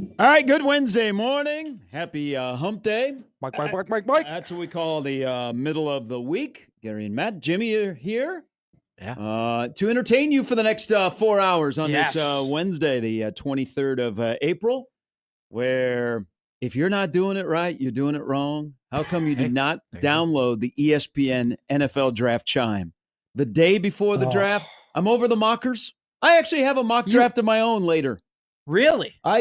All right, good Wednesday morning. Happy Hump Day. Mike. That's what we call the middle of the week. Gary and Matt, Jimmy are here. Yeah. To entertain you for the next 4 hours on Yes. this Wednesday, the 23rd of April, where if you're not doing it right, you're doing it wrong. How come you did not download the ESPN NFL Draft Chime? The day before the draft, I'm over the mockers. I actually have a mock draft of my own later. Really? I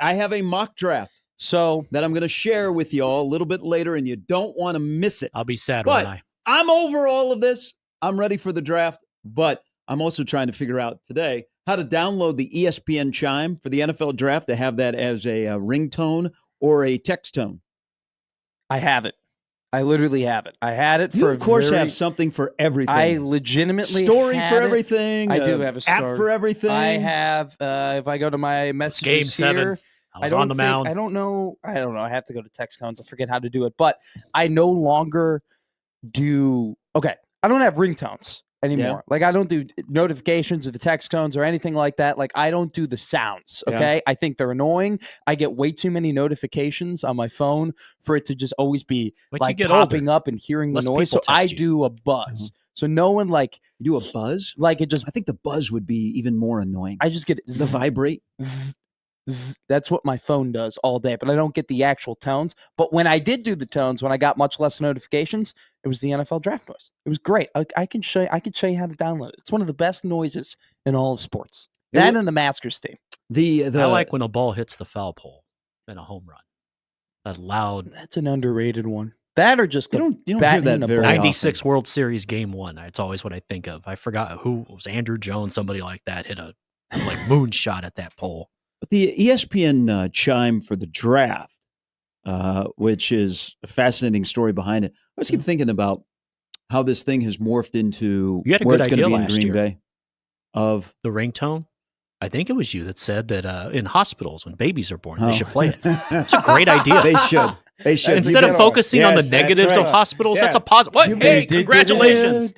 have a mock draft that I'm going to share with you all a little bit later, and you don't want to miss it. I'll be sad but when I'm over all of this. I'm ready for the draft, but I'm also trying to figure out today how to download the ESPN Chime for the NFL Draft to have that as a ringtone or a text tone. I have it. I literally have it. I had it for You, of course, have something for everything. I legitimately story had for it. everything. I do have a story. App for everything. I have, if I go to my messages Game 7. here, I was on the mound. I don't know. I have to go to text cones. I forget how to do it. But I no longer do. Okay, I don't have ringtones anymore. Yeah. Like I don't do notifications or the text tones or anything like that. Like I don't do the sounds. Okay, I think they're annoying. I get way too many notifications on my phone for it to just always be like popping up and hearing the noise. So I do a buzz. So no one like you do a buzz. Like it just. I think the buzz would be even more annoying. I just get the vibrate. That's what my phone does all day, but I don't get the actual tones. But when I did do the tones, when I got much less notifications, it was the NFL draft noise. It was great. I can show you how to download it. It's one of the best noises in all of sports. That and the Masters theme. I like when a ball hits the foul pole in a home run. That loud. That's an underrated one. That or just you don't hear that very 96 often. World Series Game 1. It's always what I think of. I forgot who it was. Andrew Jones, somebody like that, hit a moonshot at that pole. But the ESPN Chime for the draft, which is a fascinating story behind it. I just keep thinking about how this thing has morphed into where it's going to be in Green Bay. Of the ringtone, I think it was you that said that in hospitals when babies are born, they should play it. It's a great idea. They should. They should. Instead of focusing on the negatives of hospitals, that's a positive. What? Hey, congratulations!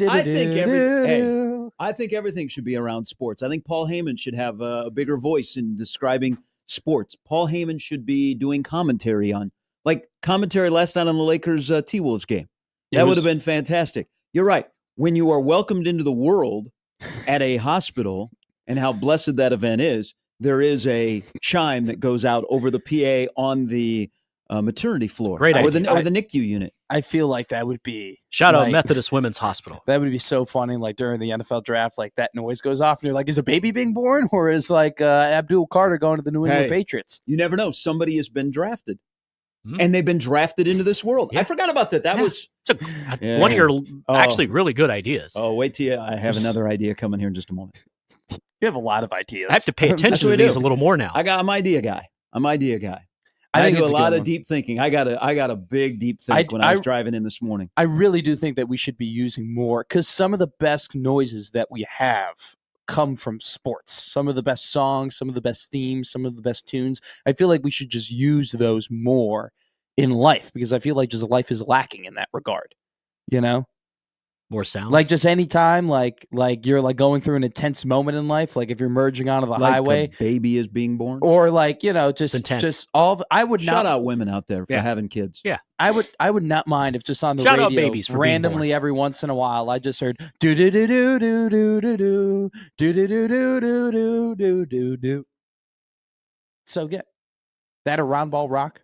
I think everything should be around sports. I think Paul Heyman should have a bigger voice in describing sports. Paul Heyman should be doing commentary last night on the Lakers T-Wolves game. That would have been fantastic. You're right. When you are welcomed into the world at a hospital and how blessed that event is, there is a chime that goes out over the PA on the maternity floor or the NICU unit. I feel like that would be shout out Methodist Women's Hospital. That would be so funny. Like during the NFL draft, like that noise goes off, and you're like, "Is a baby being born, or is like Abdul Carter going to the New England Patriots?" You never know. Somebody has been drafted, and they've been drafted into this world. I forgot about that. That was one of your actually really good ideas. Oh, wait till I have another idea coming here in just a moment. You have a lot of ideas. I have to pay attention to these a little more now. I'm idea guy. I do a lot of deep thinking. I got a big deep think when I was driving in this morning. I really do think that we should be using more because some of the best noises that we have come from sports. Some of the best songs, some of the best themes, some of the best tunes. I feel like we should just use those more in life because I feel like just life is lacking in that regard. You know? More sounds, like just any time, like you're like going through an intense moment in life, like if you're merging onto the highway, a baby is being born, or like just all. I would not shout out women out there for having kids. Yeah, I would not mind if just on the shout radio, out babies for randomly every once in a while, I just heard do do do do do do do do do do do do do do do do. So good. That a round ball rock,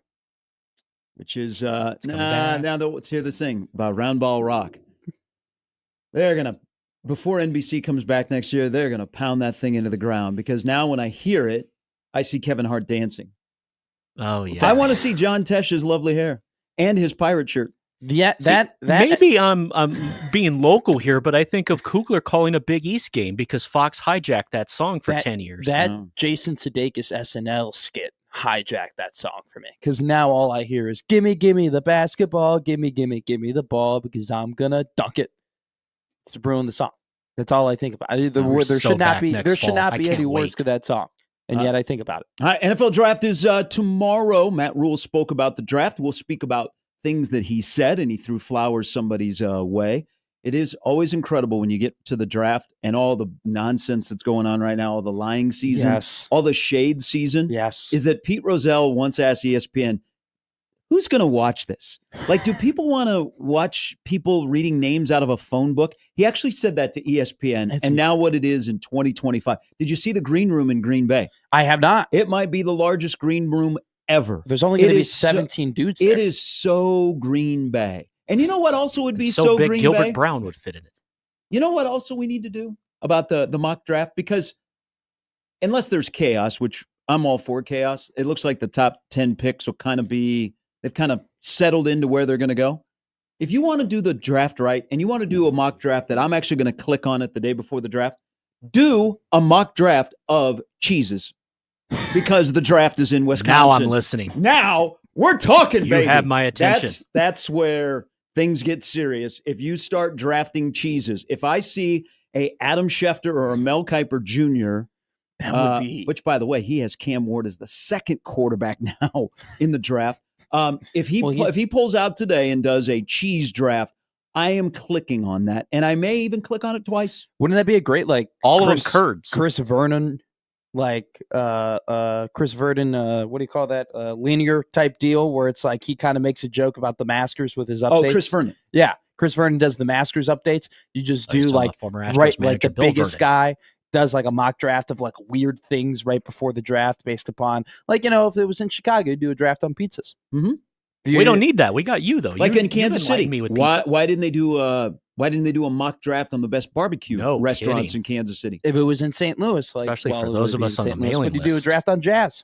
which is now let's hear this thing about round ball rock. They're going to, before NBC comes back next year, they're going to pound that thing into the ground because now when I hear it, I see Kevin Hart dancing. Oh, yeah. I want to see John Tesh's lovely hair and his pirate shirt. Yeah, that maybe I'm being local here, but I think of Kugler calling a Big East game because Fox hijacked that song for 10 years. That Jason Sudeikis SNL skit hijacked that song for me because now all I hear is gimme the basketball, gimme the ball because I'm gonna dunk it. To ruin the song. That's all I think about. There should not be any words to that song, and yet I think about it. All right, NFL draft is tomorrow. Matt Rule spoke about the draft. We'll speak about things that he said, and he threw flowers somebody's way. It is always incredible when you get to the draft and all the nonsense that's going on right now, all the lying season, Yes. all the shade season. Yes. Is that Pete Rozelle once asked ESPN, who's going to watch this? Like, do people want to watch people reading names out of a phone book? He actually said that to ESPN, and now what it is in 2025. Did you see the green room in Green Bay? I have not. It might be the largest green room ever. There's only going to be 17 dudes there. It is so Green Bay. And you know what also would be so big Green Gilbert Bay? Brown would fit in it. You know what also we need to do about the mock draft? Because unless there's chaos, which I'm all for chaos, it looks like the top 10 picks will kind of be, they've kind of settled into where they're going to go. If you want to do the draft right and you want to do a mock draft that I'm actually going to click on it the day before the draft, do a mock draft of cheeses because the draft is in Wisconsin. Now I'm listening. Now we're talking, baby. You have my attention. That's where things get serious. If you start drafting cheeses, if I see a Adam Schefter or a Mel Kiper Jr., that would be... which, by the way, he has Cam Ward as the second quarterback now in the draft. If he pulls out today and does a cheese draft, I am clicking on that, and I may even click on it twice. Wouldn't that be a great, like, all of them curds? Chris Vernon, like Chris Vernon, what do you call that? Linear type deal where it's like he kind of makes a joke about the Maskers with his updates. Oh, Chris Vernon. Yeah, Chris Vernon does the Maskers updates. You just do like the biggest guy does like a mock draft of like weird things right before the draft based upon, like, you know, if it was in Chicago, you'd do a draft on pizzas. Mm-hmm. We don't need that. We got you though. Like in Kansas City. Me with why didn't they do a mock draft on the best barbecue restaurants in Kansas City? If it was in St. Louis, like, especially for those of us on the mailing list, you do a draft on jazz.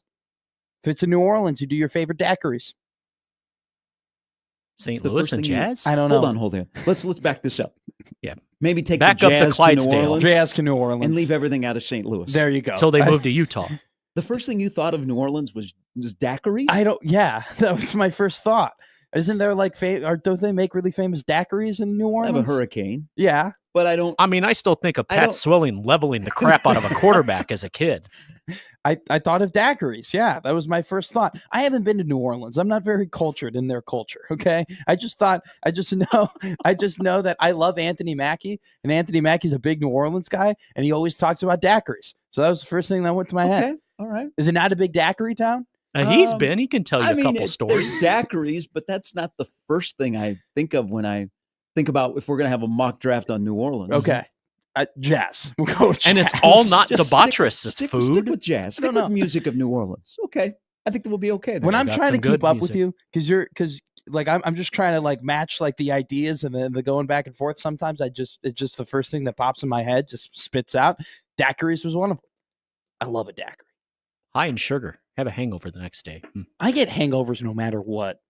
If it's in New Orleans, you do your favorite daiquiris. St. Louis and Jazz? I don't know. Hold on. Let's back this up. Yeah. Maybe take back the up Jazz the Clydesdale. Jazz to New Orleans. And leave everything out of St. Louis. There you go. Until they moved to Utah. The first thing you thought of New Orleans was daiquiris? Yeah, that was my first thought. Isn't there like, don't they make really famous daiquiris in New Orleans? I have a hurricane. Yeah. But I don't. I mean, I still think of Pat Swilling leveling the crap out of a quarterback as a kid. I thought of daiquiris. Yeah, that was my first thought. I haven't been to New Orleans. I'm not very cultured in their culture. Okay, I just know that I love Anthony Mackie, and Anthony Mackie's a big New Orleans guy, and he always talks about daiquiris. So that was the first thing that went to my head. All right. Is it not a big daiquiri town? He's been. He can tell you a couple stories. There's daiquiris, but that's not the first thing I think of when I think about if we're going to have a mock draft on New Orleans. Okay. Jazz. We'll go with jazz. And it's all not debaucherous. It's food. Stick with jazz. Stick with music of New Orleans. Okay. I think that will be okay. Then. When I'm trying to keep up with you, because like I'm just trying to like match like the ideas and the going back and forth. Sometimes it's just the first thing that pops in my head just spits out. Daiquiris was one of them. I love a daiquiri. High in sugar. Have a hangover the next day. I get hangovers no matter what.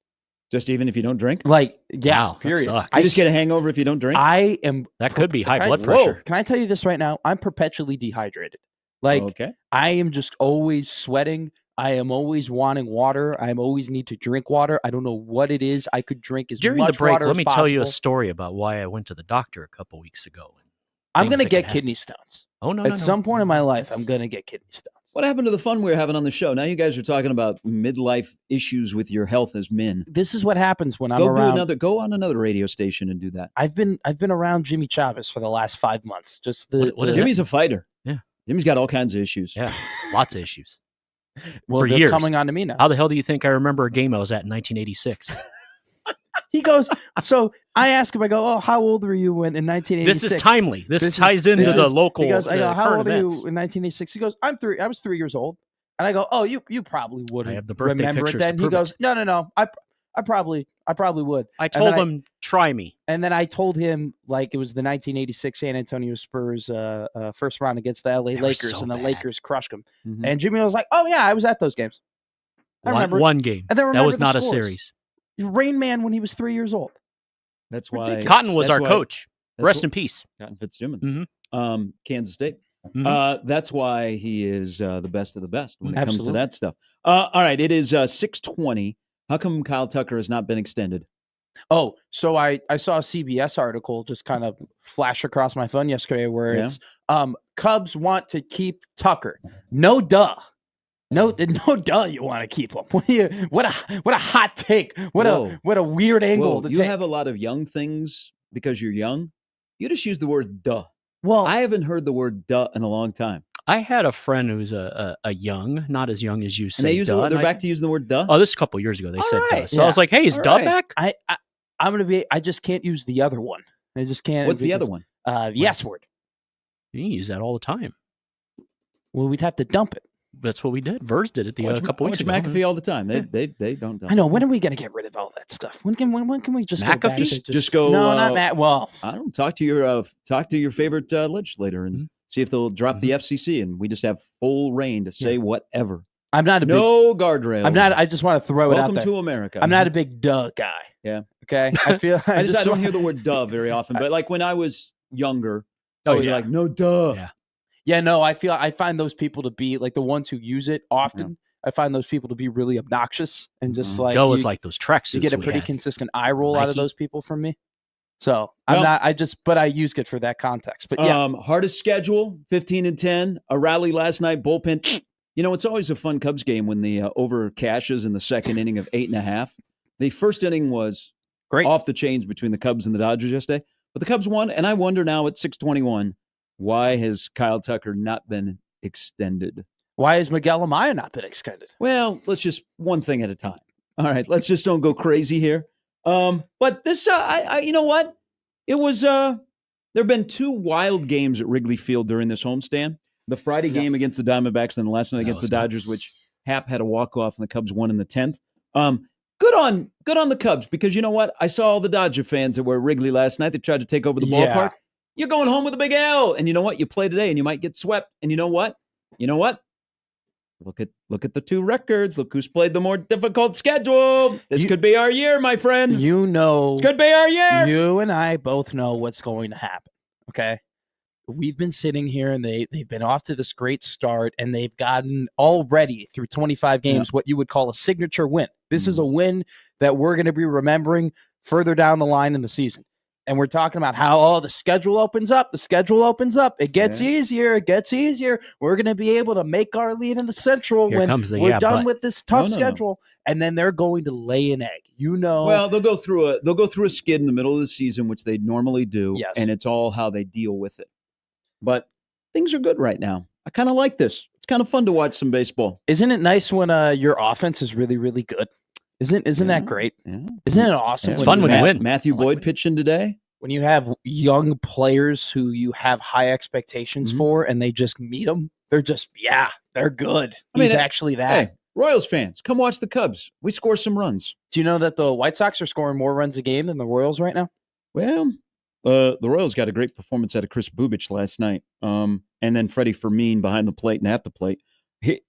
Just even if you don't drink? Like, yeah, wow, period. I just get a hangover if you don't drink? That could be high blood pressure. Can I tell you this right now? I'm perpetually dehydrated. Like, okay. I am just always sweating. I am always wanting water. I always need to drink water. I don't know what it is. I could drink as During much the break, water let as me possible. tell you a story about why I went to the doctor a couple weeks ago. I'm going to get kidney stones. Oh, no, At some point in my life, I'm going to get kidney stones. What happened to the fun we were having on the show? Now you guys are talking about midlife issues with your health as men. This is what happens when I'm around. Go on another radio station and do that. I've been around Jimmy Chavez for the last 5 months. Just Jimmy's a fighter. Yeah. Jimmy's got all kinds of issues. Yeah. Lots of issues. Well, for they're years. coming on to me now. How the hell do you think I remember a game I was at in 1986? He goes, so I ask him, I go, oh, how old were you in 1986? This is timely. This ties into the local. He goes, I go, how old are you events. in 1986? He goes, I was 3 years old. And I go, oh, you probably wouldn't remember it then. He goes, no, I probably would. I told him, try me. And then I told him, like, it was the 1986 San Antonio Spurs first round against the LA Lakers, and the Lakers crushed them. Mm-hmm. And Jimmy was like, oh, yeah, I was at those games. I remember. One game. And that was not a series. Rain Man when he was 3 years old. That's why Cotton was our coach. Rest in peace. Cotton Fitzsimmons. Mm-hmm. Kansas State. Mm-hmm. That's why he is the best of the best when it comes to that stuff. All right, it is 6:20. How come Kyle Tucker has not been extended? Oh, so I saw a CBS article just kind of flash across my phone yesterday where it's Cubs want to keep Tucker. No duh. No duh. You want to keep him? What a hot take. What a weird angle. You have a lot of young things because you're young. You just used the word duh. Well, I haven't heard the word duh in a long time. I had a friend who's a young, not as young as you say. And they use duh, they're back to using the word duh? Oh, this is a couple years ago. They All said duh. right. So I was like, hey, is All duh right. back? I'm gonna be. I just can't use the other one. I just can't. What's the other one? The S word. You use that all the time. Well, we'd have to dump it. That's what we did. Verz did it a couple weeks ago. McAfee all the time. They don't. I know. When are we gonna get rid of all that stuff? When can we just go back McAfee? to Just go. No, not Matt. Well, I don't talk to your favorite legislator and see if they'll drop the FCC, and we just have full reign to say whatever. I'm not a no guardrails. I'm not. I just want to throw it out Welcome there. to America. I'm not a big duh guy. Yeah. Okay. I feel. I don't hear the word duh very often, but like when I was younger, you're like, no duh. Yeah. Yeah, no, I find those people to be like the ones who use it often. I find those people to be really obnoxious and just like duh was like those tracksuits. You get a pretty consistent eye roll out of those people from me. So I'm not. But I used it for that context. But yeah, hardest schedule 15-10. A rally last night. Bullpen. You know, it's always a fun Cubs game when the over cashes in the second inning of 8.5. The first inning was great, off the chains between the Cubs and the Dodgers yesterday. But the Cubs won, and I wonder now at 6:21, why has Kyle Tucker not been extended? Why has Miguel Amaya not been extended? Well, let's just one thing at a time. All right, let's just don't go crazy here. But this, you know what? It was there have been two wild games at Wrigley Field during this homestand. The Friday game against the Diamondbacks, and the last night against the Dodgers, which Happ had a walk-off, and the Cubs won in the 10th. Good on the Cubs, because you know what? I saw all the Dodger fans that were at Wrigley last night. They tried to take over the ballpark. You're going home with a big L, and you know what? You play today, and you might get swept. And you know what? Look at the two records. Look who's played the more difficult schedule. This could be our year, my friend. You know, this could be our year. You and I both know what's going to happen. Okay. We've been sitting here, and they've been off to this great start, and they've gotten already through 25 games what you would call a signature win. This is a win that we're going to be remembering further down the line in the season. And we're talking about how, the schedule opens up. The schedule opens up. It gets easier. It gets easier. We're going to be able to make our lead in the Central when we're done with this tough schedule. And then they're going to lay an egg. You know. Well, they'll go through a skid in the middle of the season, which they normally do. Yes. And it's all how they deal with it. But things are good right now. I kind of like this. It's kind of fun to watch some baseball. Isn't it nice when your offense is really, really good? Isn't that great? Yeah. Isn't it awesome? It's fun when you win. Matthew Boyd pitching today. When you have young players who you have high expectations for, and they just meet them, they're just they're good. He's actually that. Hey, Royals fans, come watch the Cubs. We score some runs. Do you know that the White Sox are scoring more runs a game than the Royals right now? Well, the Royals got a great performance out of Chris Bubich last night, and then Freddie Fermin behind the plate and at the plate.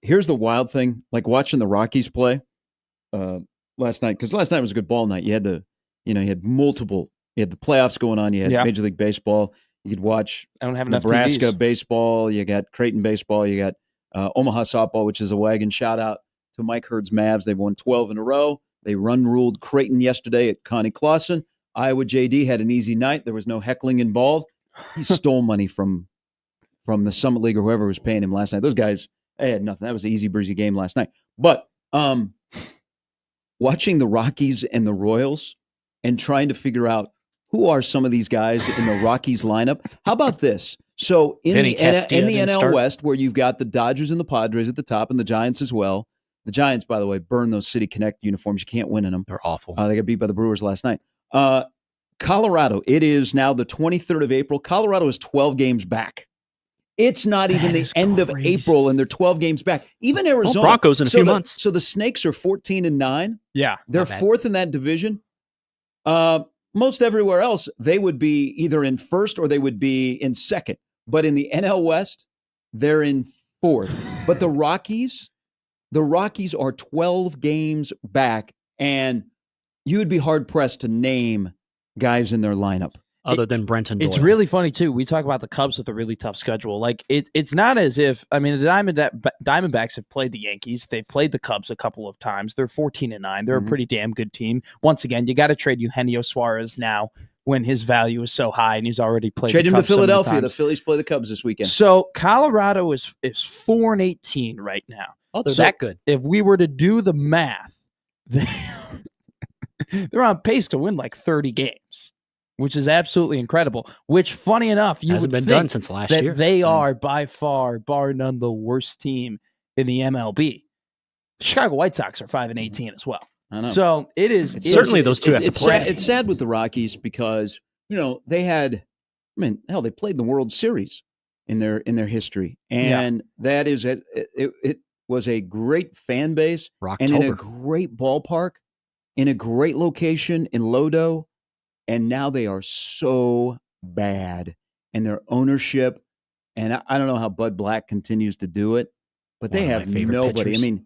Here's the wild thing: like watching the Rockies play last night, because last night was a good ball night. You had you had multiple. You had the playoffs going on. You had Major League Baseball. You could watch Nebraska TVs. baseball. You got Creighton baseball. You got Omaha softball, which is a wagon. Shout out to Mike Hurd's Mavs. They've won 12 in a row. They ruled Creighton yesterday at Connie Clausen. Iowa JD had an easy night. There was no heckling involved. He stole money from the Summit League or whoever was paying him last night. Those guys, they had nothing. That was an easy breezy game last night. But watching the Rockies and the Royals and trying to figure out who are some of these guys in the Rockies lineup. How about this? So in the NL West, where you've got the Dodgers and the Padres at the top and the Giants as well. The Giants, by the way, burn those City Connect uniforms. You can't win in them. They're awful. They got beat by the Brewers last night. Colorado, it is now the 23rd of April. Colorado is 12 games back. It's not even the end of April, and they're 12 games back. Even Arizona. Broncos in a few months. So the Snakes are 14-9. Yeah. They're fourth in that division. Most everywhere else, they would be either in first or they would be in second. But in the NL West, they're in fourth. But the Rockies are 12 games back, and you would be hard-pressed to name guys in their lineup. Other than Brenton Doyle. It's really funny, too. We talk about the Cubs with a really tough schedule. Like, it's not as if, the Diamondbacks have played the Yankees. They've played the Cubs a couple of times. They're 14-9. They're a pretty damn good team. Once again, you got to trade Eugenio Suarez now when his value is so high, and he's already played Trade the him Cubs to Philadelphia. So the Phillies play the Cubs this weekend. So Colorado is 4-18 right now. Oh, they're that good. If we were to do the math, they're on pace to win like 30 games. which is absolutely incredible. Which, funny enough, you Hasn't would been think done since last that year. they are by far, bar none, the worst team in the MLB. Chicago White Sox are 5-18 as well. I know. So it is certainly those two have to it's play. sad, it's sad with the Rockies because they had, they played in the World Series in their history, and that is it was a great fan base and in a great ballpark, in a great location in Lodo, and now they are so bad, and their ownership, and I don't know how Bud Black continues to do it, but they have nobody. Pitchers.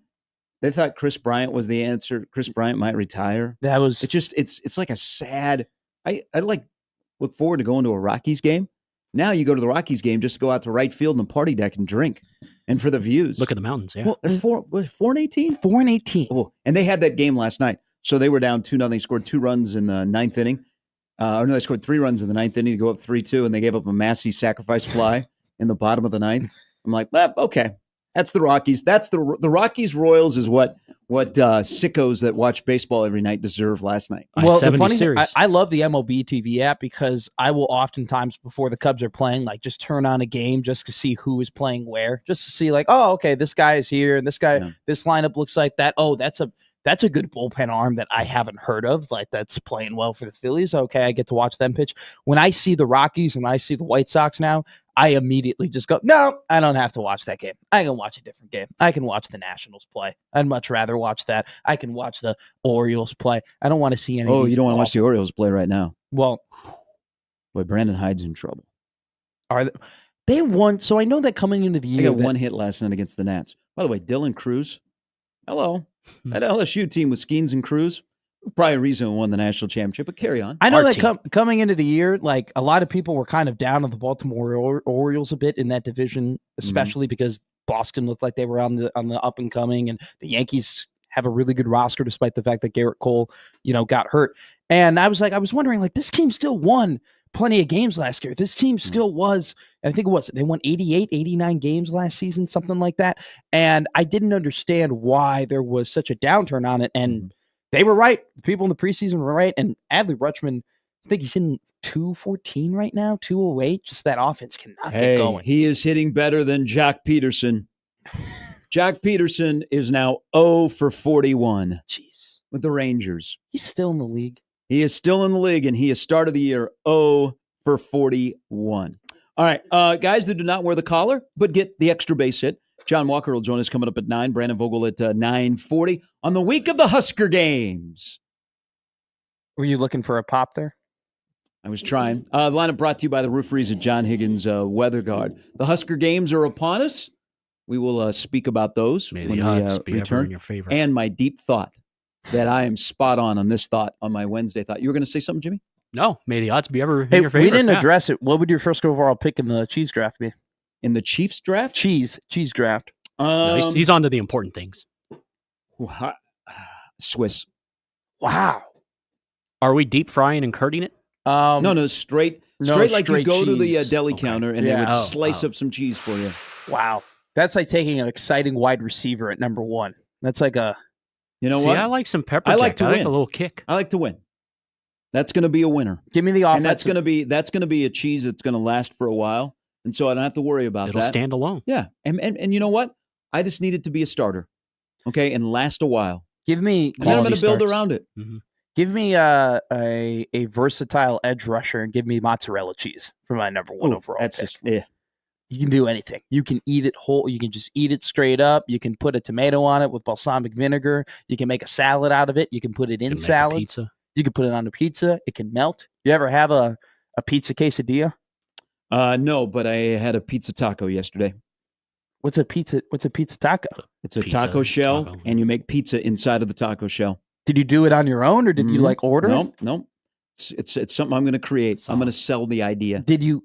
They thought Chris Bryant was the answer. Chris Bryant might retire. That was it's like a sad. I look forward to going to a Rockies game. Now you go to the Rockies game just to go out to right field and the party deck and drink, and for the views. Look at the mountains. Yeah, well, they're 4-18. 4-18. Oh, and they had that game last night, so they were down 2-0. They scored 2 runs in the ninth inning. They scored 3 runs in the ninth inning to go up 3-2, and they gave up a Massey sacrifice fly in the bottom of the ninth. I'm like, okay. That's the Rockies. That's the Rockies Royals is what sickos that watch baseball every night deserve last night. Well, the funny thing, I love the MLB TV app because I will oftentimes, before the Cubs are playing, just turn on a game just to see who is playing where, just to see okay, this guy is here and this guy, this lineup looks like that. Oh, that's a good bullpen arm that I haven't heard of. That's playing well for the Phillies. Okay, I get to watch them pitch. When I see the Rockies and I see the White Sox now, I immediately just go, no, I don't have to watch that game. I can watch a different game. I can watch the Nationals play. I'd much rather watch that. I can watch the Orioles play. I don't want to see any of these. You don't want to watch the Orioles play right now. Well, boy, Brandon Hyde's in trouble. Are they won? So I know that coming into the year, they got 1 hit last night against the Nats. By the way, Dylan Cruz, hello. That LSU team with Skeens and Cruz, probably a reason we won the national championship, but carry on. I know that coming into the year, a lot of people were kind of down on the Baltimore Orioles a bit in that division, especially because Boston looked like they were on the up and coming, and the Yankees have a really good roster despite the fact that Garrett Cole, got hurt. And I was wondering, this team still won plenty of games last year. This team still was, I think they won 88, 89 games last season, something like that. And I didn't understand why there was such a downturn on it. And they were right. The people in the preseason were right. And Adley Rutschman, I think he's hitting 214 right now, 208. Just that offense cannot get going. He is hitting better than Jack Peterson. Jack Peterson is now 0 for 41 with the Rangers. He's still in the league. He is still in the league, and he has started the year 0 for 41. All right, guys that do not wear the collar but get the extra base hit, John Walker will join us coming up at 9, Brandon Vogel at 9:40 on the week of the Husker games. Were you looking for a pop there? I was trying. The lineup brought to you by the rooferys at John Higgins Weather Guard. The Husker games are upon us. We will speak about those when we return. In your favor. And my deep thought that I am spot on this thought on my Wednesday thought. You were going to say something, Jimmy? No, may the odds be ever in your favor. We didn't address it. What would your first overall pick in the Chiefs draft be? In the Chiefs draft? Cheese draft. No, he's on to the important things. Swiss. Wow. Are we deep frying and curdying it? No, straight like you go to the deli counter and they would slice up some cheese for you. Wow. That's like taking an exciting wide receiver at number 1. That's like a... You know what? I like some pepper jack. I like a little kick. I like to win. That's going to be a winner. Give me the offense. And that's going to be a cheese that's going to last for a while. And so I don't have to worry about that. It'll stand alone. Yeah. And you know what? I just need it to be a starter. Okay? And last a while. Give me... And then I'm going to build around it. Mm-hmm. Give me a versatile edge rusher and give me mozzarella cheese for my number 1 overall that's pick. Just, yeah. You can do anything. You can eat it whole. You can just eat it straight up. You can put a tomato on it with balsamic vinegar. You can make a salad out of it. You can put it in salad. Pizza. You can put it on a pizza. It can melt. You ever have a pizza quesadilla? No, but I had a pizza taco yesterday. What's a pizza taco? It's a taco shell, and you make pizza inside of the taco shell. Did you do it on your own, or did you order it? No. It's something I'm going to create. I'm going to sell the idea. Did you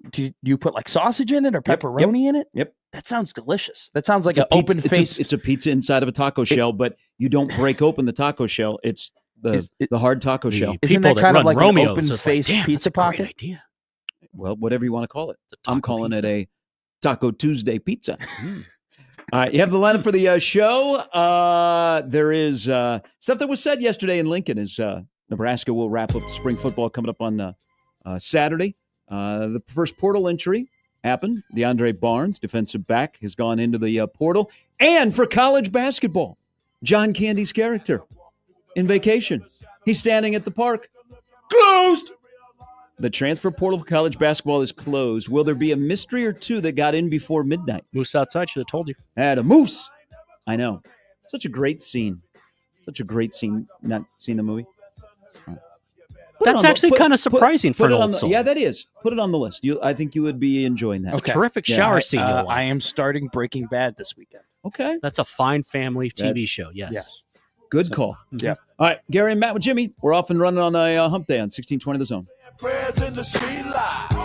put sausage in it or pepperoni in it? Yep. That sounds delicious. That sounds like an open face. It's a pizza inside of a taco shell, but you don't break open the taco shell. It's the hard taco shell. Isn't that kind of like an open face pizza pocket? Idea. Well, whatever you want to call it. I'm calling it a Taco Tuesday pizza. All right, you have the lineup for the show. There is stuff that was said yesterday in Lincoln as Nebraska will wrap up spring football coming up on Saturday, the first portal entry happened. DeAndre Barnes, defensive back, has gone into the portal. And for college basketball, John Candy's character in Vacation. He's standing at the park. Closed! The transfer portal for college basketball is closed. Will there be a mystery or two that got in before midnight? Moose outside should have told you. Had a moose. I know. Such a great scene. Such a great scene. Not seen the movie? That's actually kind of surprising for an old soul. Yeah, that is. Put it on the list. I think you would be enjoying that. Okay. Terrific shower scene. I am starting Breaking Bad this weekend. Okay. That's a fine family TV show. Yes. Good call. Yeah. All right, Gary and Matt with Jimmy. We're off and running on a hump day on 1620 The Zone. Prayers in the street light.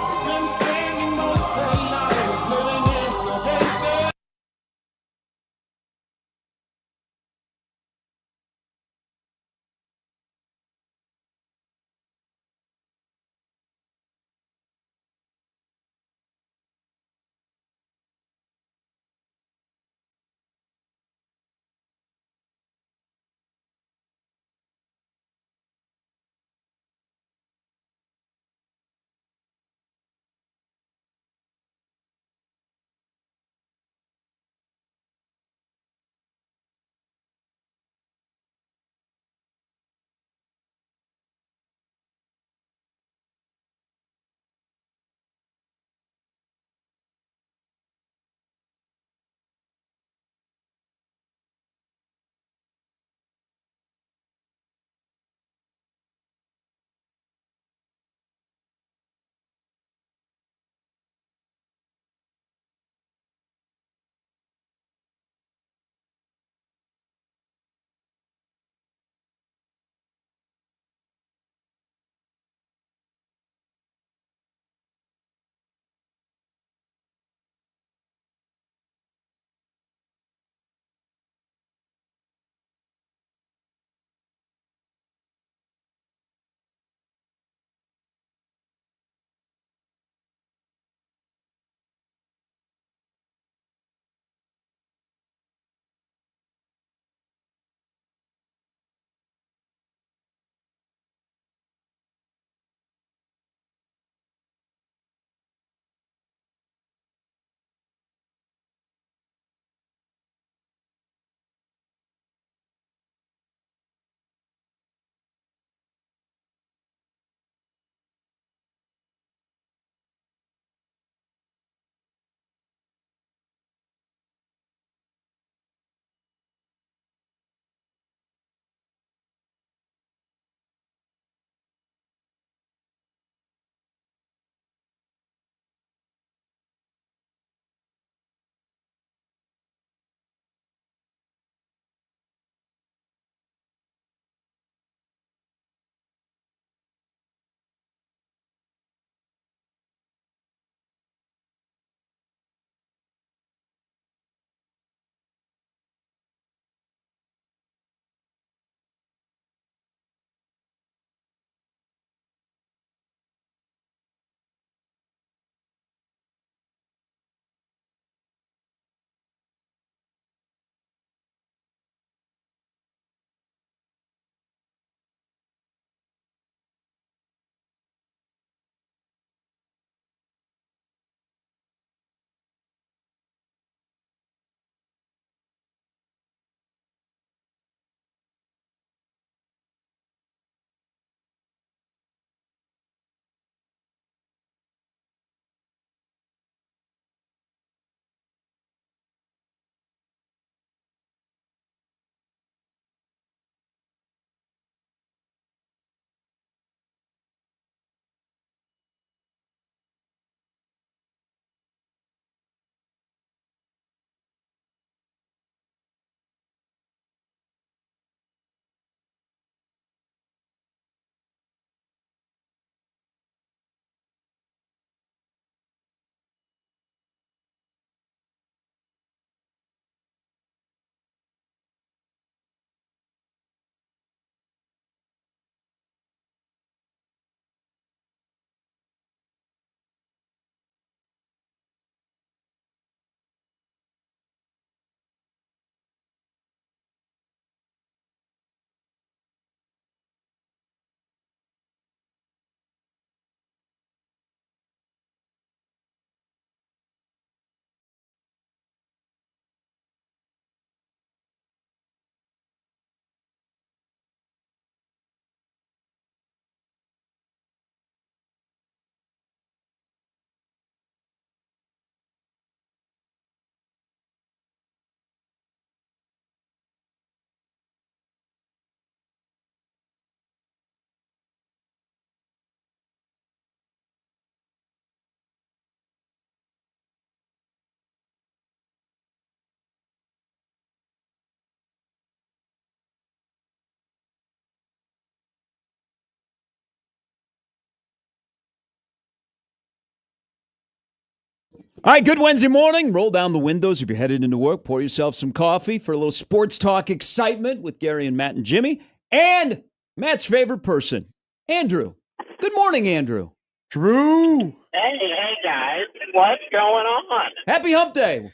All right, good Wednesday morning. Roll down the windows if you're headed into work. Pour yourself some coffee for a little sports talk excitement with Gary and Matt and Jimmy. And Matt's favorite person, Andrew. Good morning, Andrew. Drew. Hey, guys. What's going on? Happy Hump Day.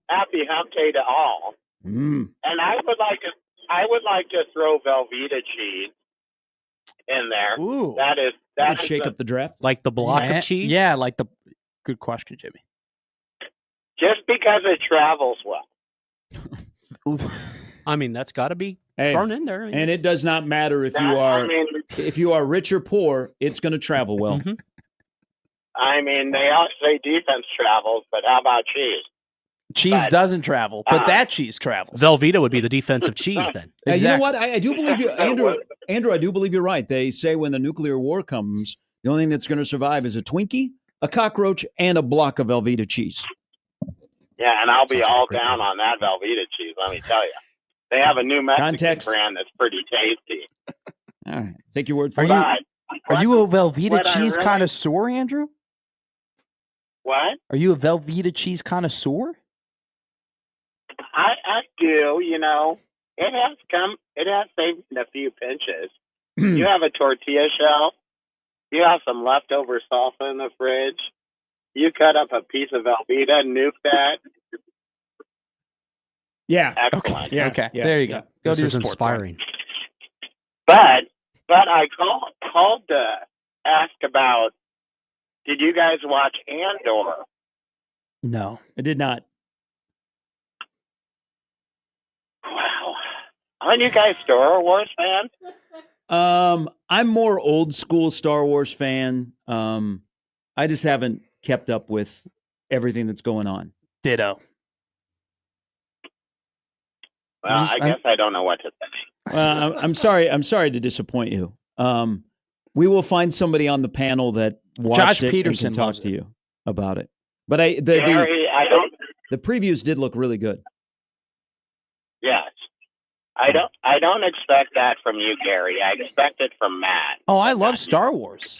Happy Hump Day to all. Mm. And I would like to throw Velveeta cheese in there. Ooh. That is would shake up the draft. Like the block of cheese? Yeah, like the. Good question, Jimmy. Just because it travels well. I mean, that's got to be Hey, thrown in there. and it does not matter if you are rich or poor, it's going to travel well. Mhm. I mean, they all say defense travels, but how about cheese? Cheese doesn't travel, but that cheese travels. Velveeta would be the defensive cheese then. You know Exactly. what? I do believe you, Andrew. I do believe you're right. They say when the nuclear war comes, the only thing that's going to survive is a Twinkie, a cockroach, and a block of Velveeta cheese. Yeah, and I'll be Sounds like all a great down one. on that Velveeta cheese, let me tell you. They have a new Mexican Context. brand that's pretty tasty. All right, take your word for Are it. you- But Are you a Velveeta what I cheese really- connoisseur, Andrew? what? Are you a Velveeta cheese connoisseur? I do, you know. It has saved a few pinches. You have a tortilla shell. You have some leftover salsa in the fridge. You cut up a piece of Velveeta, nuke that. Yeah. Excellent. Yeah. Okay, yeah, there you yeah. go. Go This to your is sport inspiring. But I called to ask about, did you guys watch Andor? No. I did not. Wow. Aren't you guys Star Wars fans? I'm more old school Star Wars fan. I just haven't kept up with everything that's going on. Ditto. Well, I guess I don't know what to say. I'm sorry. I'm sorry to disappoint you. We will find somebody on the panel that watched Josh it Peterson and can talk loves to it. you about it. But Gary, I don't. the previews did look really good. Yes, I don't expect that from you, Gary. I expect it from Matt. Oh, I love Star Wars.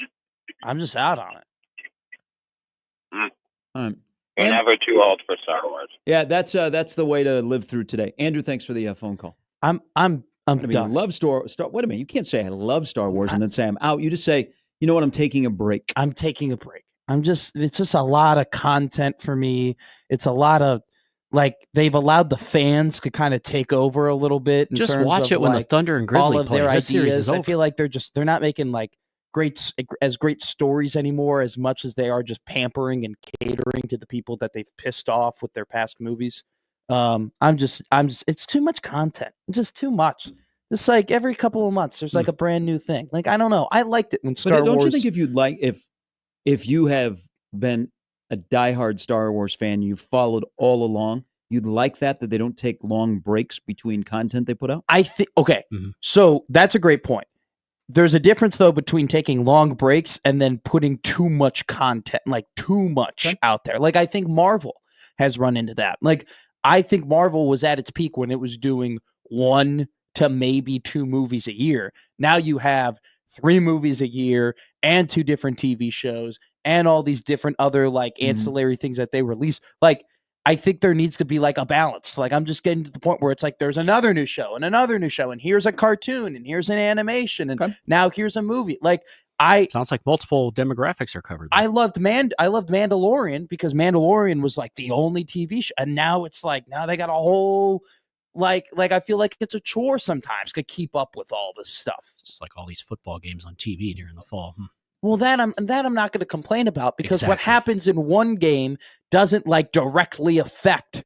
I'm just out on it. And- You're never too old for Star Wars. yeah, that's the way to live through today. Andrew, thanks for the phone call. I'm I mean, done. love Star. Wait a minute, you can't say I love Star Wars and then say I'm out. You just say, you know what, I'm taking a break. I'm taking a break. It's just a lot of content for me. It's a lot of they've allowed the fans to kind of take over a little bit. In Just terms watch of, it when the Thunder and Grizzly all of play. their This series ideas. is over. I feel like they're not making great stories anymore as much as they are just pampering and catering to the people that they've pissed off with their past movies. I'm just it's too much content. Just too much. It's like every couple of months there's like a brand new thing. Like I don't know. I liked it when Star But don't Wars. you think if you have been a diehard Star Wars fan, you've followed all along, you'd like that they don't take long breaks between content they put out? I think okay. Mhm. So that's a great point. There's a difference though between taking long breaks and then putting too much content, like too much out there. Like I think Marvel has run into that. Like I think Marvel was at its peak when it was doing 1 to maybe 2 movies a year. Now you have 3 movies a year and 2 different TV shows and all these different other ancillary things that they release. Like I think there needs to be a balance. Like I'm just getting to the point where it's like there's another new show and another new show and here's a cartoon and here's an animation and now here's a movie. Like Sounds like multiple demographics are covered. I loved Mandalorian because Mandalorian was the only TV show, and now it's now they got a whole I feel like it's a chore sometimes to keep up with all this stuff. It's just like all these football games on TV during the fall. Well, that I'm not going to complain about because what Exactly. happens in one game doesn't directly affect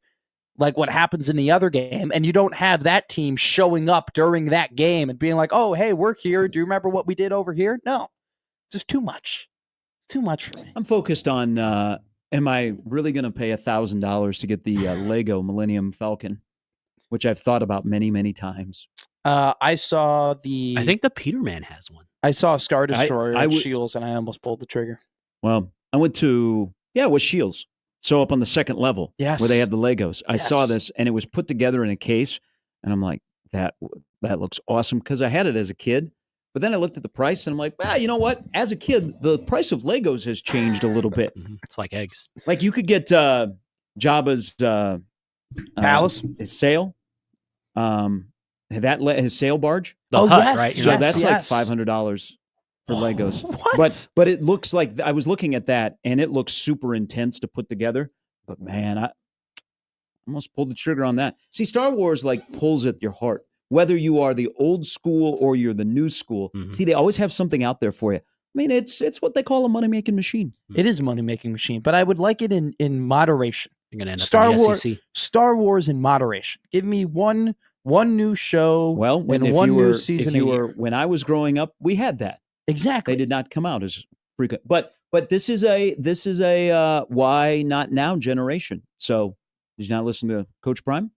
what happens in the other game, and you don't have that team showing up during that game and being like, "Oh, hey, we're here. Do you remember what we did over here?" No, just too much. It's too much for me. I'm focused on, am I really going to pay $1,000 to get the Lego Millennium Falcon, which I've thought about many, many times. I saw I think the Peterman has one. I saw a Star Destroyer I at would- Shields, and I almost pulled the trigger. Well, I went to, it was Shields. So up on the second level Yes. where they have the Legos. I saw Yes. this and it was put together in a case and I'm like, that looks awesome because I had it as a kid, But then I looked at the price and I'm like, you know what? As a kid, the price of Legos has changed a little bit. It's like eggs. Like you could get Jabba's Palace? his sail, his sail barge. The hut, yes, right? So yes, that's like yes. $500 for Legos. What? But it looks like I was looking at that and it looks super intense to put together. But man, I almost pulled the trigger on that. See, Star Wars like pulls at your heart. Whether you are the old school or you're the new school, see, they always have something out there for you. I mean, it's what they call a money-making machine. It is a money-making machine, but I would like it in moderation. You're gonna end up Star in the Wars, SEC. Star Wars in moderation. Give me one new show. Well, and one new season. When I was growing up, we had that. Exactly. They did not come out as frequent. But this is a why not now generation. So did you not listen to Coach Prime?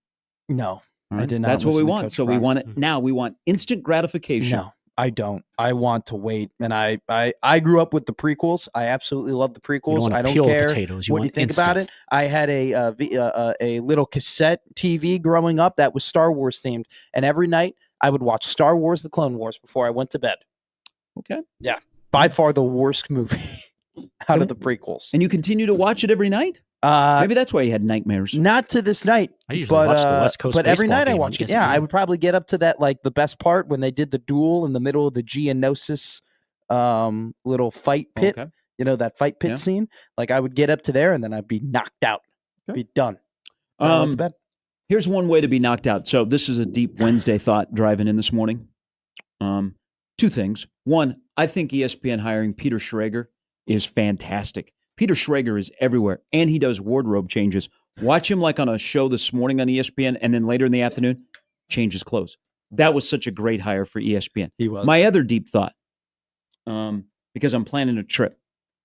No. All right. I did not. That's what we listen to want. Coach So we Prime. want it now. We want instant gratification. No, I don't. I want to wait. And I grew up with the prequels. I absolutely love the You prequels. don't I want don't peeled care potatoes. You what want you think instant. about it. I had a little cassette TV growing up that was Star Wars themed, and every night I would watch Star Wars: The Clone Wars before I went to bed. Okay. By far the worst movie out of the prequels. And you continue to watch it every night? Maybe that's why you had nightmares. Not to this night. I usually watch the West Coast but every baseball night I game watch on it. Yeah, I ESPN. would probably get up to that, like the best part when they did the duel in the middle of the Geonosis little fight pit. Okay. You know, that fight pit Yeah. scene. Like I would get up to there and then I'd be knocked out. Okay. Be done. So I went to bed. Here's one way to be knocked out. So this is a deep Wednesday thought driving in this morning. Two things. One, I think ESPN hiring Peter Schrager is fantastic. Peter Schrager is everywhere, and he does wardrobe changes. Watch him like on a show this morning on ESPN, and then later in the afternoon, change his clothes. That was such a great hire for ESPN. He was. My other deep thought, because I'm planning a trip,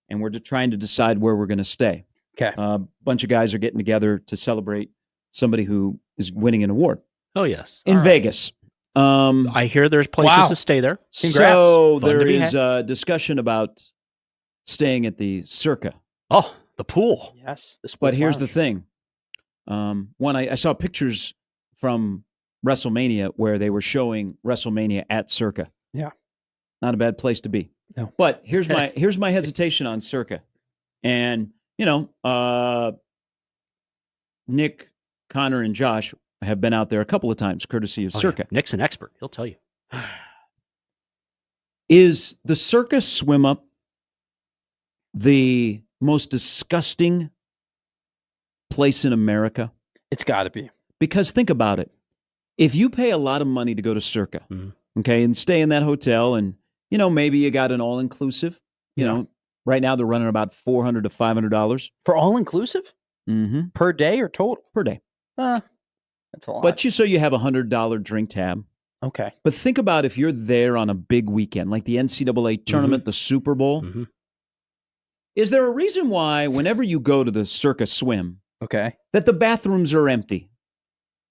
and we're trying to decide where we're going to stay. Okay. A bunch of guys are getting together to celebrate somebody who is winning an award Oh yes, in All right. Vegas. I hear there's places Wow. to stay there. Congrats. So Fun to there be is a discussion about staying at the Circa. Oh, the pool. Yes. But here's the thing. One, I saw pictures from WrestleMania where they were showing WrestleMania at Circa. Yeah. Not a bad place to be. No. But here's my hesitation on Circa. And, Nick, Connor, and Josh have been out there a couple of times, courtesy of Oh, yeah. Circa. Nick's an expert. He'll tell you. Is the Circa swim up the most disgusting place in America? It's got to be. Because think about it. If you pay a lot of money to go to Circa, okay, and stay in that hotel, and, maybe you got an all-inclusive, right now they're running about $400 to $500 For all inclusive? Per day or total? per day. That's a lot. But you have a $100 drink tab. Okay. But think about if you're there on a big weekend, like the NCAA tournament, the Super Bowl. Mhm. Is there a reason why whenever you go to the Circa swim, Okay. that the bathrooms are empty?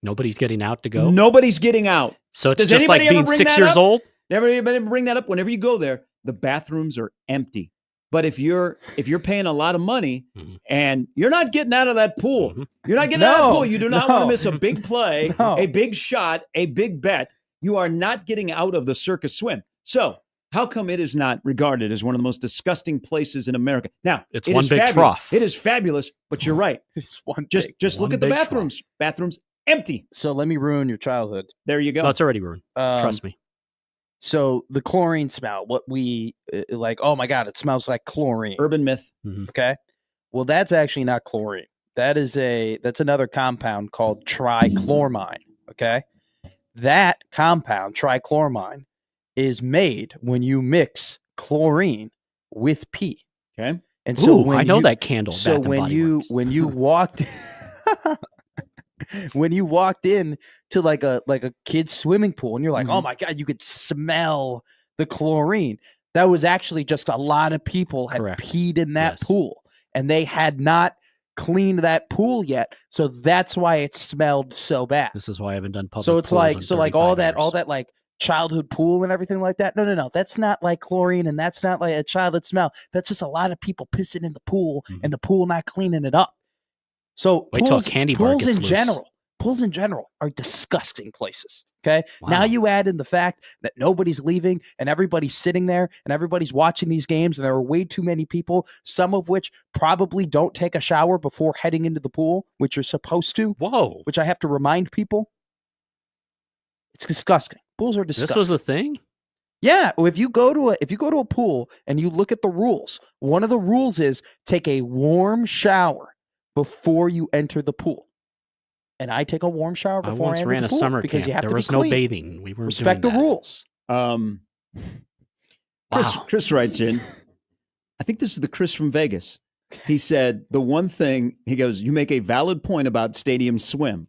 Nobody's getting out to go. Nobody's getting out. So it's Does just like anybody ever being bring 6 that years up? old. Never bring that up. Whenever you go there, the bathrooms are empty. But if you're paying a lot of money and you're not getting out of that pool, you're not getting out of that pool. You do not want to miss a big play, a big shot, a big bet. You are not getting out of the Circa swim. So how come it is not regarded as one of the most disgusting places in America? Now, It's it one is big fabulous. trough. It is fabulous, but you're right. It's one Just big- look one at the big bathrooms. Bathrooms empty. So let me ruin your childhood. There you go. No, it's already ruined. Trust me. So the chlorine smell, what we like, oh my God, it smells like chlorine. Urban myth. Okay. Well, that's actually not chlorine. That's another compound called trichloramine. Okay. That compound, trichloramine, is made when you mix chlorine with pee. Okay. And so Ooh, when I know you, that candle. So Bath and when Body you Works. when you walked when you walked in to like a kid's swimming pool and you're like, oh my God, you could smell the chlorine. That was actually just a lot of people had Correct. peed in that Yes. pool and they had not cleaned that pool yet. So that's why it smelled so bad. This is why I haven't done public. So it's pools like in so like all 35 years. that like childhood pool and everything like that. No. That's not like chlorine and that's not like a childhood smell. That's just a lot of people pissing in the pool and the pool not cleaning it up. So Wait till a candy bar pools gets in loose. Pools in general are disgusting places. Okay. Wow. Now you add in the fact that nobody's leaving and everybody's sitting there and everybody's watching these games, and there are way too many people, some of which probably don't take a shower before heading into the pool, which you're supposed to, Whoa. which I have to remind people. It's disgusting. Pools are disgusting. This was a thing? Yeah, if you go to a pool and you look at the rules, one of the rules is take a warm shower before you enter the pool. And I take a warm shower I before I once enter ran the a pool summer because camp. you have There to was be no clean. bathing. We weren't Respect the doing that. rules. Chris writes in, I think this is the Chris from Vegas. He said, the one thing, he goes, you make a valid point about stadium swim,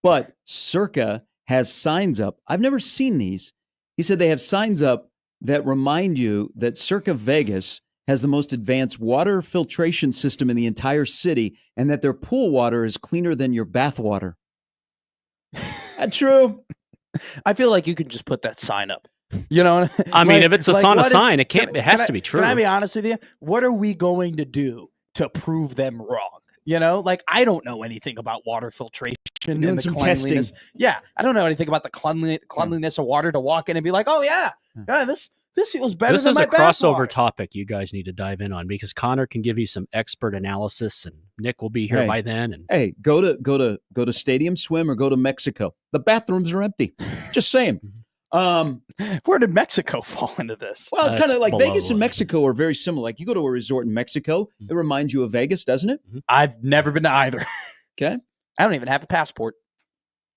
but Circa has signs up. I've never seen these. He said they have signs up that remind you that Circa Vegas has the most advanced water filtration system in the entire city and that their pool water is cleaner than your bath water. That's true. I feel like you could just put that sign up. You know, I mean, if it's a what sign, it can't. It has to be true. Can I be honest with you? What are we going to do to prove them wrong? You know, like I don't know anything about water filtration and Doing the some cleanliness. testing. Yeah, I don't know anything about the cleanliness of water to walk in and be like, oh yeah, this feels better This than is my a crossover bathwater. topic you guys need to dive in on because Connor can give you some expert analysis, and Nick will be here Hey. by then. And Hey, go to Stadium Swim or go to Mexico. The bathrooms are empty. Just saying. Where did Mexico fall into this? Well, it's kind of That's like below Vegas and line. Mexico are very similar. Like you go to a resort in Mexico, it reminds you of Vegas, doesn't it? I've never been to either. Okay. I don't even have a passport.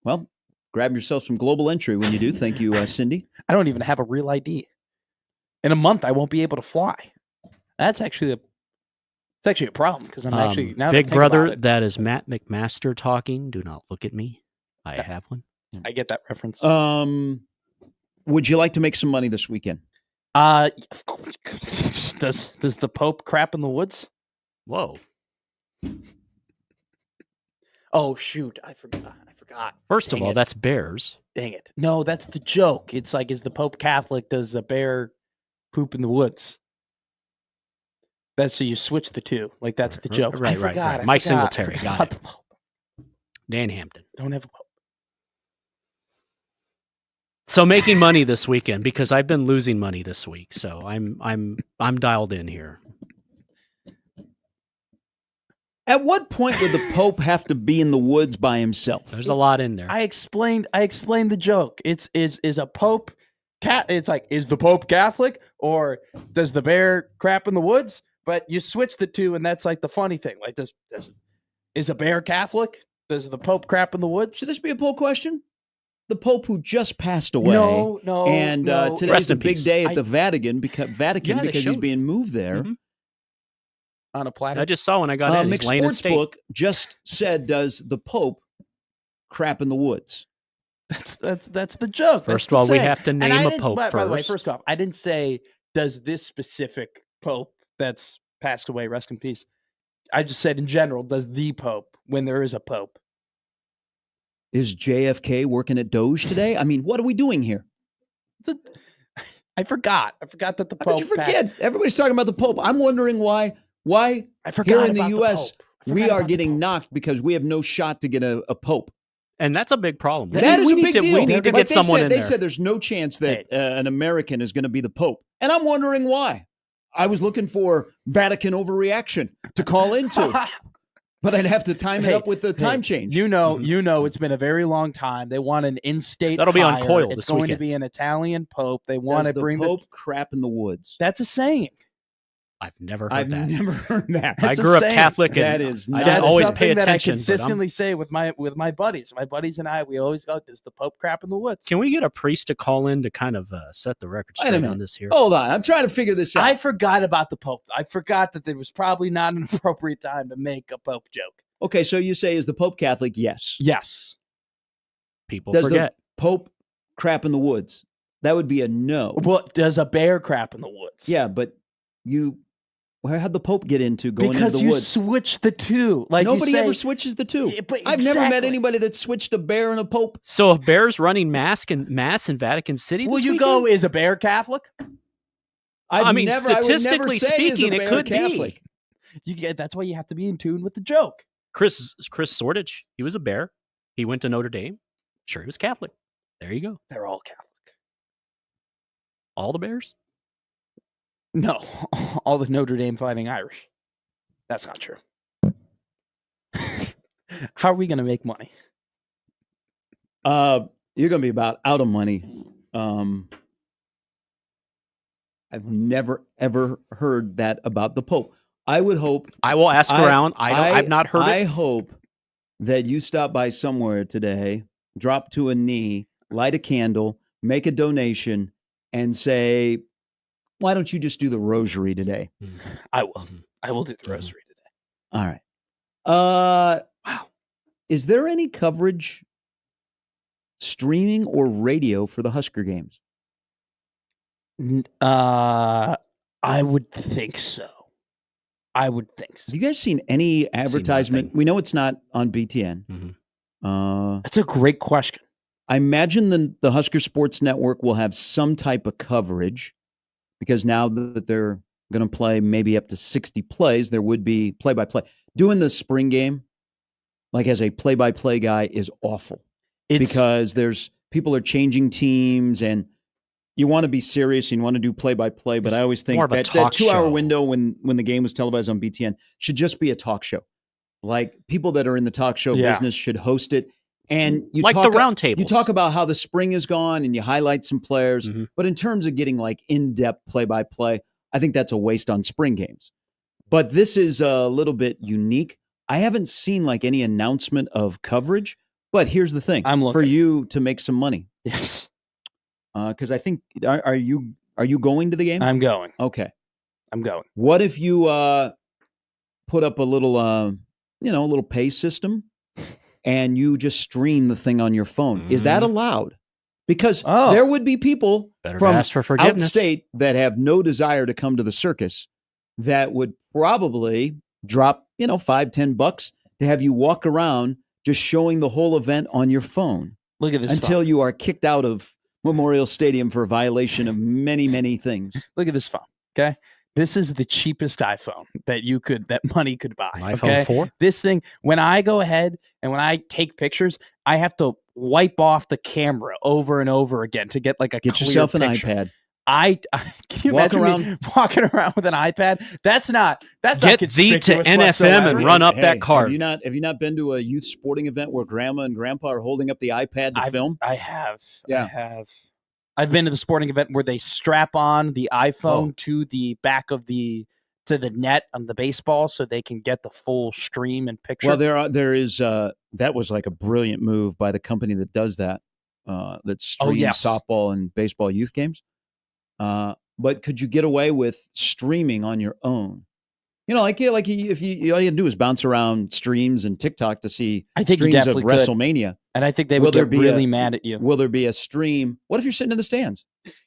Well, grab yourself some global entry when you do. Thank you, Cindy. I don't even have a real ID. In a month, I won't be able to fly. That's actually a problem because I'm actually now that I Big think Brother. about it, That is Matt McMaster talking. Do not look at me. I have one. I get that reference. Would you like to make some money this weekend? Of course. Does the Pope crap in the woods? Whoa. Oh shoot, I forgot. First of Dang all, it. that's bears. Dang it. No, that's the joke. It's like, is the Pope Catholic? Does the bear poop in the woods? That's so you switch the two. Like that's the joke. Right, I right, forgot. right. I Mike forgot. Singletary, I got forgot it. the Pope. Dan Hampton. I don't have a Pope. So making money this weekend because I've been losing money this week. So I'm dialed in here. At what point would the Pope have to be in the woods by himself? There's a lot in there. I explained the joke. It's is a Pope cat. It's like, is the Pope Catholic or does the bear crap in the woods? But you switch the two, and that's like the funny thing. Like, is a bear Catholic? Does the Pope crap in the woods? Should this be a poll question? The Pope who just passed away. No. And no. today's Rest a in big peace. day at the Vatican because Yeah, they he's showed. being moved there. Mhm. On a platter. I just saw when I got in. He's laying in state. McSportsbook just said, "Does the Pope crap in the woods?" That's the joke. First That's of all, the we saying. have to And name I a didn't- pope by the way, first. first off, I didn't say does this specific Pope that's passed away, rest in peace. I just said in general, does the Pope when there is a Pope? Is JFK working at Doge today? I mean, what are we doing here? I forgot that the How Pope. could you forget? Everybody's talking about the Pope. I'm wondering why I forgot here in the about U.S. Pope. I we forgot are about the getting Pope. knocked because we have no shot to get a Pope. And that's a big problem. That is we a need big to, deal. We need to Like get someone in they there. said there's no chance that an American is going to be the Pope. And I'm wondering why. I was looking for Vatican overreaction to call into. But I'd have to time it up with the time change. You know, it's been a very long time. They want an in-state. That'll be on hire. Coil It's this going weekend. to be an Italian Pope. They want Does to bring the Pope crap in the woods? That's a saying. I've never heard I've that. never heard that. I That's a grew up saying. Catholic, and That is I not didn't always something pay that attention. I but consistently say with my buddies. My buddies and I, we always go, "Does the Pope crap in the woods?" can we get a priest to call in to kind of set the record Wait a straight minute. on this here? Hold on. I'm trying to figure this out. I forgot about the Pope. I forgot that there was probably not an appropriate time to make a Pope joke. Okay, so you say, is the Pope Catholic? Yes. Yes. People Does forget. the Pope crap in the woods? That would be a no. Well, does a bear crap in the woods? Yeah, but how'd the Pope get into going because into the you woods? switch the two. Like Nobody you say, ever switches the two. Yeah, but I've never met exactly. anybody that switched a bear and a Pope. So if Bears running mass in Vatican City, Will this you weekend? go? Is a bear Catholic? I would never statistically say is a speaking, it bear could Catholic. be. That's why you have to be in tune with the joke. Chris Sordich, he was a Bear. He went to Notre Dame. Sure, he was Catholic. There you go. They're all Catholic. All the Bears? No, all the Notre Dame Fighting Irish. That's not true. How are we going to make money? You're going to be about out of money. I've never, ever heard that about the Pope. I would hope. I will ask around. I've not heard I it. hope that you stop by somewhere today, drop to a knee, light a candle, make a donation, and say, why don't you just do the rosary today? I will. I will do the rosary today. All right. Wow. Is there any coverage, streaming or radio, for the Husker games? I would think so. I would think so. Have you guys seen any advertisement? We know it's not on BTN. Mm-hmm. That's a great question. I imagine the Husker Sports Network will have some type of coverage, because now that they're going to play maybe up to 60 plays, there would be play-by-play. Doing the spring game, like as a play-by-play guy, is awful. Because people are changing teams, and you want to be serious and you want to do play-by-play, but I always think that 2-hour window when the game was televised on BTN should just be a talk show. Like, people that are in the talk show business should host it. And you like the roundtables. You talk about how the spring is gone and you highlight some players. Mm-hmm. But in terms of getting like in-depth play-by-play, I think that's a waste on spring games. But this is a little bit unique. I haven't seen like any announcement of coverage. But here's the thing: for you to make some money. Yes. Because I think are you going to the game? I'm going. Okay, I'm going. What if you put up a little little pay system, and you just stream the thing on your phone? Is that allowed? Because there would be people from outstate that have no desire to come to the circus that would probably drop $5-10 to have you walk around just showing the whole event on your phone. Look at this until phone. You are kicked out of Memorial Stadium for a violation of many, many things. Look at this phone. Okay. This is the cheapest iPhone that money could buy. iPhone 4? This thing, when I go ahead and when I take pictures, I have to wipe off the camera over and over again to get like a Get clear yourself an picture. iPad. Can you imagine me walking around with an iPad? That's not Get thee to NFM and run up that card. Have you not been to a youth sporting event where grandma and grandpa are holding up the iPad to film? I have. Yeah. I have. I've been to the sporting event where they strap on the iPhone to the back of the net on the baseball so they can get the full stream and picture. Well, there is that was like a brilliant move by the company that does that. That streams softball and baseball youth games. But could you get away with streaming on your own? If you all you do is bounce around streams and TikTok to see streams of WrestleMania. And I think they would get really mad at you. Will there be a stream? What if you're sitting in the stands?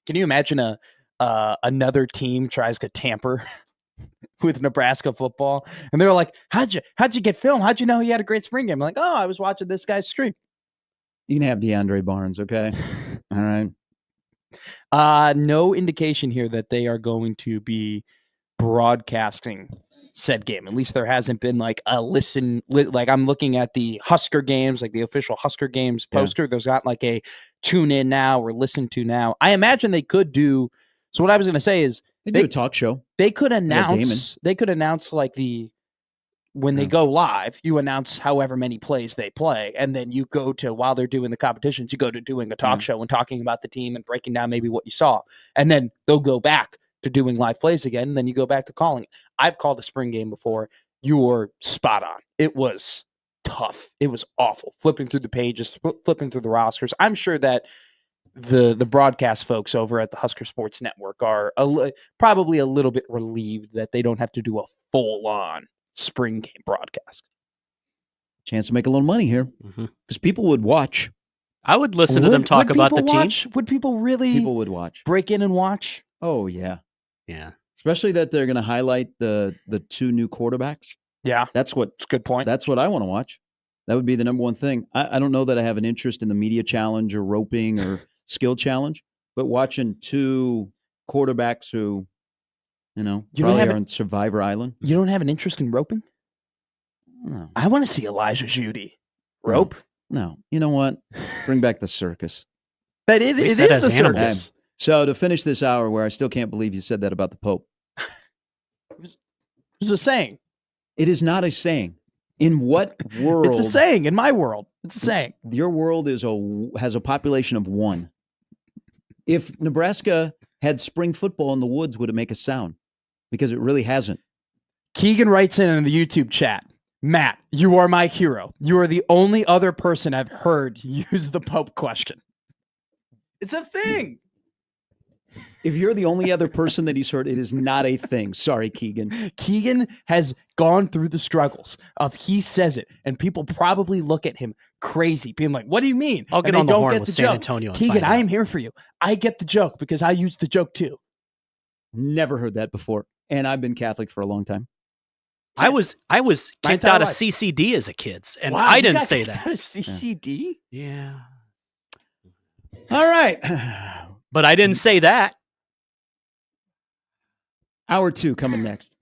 Can you imagine another team tries to tamper with Nebraska football? And they're like, how'd you get filmed? How'd you know he had a great spring game? I'm like, I was watching this guy's stream. You can have DeAndre Barnes, okay? All right. No indication here that they are going to be broadcasting said game. At least there hasn't been like a like I'm looking at the Husker games, like the official Husker games poster. There's not like a tune in now or listen to now. I imagine they could do. So what I was going to say is they do a talk show. They could announce. They could announce like when they go live, you announce however many plays they play, and then you go to, while they're doing the competitions, you go to doing a talk show and talking about the team and breaking down maybe what you saw, and then they'll go back to doing live plays again, and then you go back to calling it. I've called a spring game before. You were spot on. It was tough. It was awful. Flipping through the pages, flipping through the rosters. I'm sure that the broadcast folks over at the Husker Sports Network are probably a little bit relieved that they don't have to do a full-on spring game broadcast. Chance to make a little money here because people would watch. I would listen to them talk about the team. Would people really? People would watch. Break in and watch. Oh yeah. Yeah. Especially that they're going to highlight the two new quarterbacks. Yeah. That's a good point. That's what I want to watch. That would be the number one thing. I don't know that I have an interest in the media challenge or roping or skill challenge, but watching two quarterbacks who, probably are on Survivor Island. You don't have an interest in roping? No. I want to see Elijah Judy rope. No. You know what? Bring back the circus. But it is said as the animals. circus. So to finish this hour, where I still can't believe you said that about the Pope, It's a saying. it is not a saying. In what world? It's a saying in my world. It's a saying. Your world has a population of 1. If Nebraska had spring football in the woods, would it make a sound? Because it really hasn't. Keegan writes in the YouTube chat, Matt, you are my hero. You are the only other person I've heard use the Pope question. It's a thing. If you're the only other person that he's heard, it is not a thing. Sorry, Keegan. Keegan has gone through the struggles of he says it, and people probably look at him crazy, being like, what do you mean? I'll get And they on the don't horn get with the San joke. Antonio. And Keegan, find I out. am here for you. I get the joke because I used the joke too. Never heard that before. And I've been Catholic for a long time. I was My kicked entire out of life. CCD as a kid, and Wow, I you didn't got say kicked that. out of CCD? Yeah, All right. but I didn't say that. Hour 2 coming next.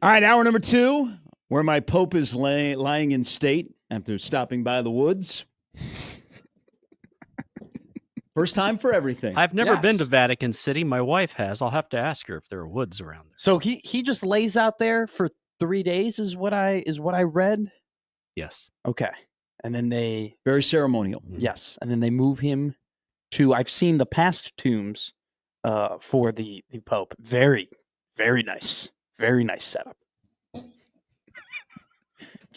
All right, hour number 2, where my Pope is lying in state after stopping by the woods. First time for everything. I've never been to Yes. Vatican City. My wife has. I'll have to ask her if there are woods around there. So he just lays out there for 3 days is what I read. Yes. Okay. And then they Very ceremonial. yes, and then they move him to I've seen the past tombs for the Pope. Very, very nice. Very nice setup. It's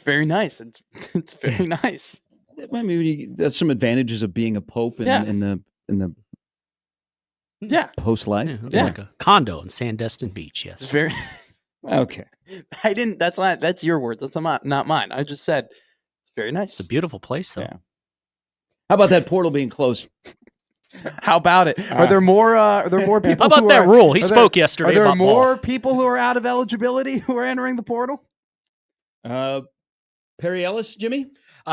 very nice. It's very nice. I mean, that's some advantages of being a Pope in the Yeah. post life. Yeah, it's Yeah. like a condo in Sandestin Beach. Yes. It's very Okay. I didn't that's your words. That's not mine. I just said it's very nice. It's a beautiful place, though. Yeah. How about that portal being closed? How about it? Are there more people How about who that are, rule? He are spoke there, yesterday Are there about more ball. people who are out of eligibility who are entering the portal? Perry Ellis, Jimmy?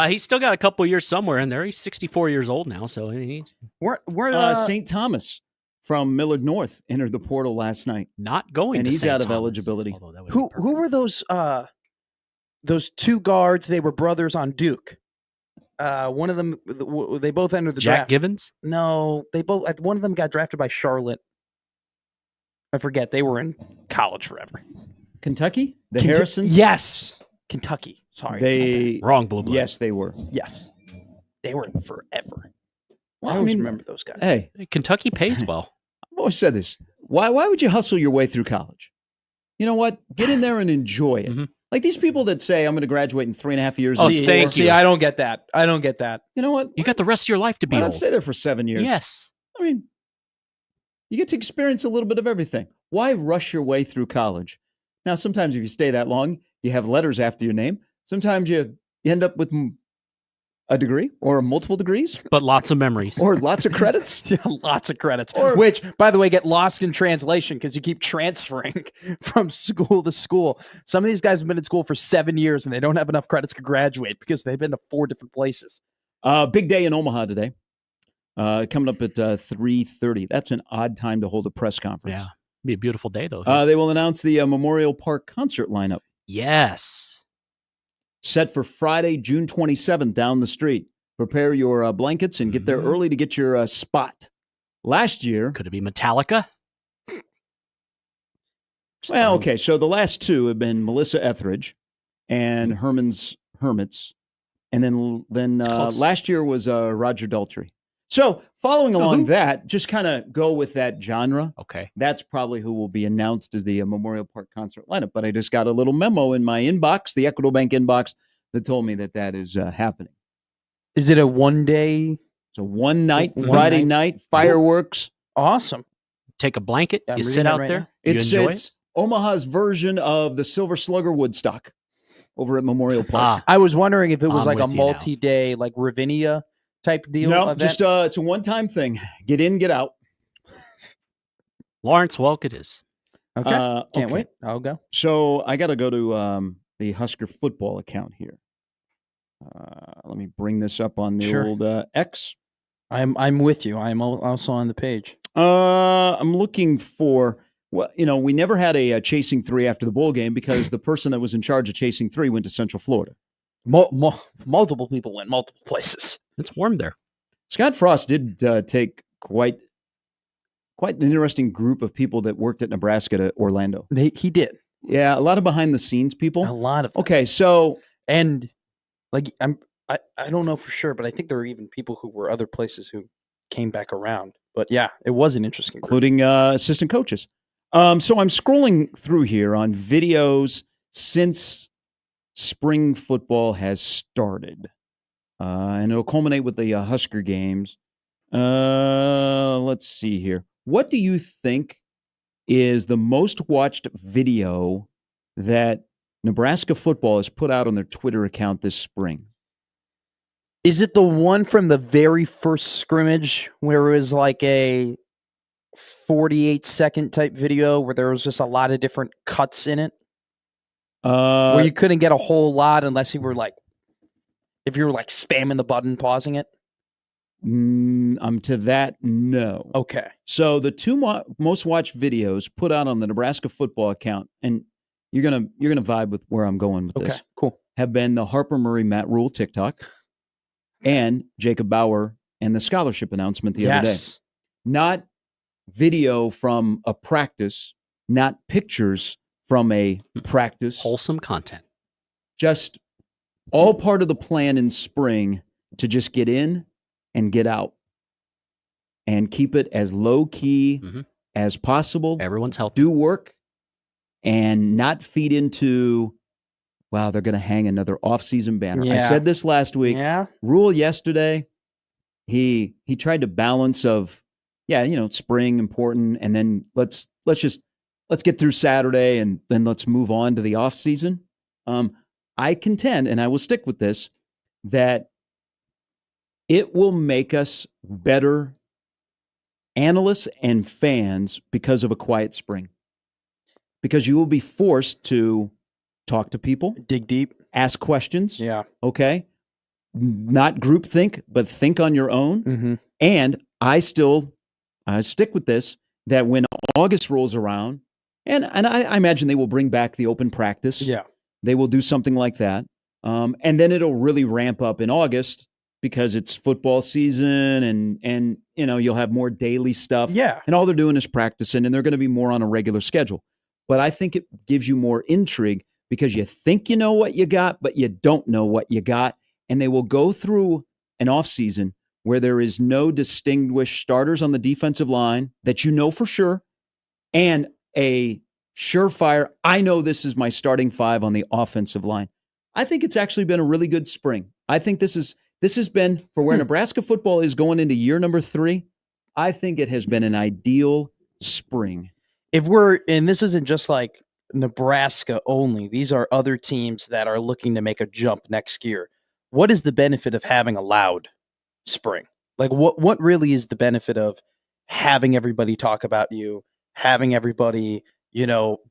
He's still got a couple years somewhere in there. He's 64 years old now, so he's We're St. Thomas from Millard North entered the portal last night. not going And to he's St. out of Thomas, eligibility. although that would be who perfect. were those 2 guards? They were brothers on Duke. One of them, they both entered the Jack draft. Gibbons? No, they both. One of them got drafted by Charlotte. I forget. They were in college forever. Kentucky? The Harrisons? Yes, Kentucky. Sorry, They Wrong, Blue Blood. Yes, they were. yes, they were in forever. Well, I I always mean, remember those guys. Hey, Kentucky pays well. I've always said this. Why would you hustle your way through college? You know what? Get in there and enjoy it. Mhm. Like these people that say, I'm going to graduate in 3.5 years. Oh, and thank 4." See, you. I don't get that. I don't get that. You know what? You got the rest of your life to be Why not old. stay there for 7 years? Yes. I mean, you get to experience a little bit of everything. Why rush your way through college? Now, sometimes if you stay that long, you have letters after your name. Sometimes you end up with a degree or multiple degrees But lots of memories. or lots of credits. Yeah, lots of credits, Or- which, by the way, get lost in translation because you keep transferring from school to school. Some of these guys have been in school for 7 years and they don't have enough credits to graduate because they've been to 4 different places. Big day in Omaha today. Coming up at 3:30. That's an odd time to hold a press conference. Yeah. Be a beautiful day, though. They will announce the Memorial Park concert lineup Yes. set for Friday, June 27th down the street. Prepare your blankets and get there Mhm. early to get your spot. Last year, Could it be Metallica? Just well, throwing- okay, so the last 2 have been Melissa Etheridge and Herman's Hermits. And then It's close. last year was Roger Daltrey. So following along who? that, just kind of go with that genre. Okay. That's probably who will be announced as the Memorial Park concert lineup. But I just got a little memo in my inbox, the Equitable Bank inbox, that told me that is happening. Is it a 1 day? So one night, One Friday night. night, fireworks. Awesome. Take a blanket. Yeah, I'm you reading sit that out right there. now. You enjoy It's Omaha's version of the Silver Slugger Woodstock over at Memorial it. Park. I was wondering if it was I'm like a with you now. multi-day, like Ravinia type deal. No, event. just it's a one-time thing. Get in, get out. Lawrence Welk it is. okay. Can't okay. wait. I'll go. So I got to go to the Husker football account here. Let me bring this up on the Sure. old X. I'm with you. I'm also on the page. I'm looking for. Well, we never had a chasing 3 after the bowl game because the person that was in charge of chasing 3 went to Central Florida. Multiple people went multiple places. It's warm there. Scott Frost did take quite an interesting group of people that worked at Nebraska to Orlando. He did Yeah, a lot of behind the scenes a people. lot of them. Okay, so And like I don't know for sure, but I think there were even people who were other places who came back around. But yeah, it was an interesting group. including assistant coaches. So I'm scrolling through here on videos since spring football has started, and it'll culminate with the Husker games. Let's see here. What do you think is the most watched video that Nebraska football has put out on their Twitter account this spring? Is it the one from the very first scrimmage where it was like a 48-second type video where there was just a lot of different cuts in it? Where you couldn't get a whole lot unless you were like, if you were like spamming the button, pausing it? To that, no. Okay. So the 2 most watched videos put out on the Nebraska football account, and you're gonna vibe with where I'm going with Okay, this. cool. Have been the Harper Murray Matt Rule TikTok and Jacob Bauer and the scholarship announcement the other day. Not video from a practice, not pictures from a practice. Wholesome content. Just all part of the plan in spring to just get in and get out and keep it as low key as possible. Everyone's healthy. Do work and not feed into, wow, they're going to hang another offseason banner. I said this last week. Yeah. Rule yesterday, he tried to balance of, spring important, and then let's get through Saturday and then let's move on to the offseason. I contend, and I will stick with this, that it will make us better analysts and fans because of a quiet spring. Because you will be forced to talk to people, dig deep, ask questions. Yeah. Okay. Not groupthink, but think on your own. Mm-hmm. And I stick with this, that when August rolls around, and I imagine they will bring back the open practice. Yeah. They will do something like that. And then it'll really ramp up in August because it's football season and you'll have more daily stuff. Yeah. And all they're doing is practicing, and they're going to be more on a regular schedule. But I think it gives you more intrigue because you think you know what you got, but you don't know what you got. And they will go through an offseason where there is no distinguished starters on the defensive line that you know for sure, and a surefire, I know this is my starting five on the offensive line. I think it's actually been a really good spring. I think this has been, for where Nebraska football is going into year number 3, I think it has been an ideal spring. And this isn't just like Nebraska only, these are other teams that are looking to make a jump next year. What is the benefit of having a loud spring? Like what really is the benefit of having everybody talk about you, having everybody,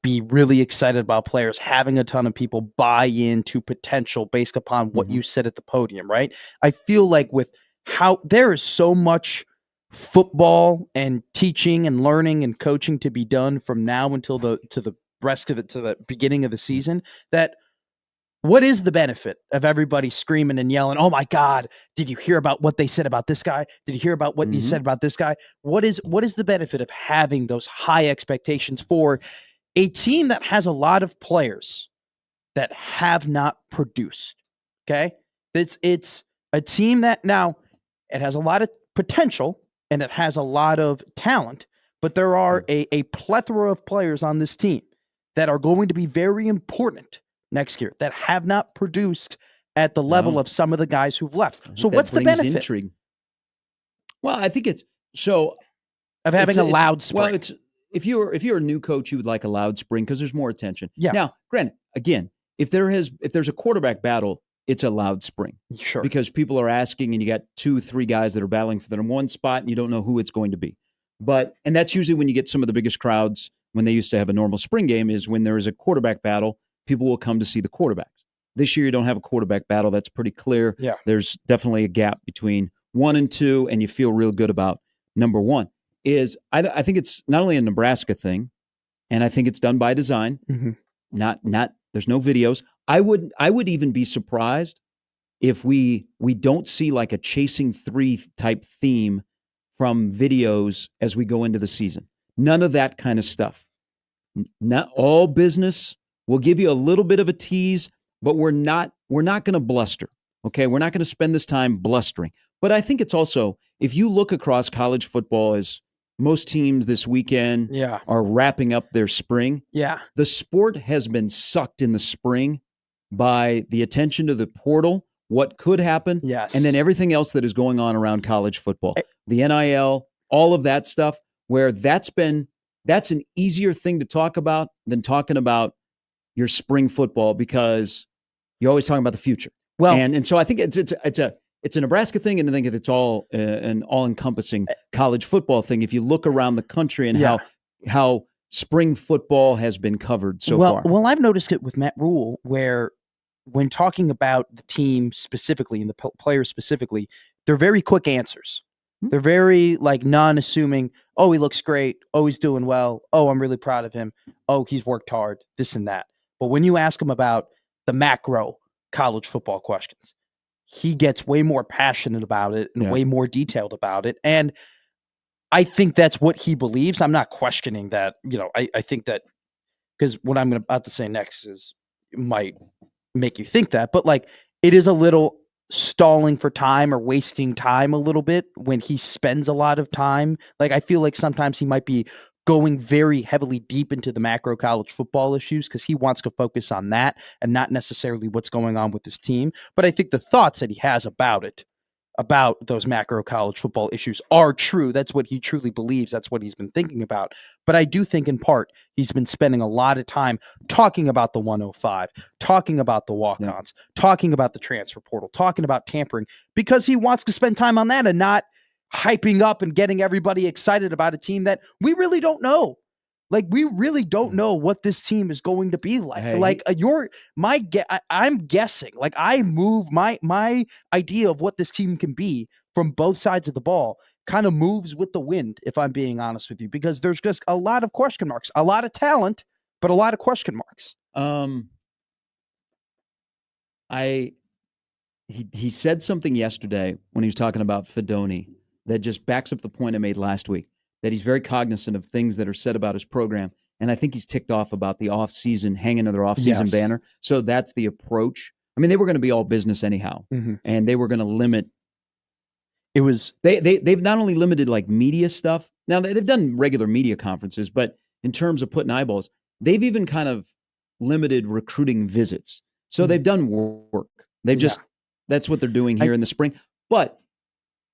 be really excited about players, having a ton of people buy into potential based upon what you said at the podium, right? I feel like with how there is so much football and teaching and learning and coaching to be done from now until the rest of it, to the beginning of the season, that what is the benefit of everybody screaming and yelling, oh my God, did you hear about what they said about this guy? Did you hear about what you said about this guy? What is the benefit of having those high expectations for a team that has a lot of players that have not produced? Okay. It's a team that now it has a lot of potential and it has a lot of talent, but there are a plethora of players on this team that are going to be very important next year that have not produced at the level of some of the guys who've left. So what's the benefit? Intrigue. Well, I think it's so of having a loud spring. Well, it's if you're a new coach, you would like a loud spring because there's more attention. Yeah. Now, granted, again, if there's a quarterback battle, it's a loud spring. Sure. Because people are asking, and you got 2-3 guys that are battling for the number one spot, and you don't know who it's going to be. And that's usually when you get some of the biggest crowds when they used to have a normal spring game, is when there is a quarterback battle. People will come to see the quarterbacks. This year, you don't have a quarterback battle. That's pretty clear. Yeah. There's definitely a gap between 1 and 2, and you feel real good about number 1. I think it's not only a Nebraska thing, and I think it's done by design. Mm-hmm. Not there's no videos. I would even be surprised if we don't see like a chasing 3 type theme from videos as we go into the season. None of that kind of stuff. Not all business. We'll give you a little bit of a tease, but we're not going to bluster. Okay, we're not going to spend this time blustering. But I think it's also, if you look across college football, as most teams this weekend are wrapping up their spring. Yeah, the sport has been sucked in the spring by the attention to the portal, what could happen, and then everything else that is going on around college football, the NIL, all of that stuff. Where that's an easier thing to talk about than talking about your spring football, because you're always talking about the future. Well, and so I think it's a Nebraska thing, and I think it's all an all-encompassing college football thing. If you look around the country and how spring football has been covered so far. Well, I've noticed it with Matt Rule, where when talking about the team specifically and the players specifically, they're very quick answers. They're very non-assuming. Oh, he looks great. Oh, he's doing well. Oh, I'm really proud of him. Oh, he's worked hard. This and that. But when you ask him about the macro college football questions, he gets way more passionate about it and way more detailed about it. And I think that's what he believes. I'm not questioning that. I think that, because what I'm about to say next might make you think that, but like, it is a little stalling for time or wasting time a little bit when he spends a lot of time. Like, I feel like sometimes he might be going very heavily deep into the macro college football issues because he wants to focus on that and not necessarily what's going on with his team. But I think the thoughts that he has about those macro college football issues are true. That's what he truly believes. That's what he's been thinking about. But I do think in part he's been spending a lot of time talking about the 105, talking about the walk-ons, talking about the transfer portal, talking about tampering, because he wants to spend time on that and not hyping up and getting everybody excited about a team that we really don't know. Like, we really don't know what this team is going to be like. I'm guessing. Like, I move my idea of what this team can be from both sides of the ball kind of moves with the wind, if I'm being honest with you, because there's just a lot of question marks, a lot of talent, but a lot of question marks. He said something yesterday when he was talking about Fedoni that just backs up the point I made last week, that he's very cognizant of things that are said about his program. And I think he's ticked off about the offseason, hanging to their offseason banner. So that's the approach. I mean, they were going to be all business anyhow, and they were going to limit. It was they've not only limited like media stuff. Now they've done regular media conferences, but in terms of putting eyeballs, they've even kind of limited recruiting visits. So they've done work. They've just that's what they're doing here in the spring. But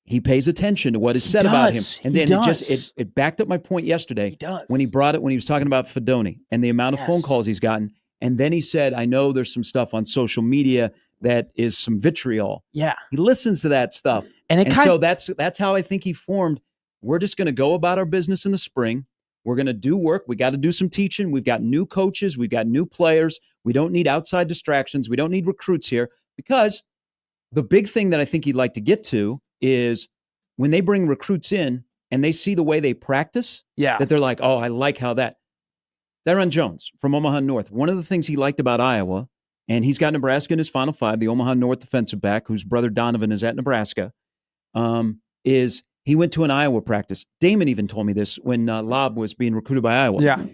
he pays attention to what is said about him. And then it backed up my point yesterday when he brought it, when he was talking about Fedoni and the amount of phone calls he's gotten. And then he said, I know there's some stuff on social media that is some vitriol. Yeah. He listens to that stuff. And so that's how I think he formed. We're just going to go about our business in the spring. We're going to do work. We got to do some teaching. We've got new coaches. We've got new players. We don't need outside distractions. We don't need recruits here, because the big thing that I think he'd like to get to is when they bring recruits in and they see the way they practice, that they're like, oh, I like how that. Daron Jones from Omaha North, one of the things he liked about Iowa, and he's got Nebraska in his Final Five, the Omaha North defensive back, whose brother Donovan is at Nebraska, is he went to an Iowa practice. Damon even told me this when Lob was being recruited by Iowa. Yeah.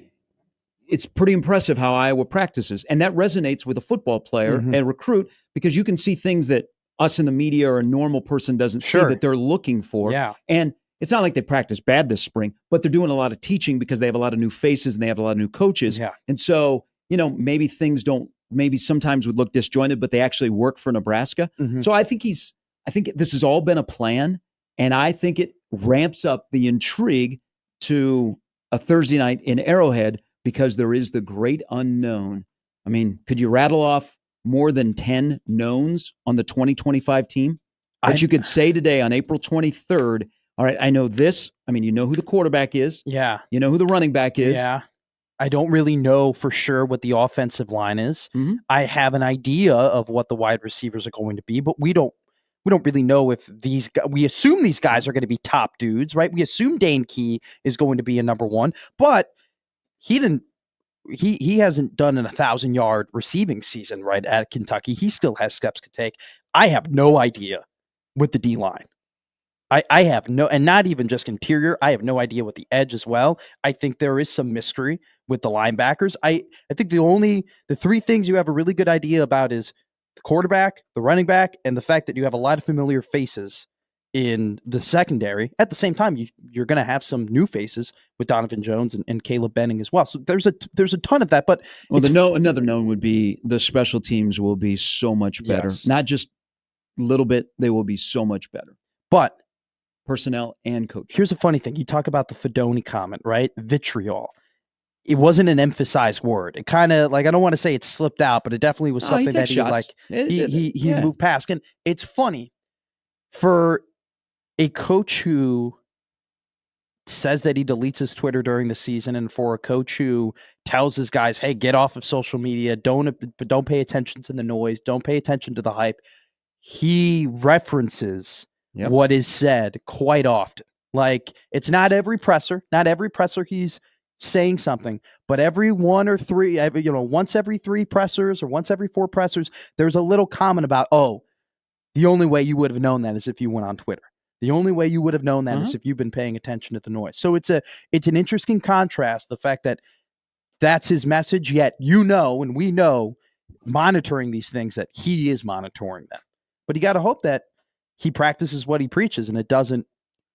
It's pretty impressive how Iowa practices, and that resonates with a football player and recruit, because you can see things that us in the media or a normal person doesn't see that they're looking for. Yeah. And it's not like they practice bad this spring, but they're doing a lot of teaching because they have a lot of new faces and they have a lot of new coaches. Yeah. And so, maybe things maybe sometimes would look disjointed, but they actually work for Nebraska. So I think this has all been a plan, and I think it ramps up the intrigue to a Thursday night in Arrowhead, because there is the great unknown. I mean, could you rattle off more than 10 knowns on the 2025 team that you could say today on April 23rd? All right, I know this. I mean, you know who the quarterback is. Yeah. You know who the running back is. Yeah. I don't really know for sure what the offensive line is. I have an idea of what the wide receivers are going to be, but we don't really know if we assume these guys are going to be top dudes, right? We assume Dane Key is going to be a number one, but he hasn't done an 1,000-yard receiving season right at Kentucky. He still has steps to take. I have no idea with the D-line. I have no, and not even just interior. I have no idea with the edge as well. I think there is some mystery with the linebackers. I think the three things you have a really good idea about is the quarterback, the running back, and the fact that you have a lot of familiar faces in the secondary. At the same time, you're going to have some new faces with Donovan Jones and Caleb Benning as well. So there's a ton of that. But another known would be the special teams will be so much better. Yes. Not just a little bit; they will be so much better. But personnel and coach. Here's a funny thing: you talk about the Fedoni comment, right? Vitriol. It wasn't an emphasized word. It kind of I don't want to say it slipped out, but it definitely was something that he moved past. And it's funny for a coach who says that he deletes his Twitter during the season, and for a coach who tells his guys, hey, get off of social media, don't pay attention to the noise, don't pay attention to the hype. He references what is said quite often. Like, it's not every presser. Not every presser he's saying something, but every one or three, once every 3 pressers or once every 4 pressers, there's a little comment about, oh, the only way you would have known that is if you went on Twitter. The only way you would have known that is if you've been paying attention to the noise. So it's an interesting contrast, the fact that that's his message, yet and we know, monitoring these things, that he is monitoring them. But you got to hope that he practices what he preaches and it doesn't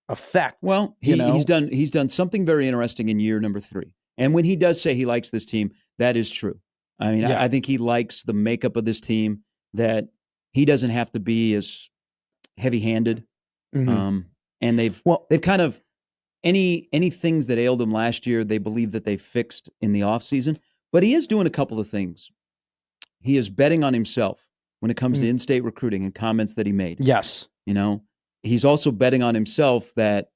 affect. Well, he's done something very interesting in year number 3. And when he does say he likes this team, that is true. I mean, I think he likes the makeup of this team, that he doesn't have to be as heavy-handed. And they've kind of any things that ailed him last year, they believe that they fixed in the offseason. But he is doing a couple of things. He is betting on himself when it comes to in-state recruiting and comments that he made. Yes. He's also betting on himself that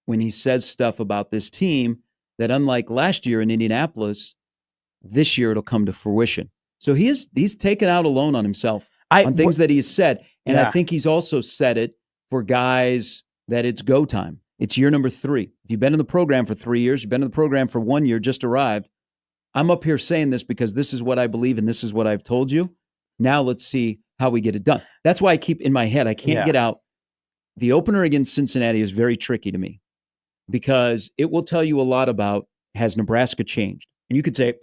when he says stuff about this team, that unlike last year in Indianapolis, this year it'll come to fruition. So he's taken out a loan on himself on things that he has said. And I think he's also said it for guys that it's go time. It's year number 3. If you've been in the program for 3 years, you've been in the program for 1 year, just arrived. I'm up here saying this because this is what I believe and this is what I've told you. Now let's see how we get it done. That's why I keep in my head, I can't get out. The opener against Cincinnati is very tricky to me because it will tell you a lot about, has Nebraska changed? And you could say,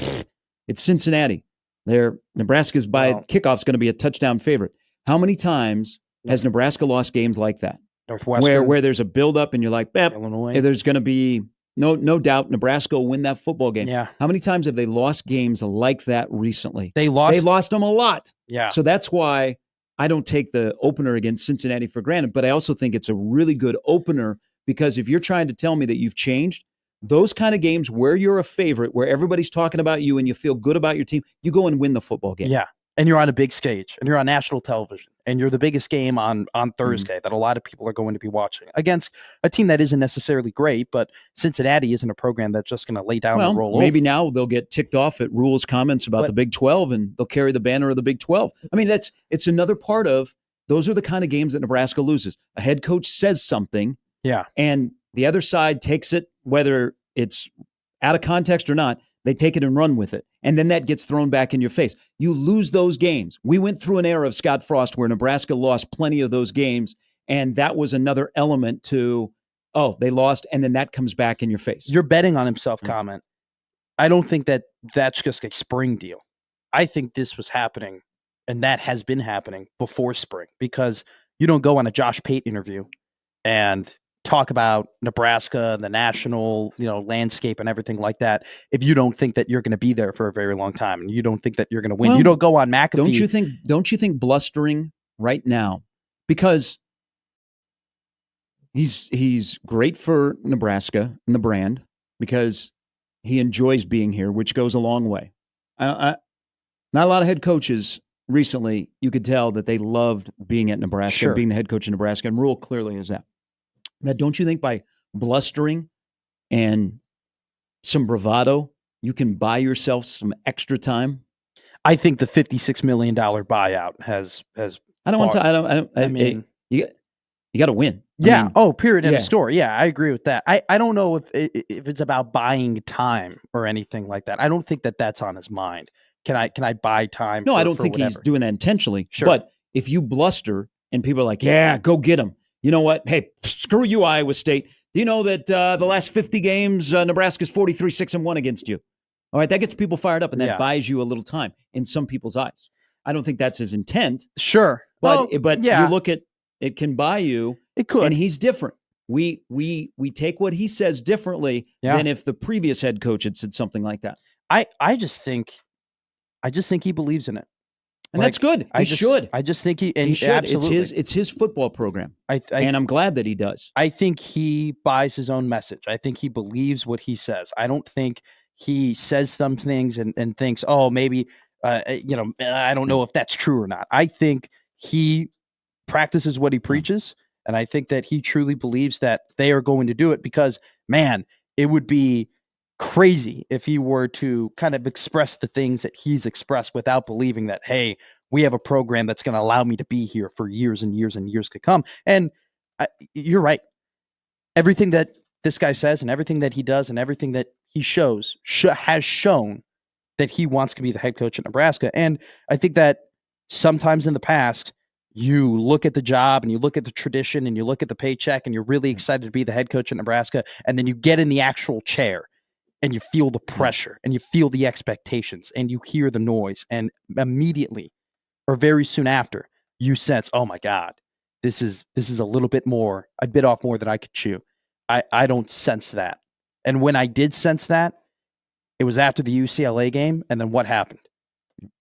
it's Cincinnati. Nebraska's by kickoff's going to be a touchdown favorite. How many times has Nebraska lost games like that? Northwestern, where there's a buildup and you're like, Illinois. There's going to be no doubt Nebraska will win that football game. Yeah. How many times have they lost games like that recently? They lost them a lot. Yeah. So that's why I don't take the opener against Cincinnati for granted, but I also think it's a really good opener because if you're trying to tell me that you've changed, those kind of games where you're a favorite, where everybody's talking about you and you feel good about your team, you go and win the football game. Yeah. And you're on a big stage and you're on national television and you're the biggest game on Thursday that a lot of people are going to be watching against a team that isn't necessarily great, but Cincinnati isn't a program that's just going to lay down and roll maybe over. Now they'll get ticked off at Rule's comments about the Big 12 and they'll carry the banner of the Big 12. I mean, it's another part of, those are the kind of games that Nebraska loses. A head coach says something and the other side takes it, whether it's out of context or not, they take it and run with it. And then that gets thrown back in your face. You lose those games. We went through an era of Scott Frost where Nebraska lost plenty of those games. And that was another element to, they lost. And then that comes back in your face. Your betting on himself comment. I don't think that that's just a spring deal. I think this was happening and that has been happening before spring because you don't go on a Josh Pate interview and talk about Nebraska and the national, landscape and everything like that if you don't think that you're going to be there for a very long time and you don't think that you're going to win. Well, you don't go on McAfee. Don't you think blustering right now, because he's great for Nebraska and the brand because he enjoys being here, which goes a long way. Not a lot of head coaches recently, you could tell that they loved being at Nebraska, being the head coach in Nebraska, and Rule clearly is that. Now, don't you think by blustering and some bravado, you can buy yourself some extra time? I think the $56 million buyout has. I mean, you got to win. Period. End of story. Yeah, I agree with that. I don't know if it's about buying time or anything like that. I don't think that that's on his mind. Can I buy time? No, I don't think he's doing that intentionally. Sure. But if you bluster and people are like, yeah, go get him. You know what? Hey, screw you, Iowa State. Do you know that the last 50 games, Nebraska's 43-6-1 against you? All right, that gets people fired up, and that buys you a little time in some people's eyes. I don't think that's his intent. Sure. But you look at it can buy you. It could. And he's different. We take what he says differently than if the previous head coach had said something like that. I just think he believes in it. And that's good. He should. I just think he should. Absolutely. It's his football program. And I'm glad that he does. I think he buys his own message. I think he believes what he says. I don't think he says some things and thinks, maybe, I don't know if that's true or not. I think he practices what he preaches. And I think that he truly believes that they are going to do it because, man, it would be crazy if he were to kind of express the things that he's expressed without believing that, hey, we have a program that's going to allow me to be here for years and years and years to come. And you're right. Everything that this guy says and everything that he does and everything that he has shown that he wants to be the head coach at Nebraska. And I think that sometimes in the past, you look at the job and you look at the tradition and you look at the paycheck and you're really excited to be the head coach at Nebraska. And then you get in the actual chair and you feel the pressure and you feel the expectations and you hear the noise. And immediately or very soon after, you sense, oh my God, this is a little bit more. I bit off more than I could chew. I don't sense that. And when I did sense that, it was after the UCLA game. And then what happened?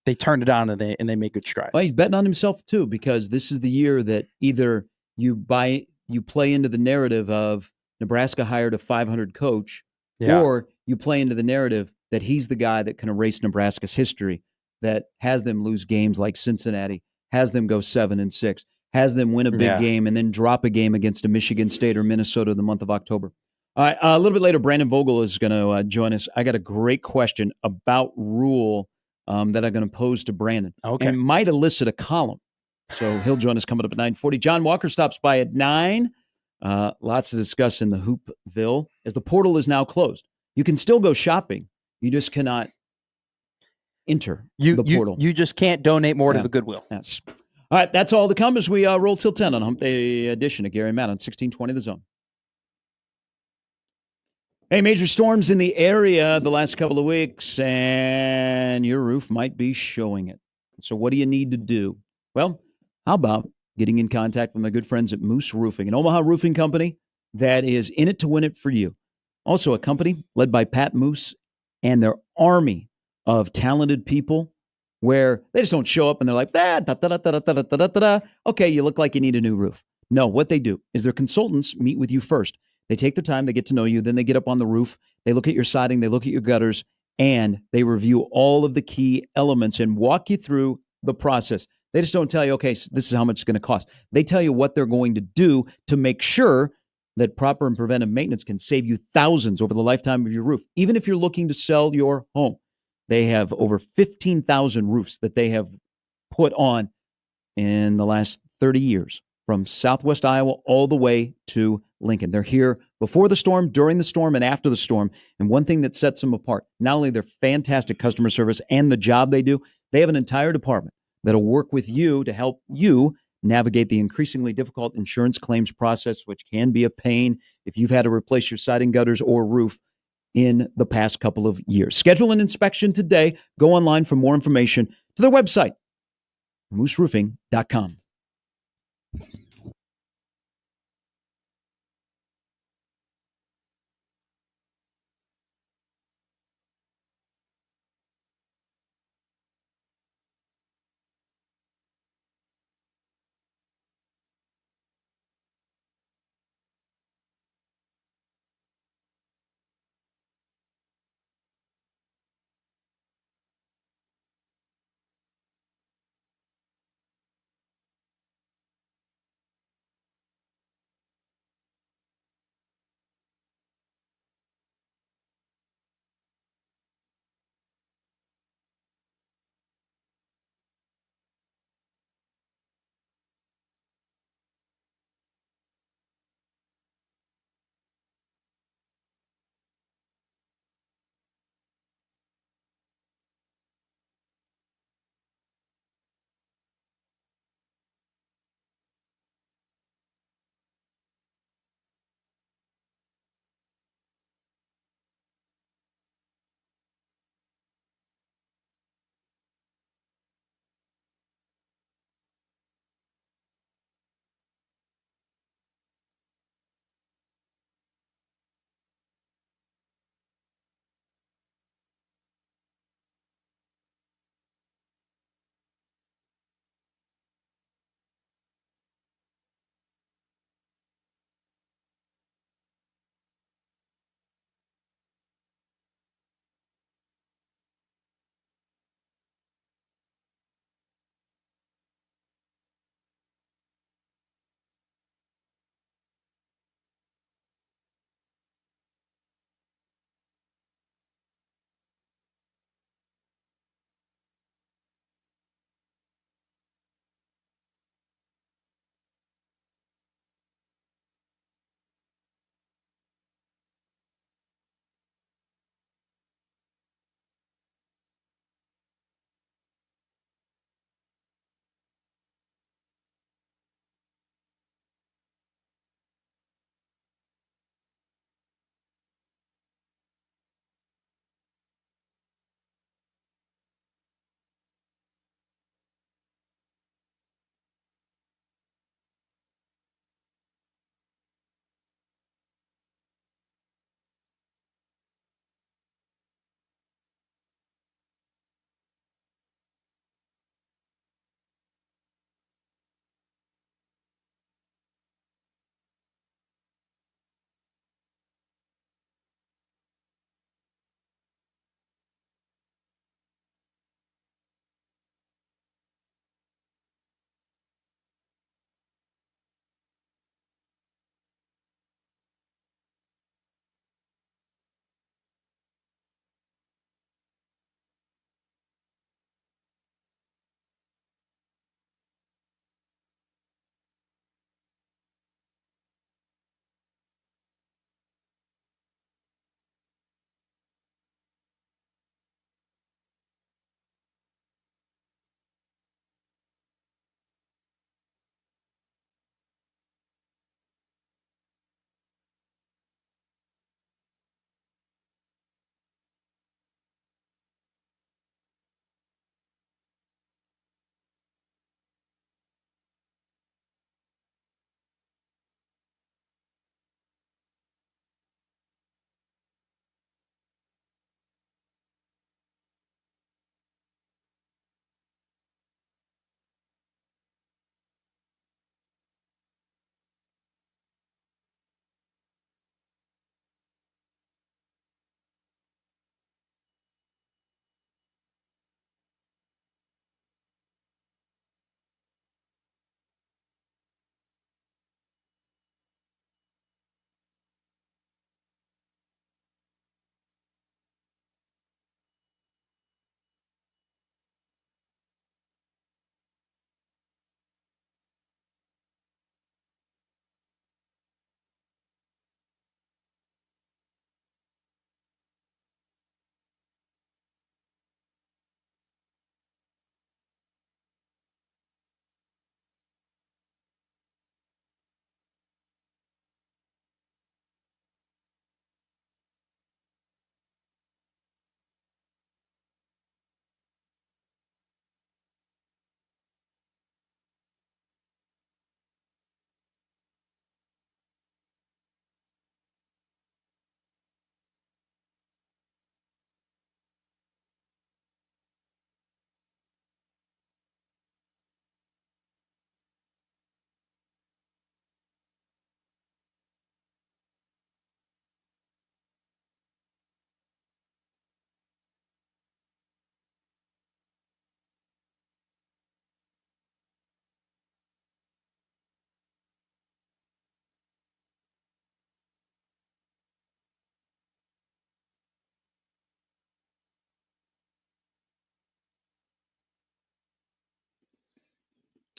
They turned it on and they made good strides. Well, he's betting on himself too, because this is the year that either you play into the narrative of Nebraska hired a 500 coach, or you play into the narrative that he's the guy that can erase Nebraska's history, that has them lose games like Cincinnati, has them go 7-6, has them win a big game and then drop a game against a Michigan State or Minnesota in the month of October. All right, a little bit later, Brandon Vogel is going to join us. I got a great question about Rule that I'm going to pose to Brandon. Okay. And might elicit a column. So he'll join us coming up at 9:40. John Walker stops by at 9. Lots to discuss in the Hoopville as the portal is now closed. You can still go shopping. You just cannot enter the portal. You just can't donate more to the Goodwill. Yes. All right, that's all to come as we roll till 10 on Hump Day edition of Gary Matt on 1620 The Zone. Hey, major storms in the area the last couple of weeks, and your roof might be showing it. So what do you need to do? Well, how about getting in contact with my good friends at Moose Roofing, an Omaha roofing company that is in it to win it for you. Also a company led by Pat Moose and their army of talented people where they just don't show up and they're like, okay, you look like you need a new roof. No, what they do is their consultants meet with you first. They take their time, they get to know you, then they get up on the roof, they look at your siding, they look at your gutters, and they review all of the key elements and walk you through the process. They just don't tell you, okay, so this is how much it's going to cost. They tell you what they're going to do to make sure that proper and preventive maintenance can save you thousands over the lifetime of your roof. Even if you're looking to sell your home, they have over 15,000 roofs that they have put on in the last 30 years. From Southwest Iowa all the way to Lincoln. They're here before the storm, during the storm, and after the storm. And one thing that sets them apart, not only their fantastic customer service and the job they do, they have an entire department that'll work with you to help you navigate the increasingly difficult insurance claims process, which can be a pain if you've had to replace your siding, gutters, or roof in the past couple of years. Schedule an inspection today. Go online for more information to their website, mooseroofing.com.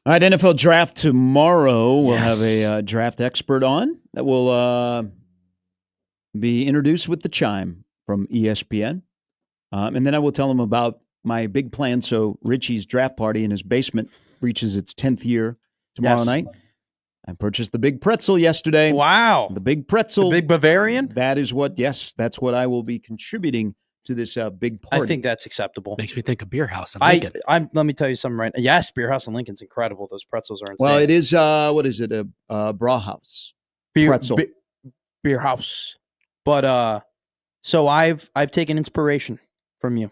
All right, NFL draft tomorrow. We'll Yes. have a draft expert on that will be introduced with the chime from ESPN. And then I will tell him about my big plan so Richie's draft party in his basement reaches its 10th year tomorrow night. I purchased the big pretzel yesterday. Wow. The big pretzel. The big Bavarian? That's what I will be contributing to this big party. I think that's acceptable. Makes me think of Beer House in Lincoln. Let me tell you something right now. Yes, Beer House in Lincoln's incredible. Those pretzels are insane. Well, it is, what is it, a Brauhaus pretzel. Beer House. But, so I've taken inspiration from you.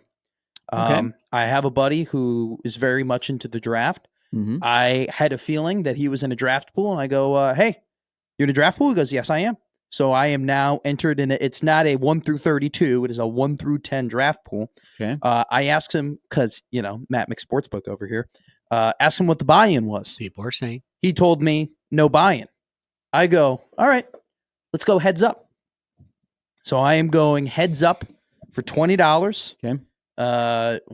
Okay. I have a buddy who is very much into the draft. Mm-hmm. I had a feeling that he was in a draft pool, and I go, hey, you're in a draft pool? He goes, yes, I am. So I am now entered in it's not a 1 through 32. It is a 1 through 10 draft pool. Okay. I asked him, because, Matt McSportsbook over here, asked him what the buy-in was. People are saying. He told me no buy-in. I go, all right, let's go heads up. So I am going heads up for $20. Okay.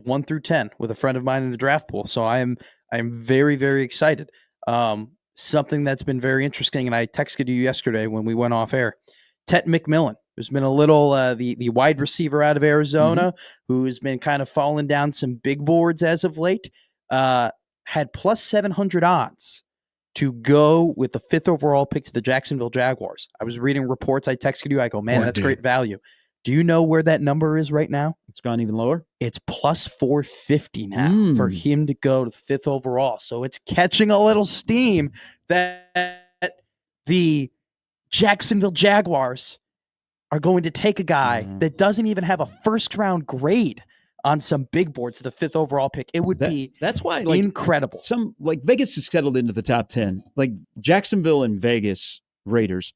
1 through 10 with a friend of mine in the draft pool. So I'm very, very excited. Something that's been very interesting, and I texted you yesterday when we went off air. Tet McMillan, who's been a little the wide receiver out of Arizona, who has been kind of falling down some big boards as of late, had plus 700 odds to go with the 5th overall pick to the Jacksonville Jaguars. I was reading reports. I texted you. I go, man, that's great value. Do you know where that number is right now? It's gone even lower. It's plus 450 now for him to go to the 5th overall. So it's catching a little steam that the Jacksonville Jaguars are going to take a guy that doesn't even have a first-round grade on some big boards, the 5th overall pick. It would be that's why incredible. Some Vegas has settled into the top 10. Like Jacksonville and Vegas Raiders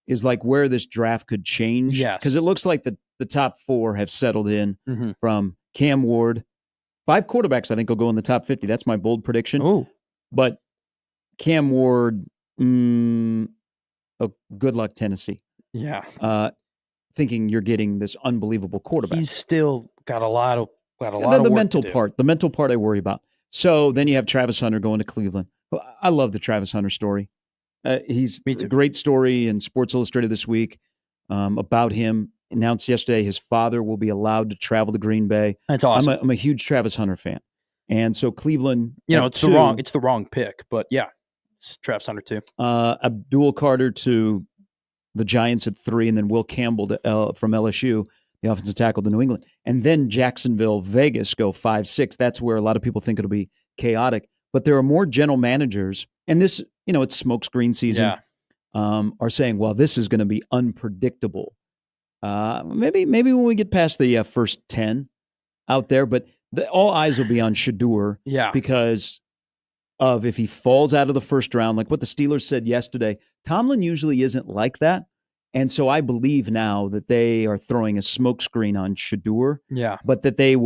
is like where this draft could change. Yes. Because it looks like the top 4 have settled in from Cam Ward. 5 quarterbacks, I think, will go in the top 50. That's my bold prediction. Oh. But Cam Ward, good luck, Tennessee. Yeah. Thinking you're getting this unbelievable quarterback. He's still got a lot of the work mental to do. part. The mental part I worry about. So then you have Travis Hunter going to Cleveland. I love the Travis Hunter story. He's a great story in Sports Illustrated this week about him. Announced yesterday his father will be allowed to travel to Green Bay. That's awesome. I'm a huge Travis Hunter fan. And so Cleveland, it's the wrong pick, but yeah, it's Travis Hunter too. Abdul Carter to the Giants at 3, and then Will Campbell from LSU, the offensive tackle to New England. And then Jacksonville, Vegas go 5, 6. That's where a lot of people think it'll be chaotic. But there are more general managers, and this, it's smokescreen season, are saying, well, this is going to be unpredictable. Maybe when we get past the first 10 out there, but all eyes will be on Shador because of if he falls out of the first round, like what the Steelers said yesterday. Tomlin usually isn't like that. And so I believe now that they are throwing a smokescreen on Shador, but that they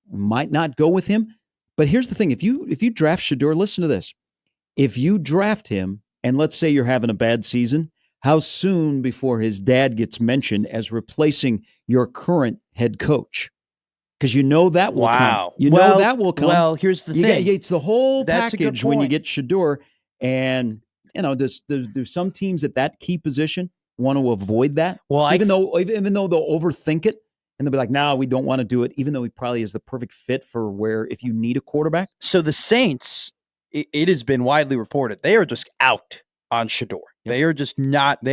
might not go with him. But here's the thing. If you draft Shador, listen to this. If you draft him, and let's say you're having a bad season, how soon before his dad gets mentioned as replacing your current head coach? Because that will come. That will come. Well, here's the thing. It's the whole That's package when you get Shador. And, do some teams at that key position want to avoid that? Well, even though they'll overthink it and they'll be like, no, we don't want to do it, even though he probably is the perfect fit for where if you need a quarterback. So the Saints, it has been widely reported, they are just out on Shador. Yep. They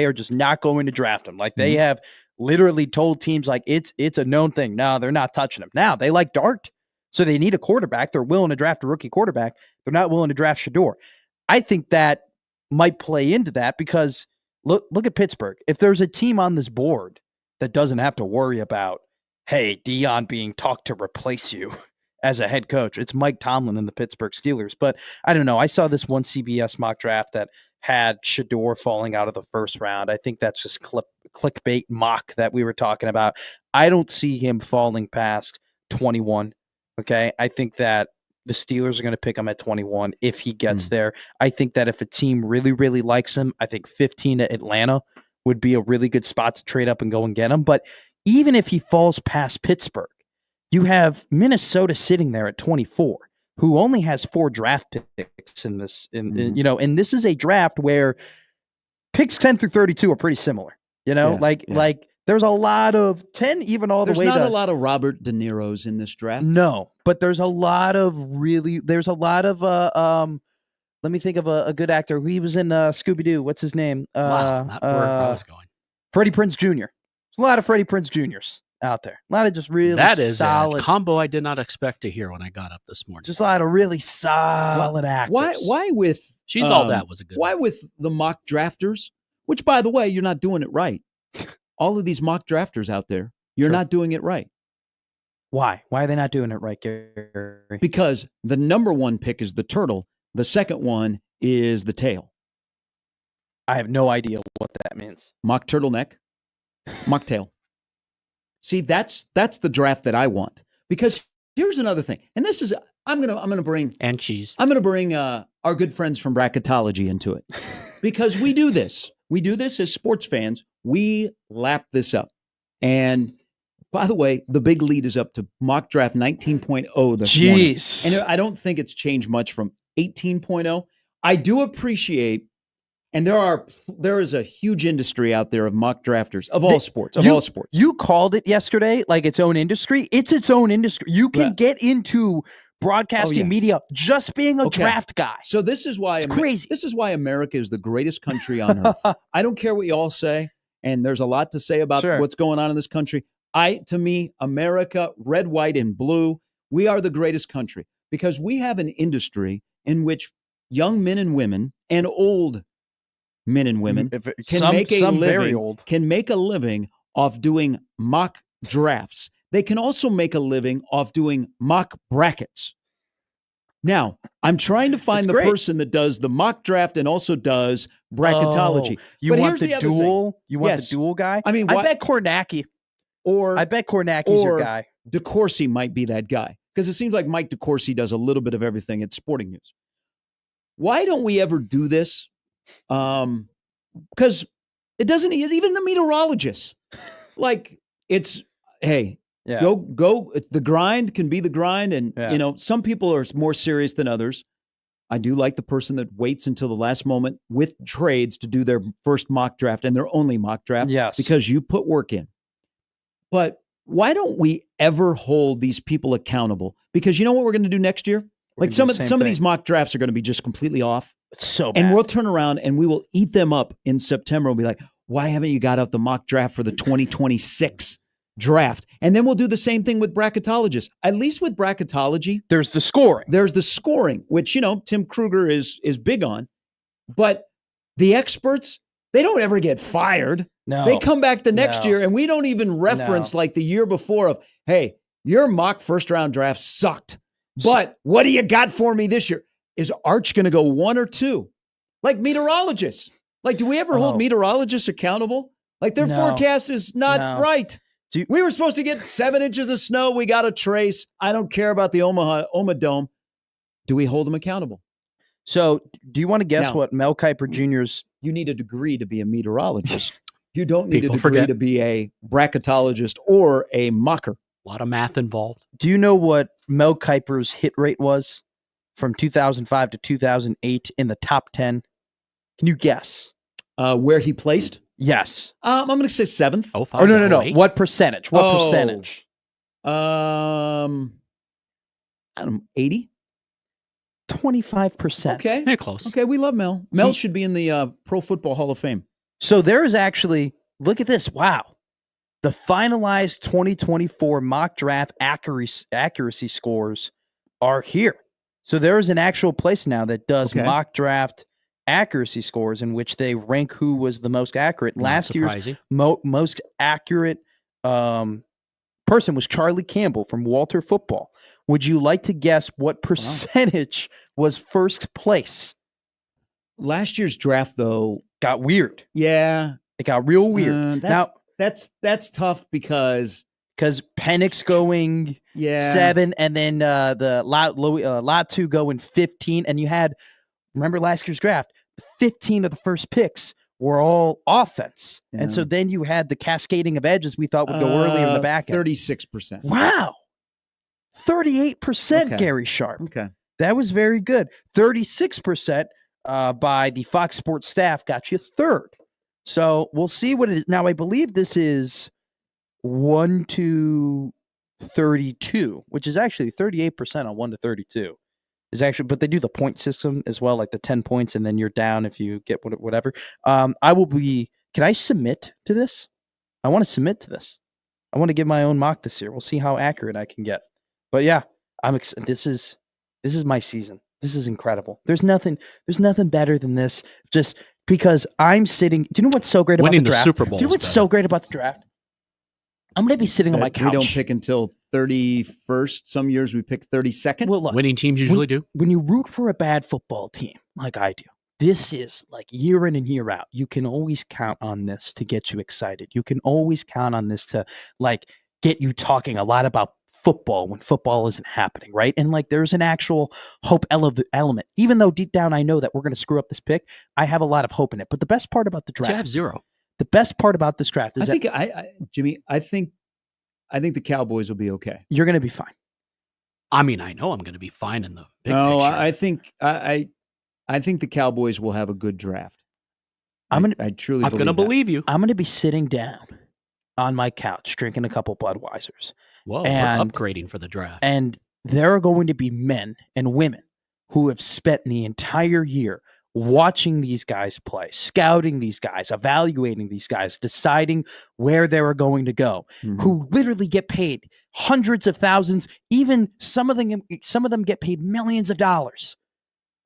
are just not going to draft him. Like they have literally told teams like it's a known thing. No, they're not touching him. Now they like Dart. So they need a quarterback. They're willing to draft a rookie quarterback. They're not willing to draft Shador. I think that might play into that because look at Pittsburgh. If there's a team on this board that doesn't have to worry about, hey, Dion being talked to replace you as a head coach, it's Mike Tomlin and the Pittsburgh Steelers. But I don't know. I saw this one CBS mock draft that had Shador falling out of the first round. I think that's just clickbait mock that we were talking about. I don't see him falling past 21. Okay. I think that the Steelers are going to pick him at 21 if he gets there. I think that if a team really, really likes him, I think 15 to Atlanta would be a really good spot to trade up and go and get him. But even if he falls past Pittsburgh, you have Minnesota sitting there at 24. who only has 4 draft picks in this. And this is a draft where picks 10 through 32 are pretty similar. Like there's a lot of 10, even all the way. There's not a lot of Robert De Niro's in this draft. No, but there's a lot of let me think of a good actor. He was in Scooby-Doo. What's his name? Wow, not where I was going. Freddie Prinze Jr. There's a lot of Freddie Prinze Jr.'s out there. A lot of just really That is solid a combo I did not expect to hear when I got up this morning. Just a lot of really solid actors. Why with She's All That was a good Why one. with the mock drafters? Which, by the way, you're not doing it right. All of these mock drafters out there, you're not doing it right. Why? Why are they not doing it right, Gary? Because the number 1 pick is the turtle. The second one is the tail. I have no idea what that means. Mock turtleneck, mock tail. See, that's the draft that I want. Because here's another thing, and this is I'm gonna bring And cheese. I'm gonna bring our good friends from bracketology into it, because we do this. We do this as sports fans. We lap this up. And by the way, the big lead is up to mock draft 19.0 this morning. Jeez. And I don't think it's changed much from 18.0. I do appreciate, and there is a huge industry out there of mock drafters of all sports. You called it yesterday like its own industry. It's its own industry. You can get into broadcasting media just being a draft guy. So this is why it's crazy. This is why America is the greatest country on earth. I don't care what you all say, and there's a lot to say about what's going on in this country. To me, America, red, white, and blue, we are the greatest country because we have an industry in which young men and women and old men and women can make a living off doing mock drafts. They can also make a living off doing mock brackets. Now, I'm trying to find the person that does the mock draft and also does bracketology. You want the dual? You want the dual guy? I mean, I bet Kornacki. I bet Kornacki's your guy. DeCourcy might be that guy because it seems like Mike DeCourcy does a little bit of everything at Sporting News. Why don't we ever do this? Because it doesn't, even the meteorologists, like it's, hey, go. The grind can be the grind. And, some people are more serious than others. I do like the person that waits until the last moment with trades to do their first mock draft and their only mock draft. Yes. Because you put work in. But why don't we ever hold these people accountable? Because you know what we're going to do next year? Like some of these mock drafts are going to be just completely off. It's so bad. And we'll turn around and we will eat them up in September. We'll be like, why haven't you got out the mock draft for the 2026 draft? And then we'll do the same thing with bracketologists. At least with bracketology, there's the scoring. There's the scoring, which, Tim Kruger is big on. But the experts, they don't ever get fired. No. They come back the next year and we don't even reference like the year before of, hey, your mock first round draft sucked. But what do you got for me this year? Is Arch going to go 1 or 2? Like meteorologists. Like, do we ever hold meteorologists accountable? Like their forecast is not right. We were supposed to get 7 inches of snow. We got a trace. I don't care about the Omaha Dome. Do we hold them accountable? So do you want to guess what Mel Kiper Jr.'s... You need a degree to be a meteorologist. You don't need a degree to be a bracketologist or a mocker. A lot of math involved. Do you know what Mel Kiper's hit rate was from 2005 to 2008 in the top 10? Can you guess? Where he placed? Yes. I'm going to say 7th. Oh, no. What percentage? What percentage? I don't know, 80? 25%. Okay. They're close. Okay, we love Mel. Mel should be in the Pro Football Hall of Fame. So there is actually, look at this. Wow. The finalized 2024 mock draft accuracy scores are here. So there is an actual place now that does mock draft accuracy scores in which they rank who was the most accurate. Last year's most accurate person was Charlie Campbell from Walter Football. Would you like to guess what percentage was first place? Last year's draft, though, got weird. Yeah. It got real weird. That's tough because Penix going 7, and then the lot 2 going 15, and you had, remember last year's draft, 15 of the first picks were all offense, and so then you had the cascading of edges we thought would go early in the back end. 36%. Wow, 38%, Gary Sharp. Okay. That was very good. 36% by the Fox Sports staff got you third. So we'll see what it is. Now, I believe this is 1 to 32, which is actually 38% on 1 to 32. Is actually, but they do the point system as well, like the 10 points, and then you're down if you get whatever. I will be. Can I submit to this? I want to submit to this. I want to give my own mock this year. We'll see how accurate I can get. But yeah, this is my season. This is incredible. There's nothing better than this. Just because I'm sitting. Do you know what's so great about the draft? Super Bowl. Do you know what's so great about the draft? I'm going to be sitting on my couch. We don't pick until 31st. Some years we pick 32nd. Well, look, Winning teams usually do. When you root for a bad football team, like I do, this is like year in and year out. You can always count on this to get you excited. You can always count on this to like get you talking a lot about football when football isn't happening, right? And like there's an actual hope element. Even though deep down I know that we're going to screw up this pick, I have a lot of hope in it. But the best part about the draft, So you have 0. the best part about this draft is Jimmy, I think the Cowboys will be okay. you're going to be fine. I mean, I know I'm going to be fine in the big No, picture. I think the Cowboys will have a good draft. I truly I'm going to believe you. I'm going to be sitting down on my couch drinking a couple Budweisers. Whoa, and- we're upgrading for the draft. And there are going to be men and women who have spent the entire year watching these guys play, scouting these guys, evaluating these guys, deciding where they were going to go, who literally get paid hundreds of thousands, even some of them get paid millions of dollars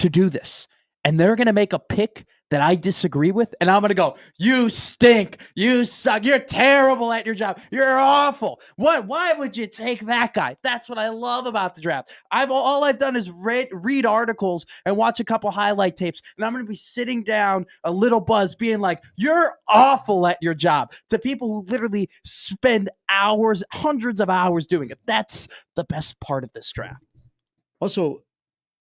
to do this. And they're going to make a pick that I disagree with, and I'm going to go, you stink, you suck, you're terrible at your job, you're awful. Why would you take that guy? That's what I love about the draft. All I've done is read articles and watch a couple highlight tapes, and I'm going to be sitting down a little buzz being like, you're awful at your job, to people who literally spend hours, hundreds of hours doing it. That's the best part of this draft. Also,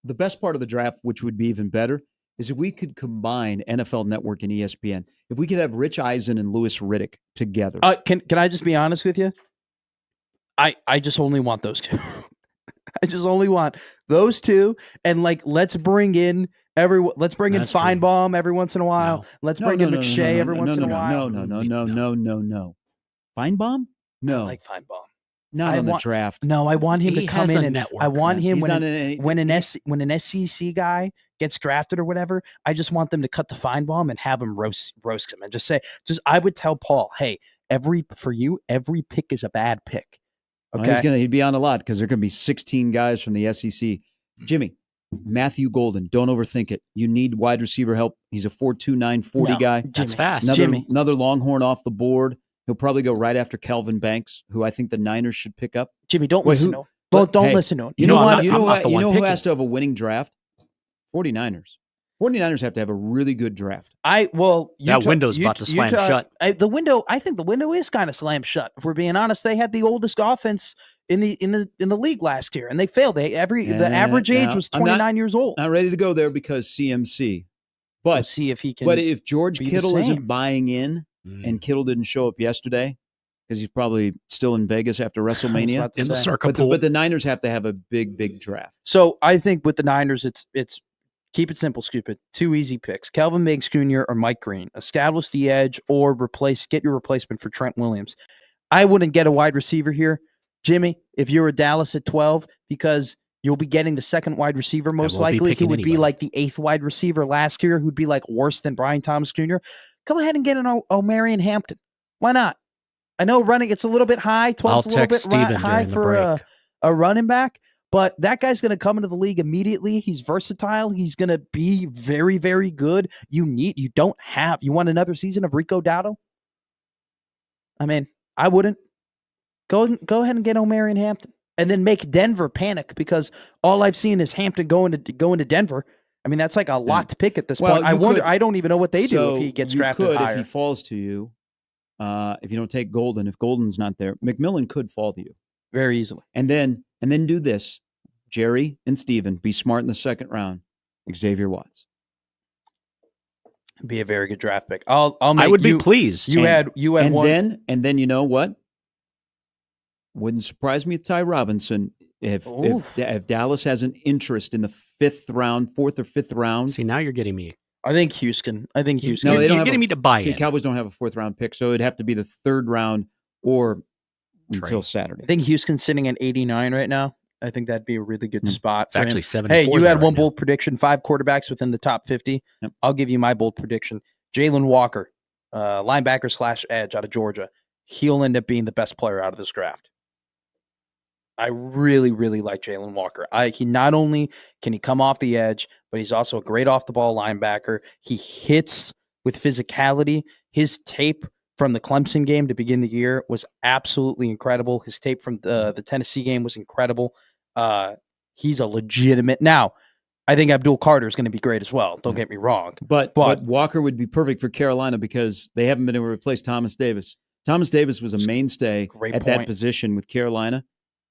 the best part of the draft, which would be even better, is if we could combine NFL Network and ESPN. If we could have Rich Eisen and Louis Riddick together. Can I just be honest with you? I just only want those two. I just only want those two, and like let's bring in Feinbaum every once in a while. No. Let's bring in McShay every once in a while. No. Feinbaum? No. I like Feinbaum. Not on the draft. No, I want him to come has in a and network, I want man. him He's when an SEC guy gets drafted or whatever. I just want them to cut to Feinbaum and have him roast him and I would tell Paul, hey, every pick is a bad pick. Okay, He'd be on a lot because there are going to be 16 guys from the SEC. Jimmy, Matthew Golden, don't overthink it. You need wide receiver help. He's a 4.29 40 guy. That's fast. Another Longhorn off the board. He'll probably go right after Kelvin Banks, who I think the Niners should pick up. Jimmy, don't listen to him. Don't listen to him. You know I'm who has to have a winning draft? 49ers. 49ers have to have a really good draft. That window's about to slam shut. I think the window is kind of slammed shut. If we're being honest, they had the oldest offense in the league last year, and they failed. The average age was 29 years old. Not ready to go there because CMC. But we'll see if he can. But if George be the Kittle same. isn't buying in, and Kittle didn't show up yesterday because he's probably still in Vegas after WrestleMania in the circuit pool. But the Niners have to have a big draft. So I think with the Niners, it's keep it simple, stupid. 2 easy picks: Kelvin Banks Jr. or Mike Green. Establish the edge or get your replacement for Trent Williams. I wouldn't get a wide receiver here, Jimmy, if you were Dallas at 12, because you'll be getting the second wide receiver most likely, who would be like the 8th wide receiver last year, who'd be like worse than Brian Thomas Jr. Go ahead and get an O'Marion Hampton. Why not? I know it's a little bit high. 12's a little bit high for a running back, but that guy's going to come into the league immediately. He's versatile. He's going to be very, very good. You want another season of Rico Dowdle? I mean, I wouldn't. Go ahead and get O'Marion Hampton, and then make Denver panic because all I've seen is Hampton going to Denver. I mean, that's like a lot to pick at this point. I wonder. I don't even know what they do if he gets drafted higher. If he falls to you, if you don't take Golden, if Golden's not there, McMillan could fall to you very easily. And then do this, Jerry and Steven, be smart in the second round. Xavier Watts. Be a very good draft pick. I would be pleased. You had one. And then you know what? Wouldn't surprise me if Ty Robinson If Dallas has an interest in the fourth or fifth round. See, now you're getting me. I think Houston. No, they don't. You're getting me to buy in. Cowboys don't have a fourth round pick, so it'd have to be the third round or until Saturday. I think Houston's sitting at 89 right now. I think that'd be a really good spot. It's actually 74. Hey, you had one bold prediction, 5 quarterbacks within the top 50. Yep. I'll give you my bold prediction. Jalen Walker, linebacker / edge out of Georgia. He'll end up being the best player out of this draft. I really, really like Jalen Walker. He not only can he come off the edge, but he's also a great off-the-ball linebacker. He hits with physicality. His tape from the Clemson game to begin the year was absolutely incredible. His tape from the Tennessee game was incredible. He's a legitimate. Now, I think Abdul Carter is going to be great as well. Don't get me wrong. But Walker would be perfect for Carolina because they haven't been able to replace Thomas Davis. Thomas Davis was a mainstay at that position with Carolina.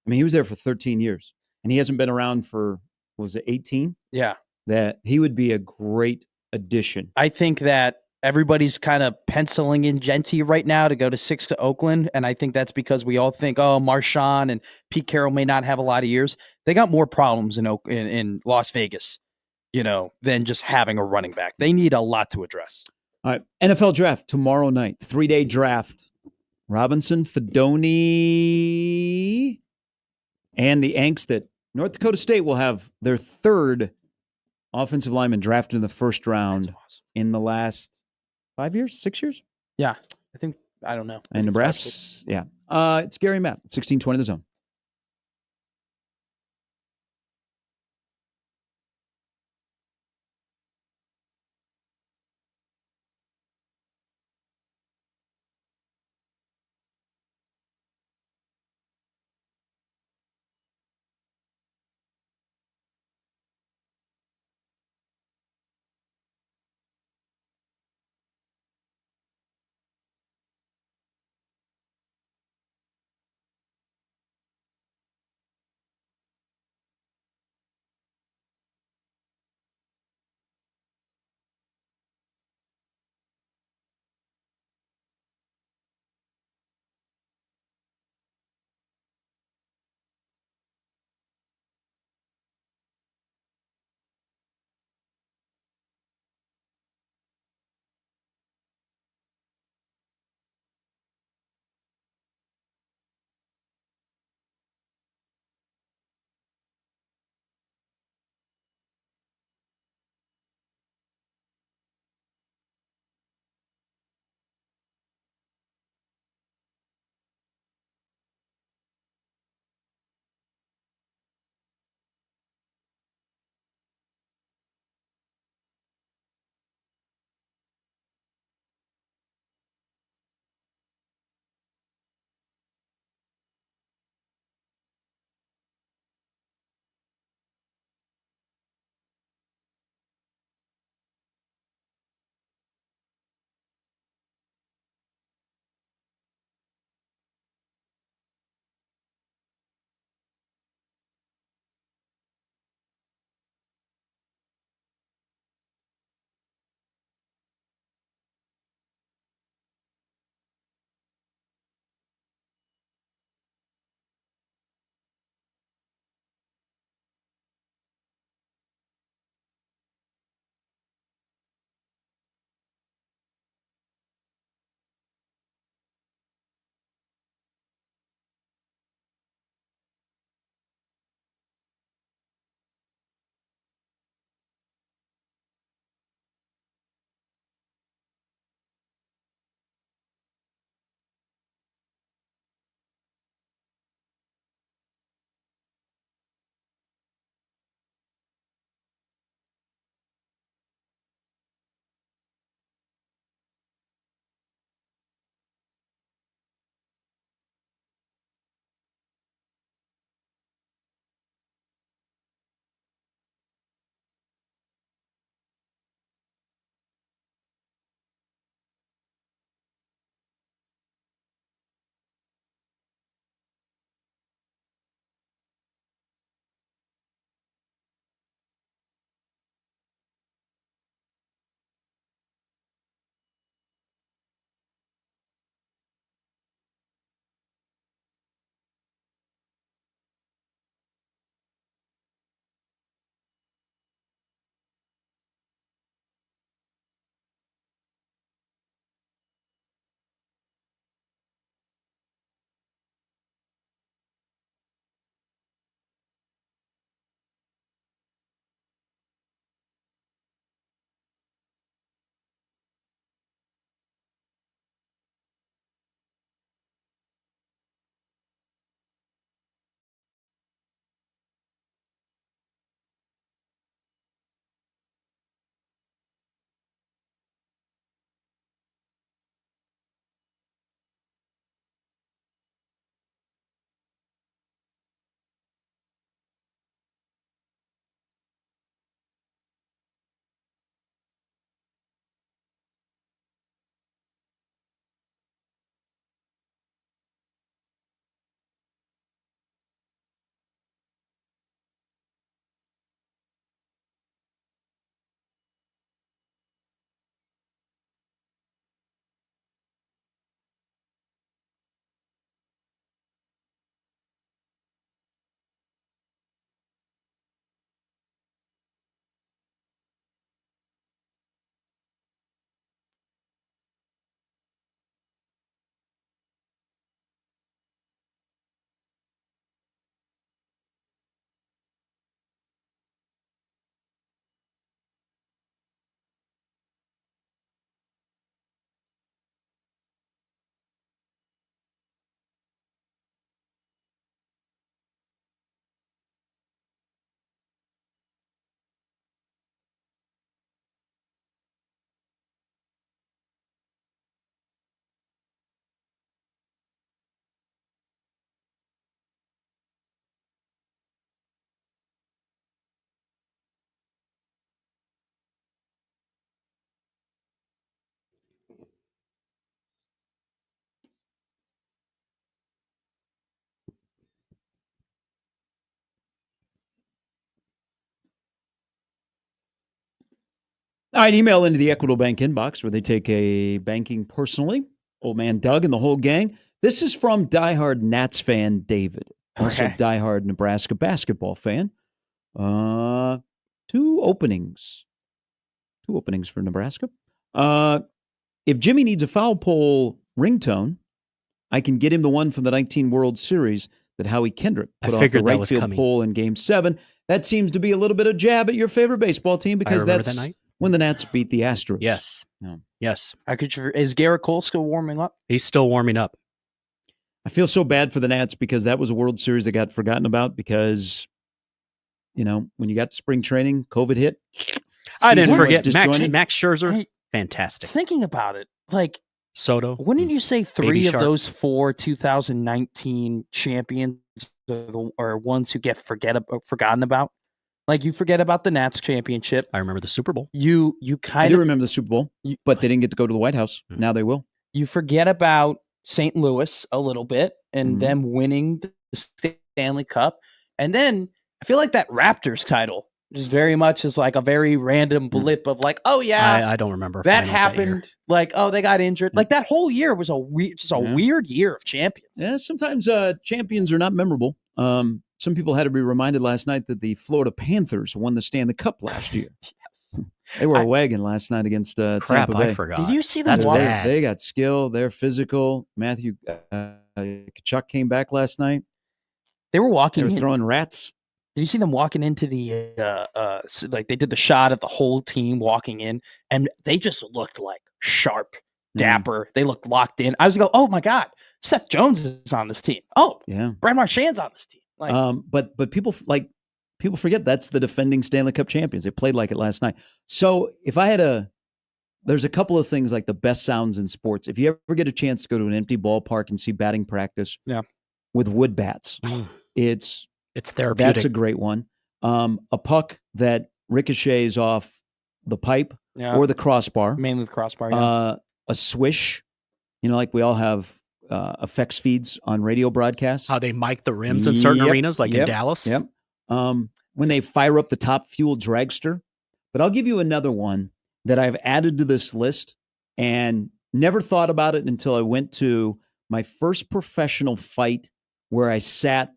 I mean, he was there for 13 years, and he hasn't been around for, was it 18? Yeah. That he would be a great addition. I think that everybody's kind of penciling in Genty right now to go to 6 to Oakland, and I think that's because we all think, Marshawn and Pete Carroll may not have a lot of years. They got more problems in Las Vegas, than just having a running back. They need a lot to address. All right, NFL draft tomorrow night, 3-day draft. Robinson, Fedoni, and the angst that North Dakota State will have their third offensive lineman drafted in the first round in the last 5 years, 6 years? Yeah. I don't know. And Nebraska, yeah. It's Gary Matt, 1620 The Zone. All right, email into the Equitable Bank inbox where they take a banking personally. Old man Doug and the whole gang. This is from diehard Nats fan David, also diehard Nebraska basketball fan. Two openings for Nebraska. If Jimmy needs a foul pole ringtone, I can get him the one from the 19 World Series that Howie Kendrick put off the right field pole in Game 7. That seems to be a little bit of jab at your favorite baseball team because that's that night when the Nats beat the Astros. Yes. No. Yes. Is Garrett Cole still warming up? He's still warming up. I feel so bad for the Nats because that was a World Series that got forgotten about because, when you got spring training, COVID hit. I didn't forget Max Scherzer. Fantastic. Thinking about it, like Soto. Wouldn't you say three of those 4 2019 champions are ones who get forgotten about? Like you forget about the Nats championship. I remember the Super Bowl. You I do remember the Super Bowl, but they didn't get to go to the White House. Mm-hmm. Now they will. You forget about St. Louis a little bit and them winning the Stanley Cup. And then I feel like that Raptors title is very much is like a very random blip of like, oh yeah, I don't remember that happened. Like, oh, they got injured. Like that whole year was a weird year of champions. Yeah, sometimes champions are not memorable. Some people had to be reminded last night that the Florida Panthers won the Stanley Cup last year. Yes. They were a wagon last night against Tampa Bay. I forgot. Did you see them? They got skill. They're physical. Matthew Tkachuk came back last night. They were throwing rats. Did you see them walking into the like they did the shot of the whole team walking in, and they just looked like sharp, dapper. They looked locked in. I was like, oh my God, Seth Jones is on this team. Oh, yeah, Brad Marchand's on this team. Like, but people forget that's the defending Stanley Cup champions. They played like it last night. So if I had there's a couple of things like the best sounds in sports. If you ever get a chance to go to an empty ballpark and see batting practice, with wood bats, it's therapeutic. That's a great one. A puck that ricochets off the pipe or the crossbar, mainly the crossbar. Yeah. A swish, like we all have. Effects feeds on radio broadcasts. How they mic the rims in certain arenas, like in Dallas. Yep. When they fire up the top fuel dragster. But I'll give you another one that I've added to this list and never thought about it until I went to my first professional fight where I sat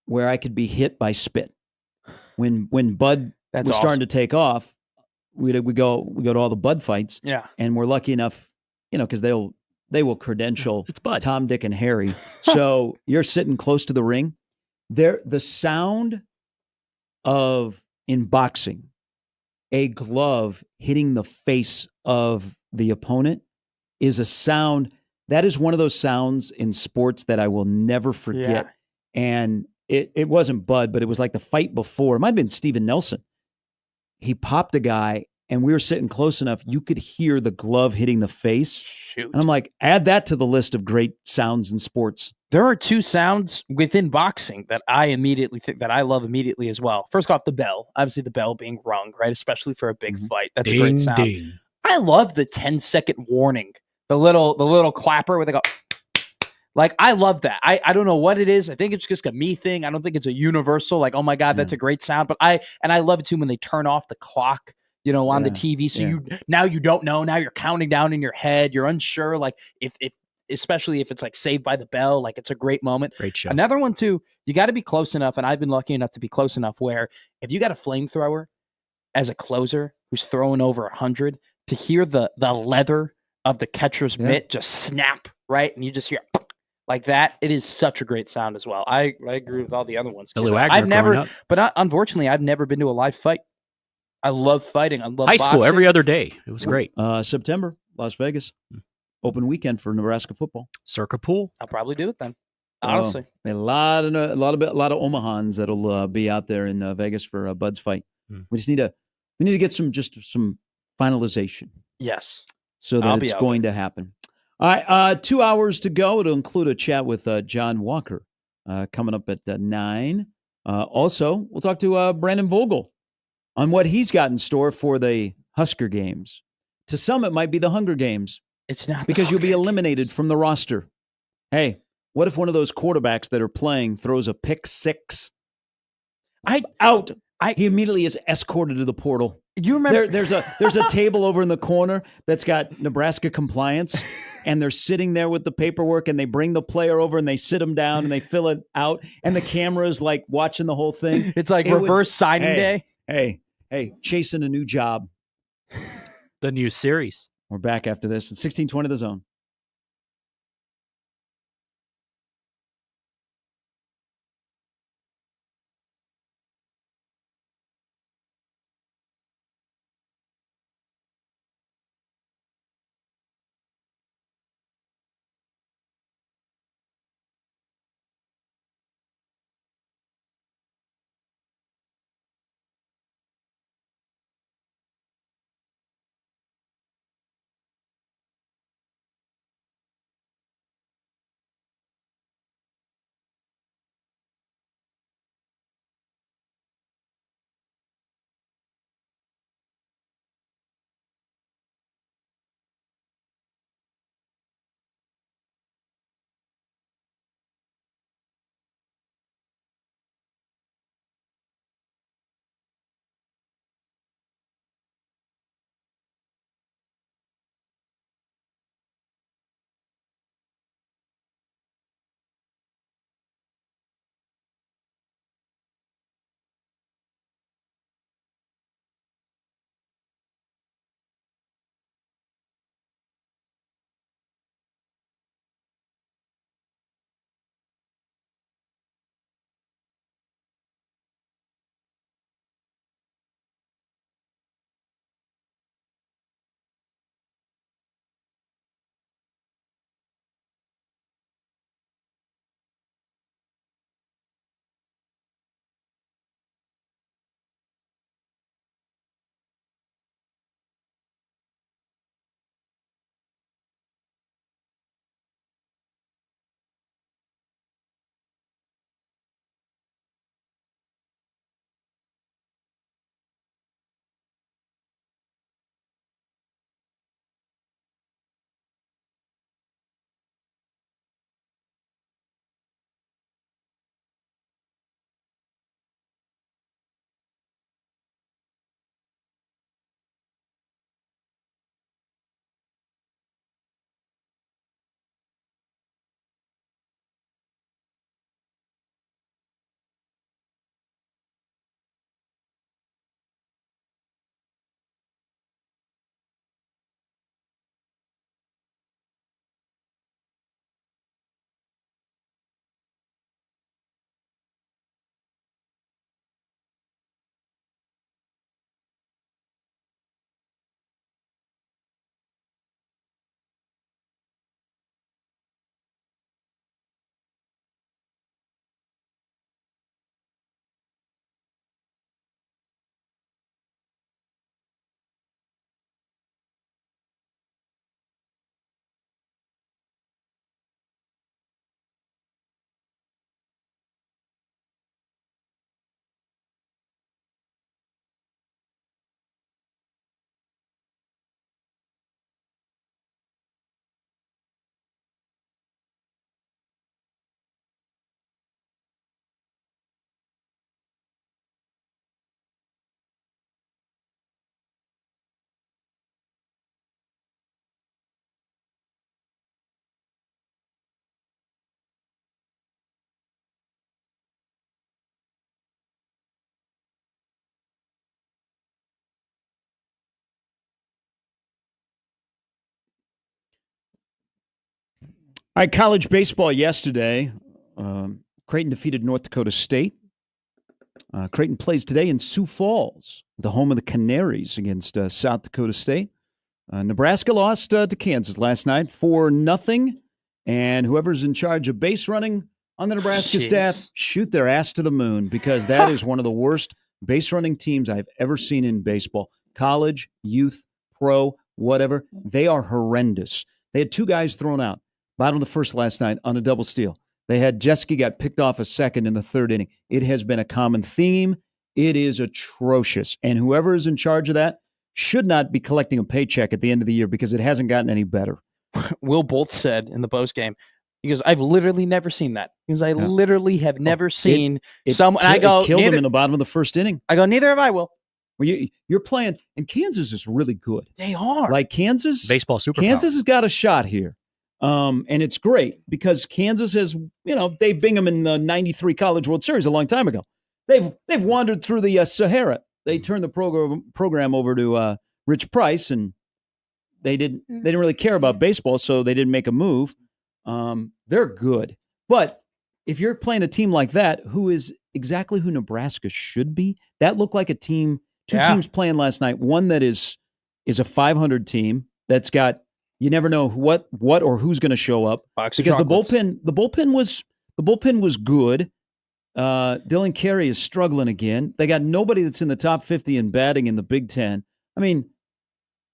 where I could be hit by spit. When Bud was starting to take off, we go to all the Bud fights. Yeah. And we're lucky enough, because they will credential it's Bud. Tom, Dick, and Harry. So you're sitting close to the ring. The sound of, in boxing, a glove hitting the face of the opponent is a sound. That is one of those sounds in sports that I will never forget. Yeah. And it wasn't Bud, but it was like the fight before. It might have been Steven Nelson. He popped a guy, and we were sitting close enough, you could hear the glove hitting the face. Shoot. And I'm like, add that to the list of great sounds in sports. There are two sounds within boxing that I immediately think that I love immediately as well. First off, the bell. Obviously, the bell being rung, right? Especially for a big fight. That's a great sound. Ding. I love the 10-second warning. The little clapper where they go. Like, I love that. I don't know what it is. I think it's just a me thing. I don't think it's a universal, like, oh my God, that's a great sound. But I love it too when they turn off the clock, on the TV. So you don't know. Now you're counting down in your head. You're unsure. Like if especially if it's like Saved by the Bell, like it's a great moment. Great show. Another one too, you got to be close enough. And I've been lucky enough to be close enough where if you got a flamethrower as a closer who's throwing over 100, to hear the leather of the catcher's mitt just snap, right? And you just hear like that. It is such a great sound as well. I agree with all the other ones. Unfortunately, I've never been to a live fight. I love fighting. I love high school boxing. Every other day. It was great. September, Las Vegas, open weekend for Nebraska football. Circa pool. I'll probably do it then. Honestly, a lot of Omahans that'll be out there in Vegas for Bud's fight. We just need to get some finalization. Yes, so that it's going to happen. All right, 2 hours to go. It'll include a chat with John Walker coming up at 9. Also, we'll talk to Brandon Vogel on what he's got in store for the Husker games. To some, it might be the Hunger Games. It's not because you'll be eliminated from the roster. Hey, what if one of those quarterbacks that are playing throws a pick six? He immediately is escorted to the portal. You remember? There's a table over in the corner that's got Nebraska compliance, and they're sitting there with the paperwork, and they bring the player over and they sit him down and they fill it out, and the camera is like watching the whole thing. It's like reverse signing day. Hey, chasing a new job. The new series. We're back after this. It's 1620 The Zone. All right, college baseball yesterday. Creighton defeated North Dakota State. Creighton plays today in Sioux Falls, the home of the Canaries, against South Dakota State. Nebraska lost to Kansas last night 4-0, and whoever's in charge of base running on the Nebraska staff, shoot their ass to the moon, because that is one of the worst base running teams I've ever seen in baseball. College, youth, pro, whatever. They are horrendous. They had two guys thrown out, bottom of the first last night on a double steal. They had Jeske got picked off a second in the third inning. It has been a common theme. It is atrocious. And whoever is in charge of that should not be collecting a paycheck at the end of the year, because it hasn't gotten any better. Will Bolt said in the postgame, he goes, I've literally never seen that. Because I literally have never seen someone. I go, it killed him in the bottom of the first inning. I go, neither have I, Will. Well, you're playing, and Kansas is really good. They are. Like Kansas, Baseball superpower. Kansas has got a shot here. And it's great because Kansas has, Dave Bingham in the 93 College World Series a long time ago. They've wandered through the Sahara. They turned the program over to Rich Price, and they didn't really care about baseball, so they didn't make a move. They're good. But if you're playing a team like that, who is exactly who Nebraska should be, that looked like a team, two teams playing last night. One that is a 500 team that's got, you never know what or who's going to show up because the bullpen was good. Dylan Carey is struggling again. They got nobody that's in the top 50 in batting in the Big Ten. I mean,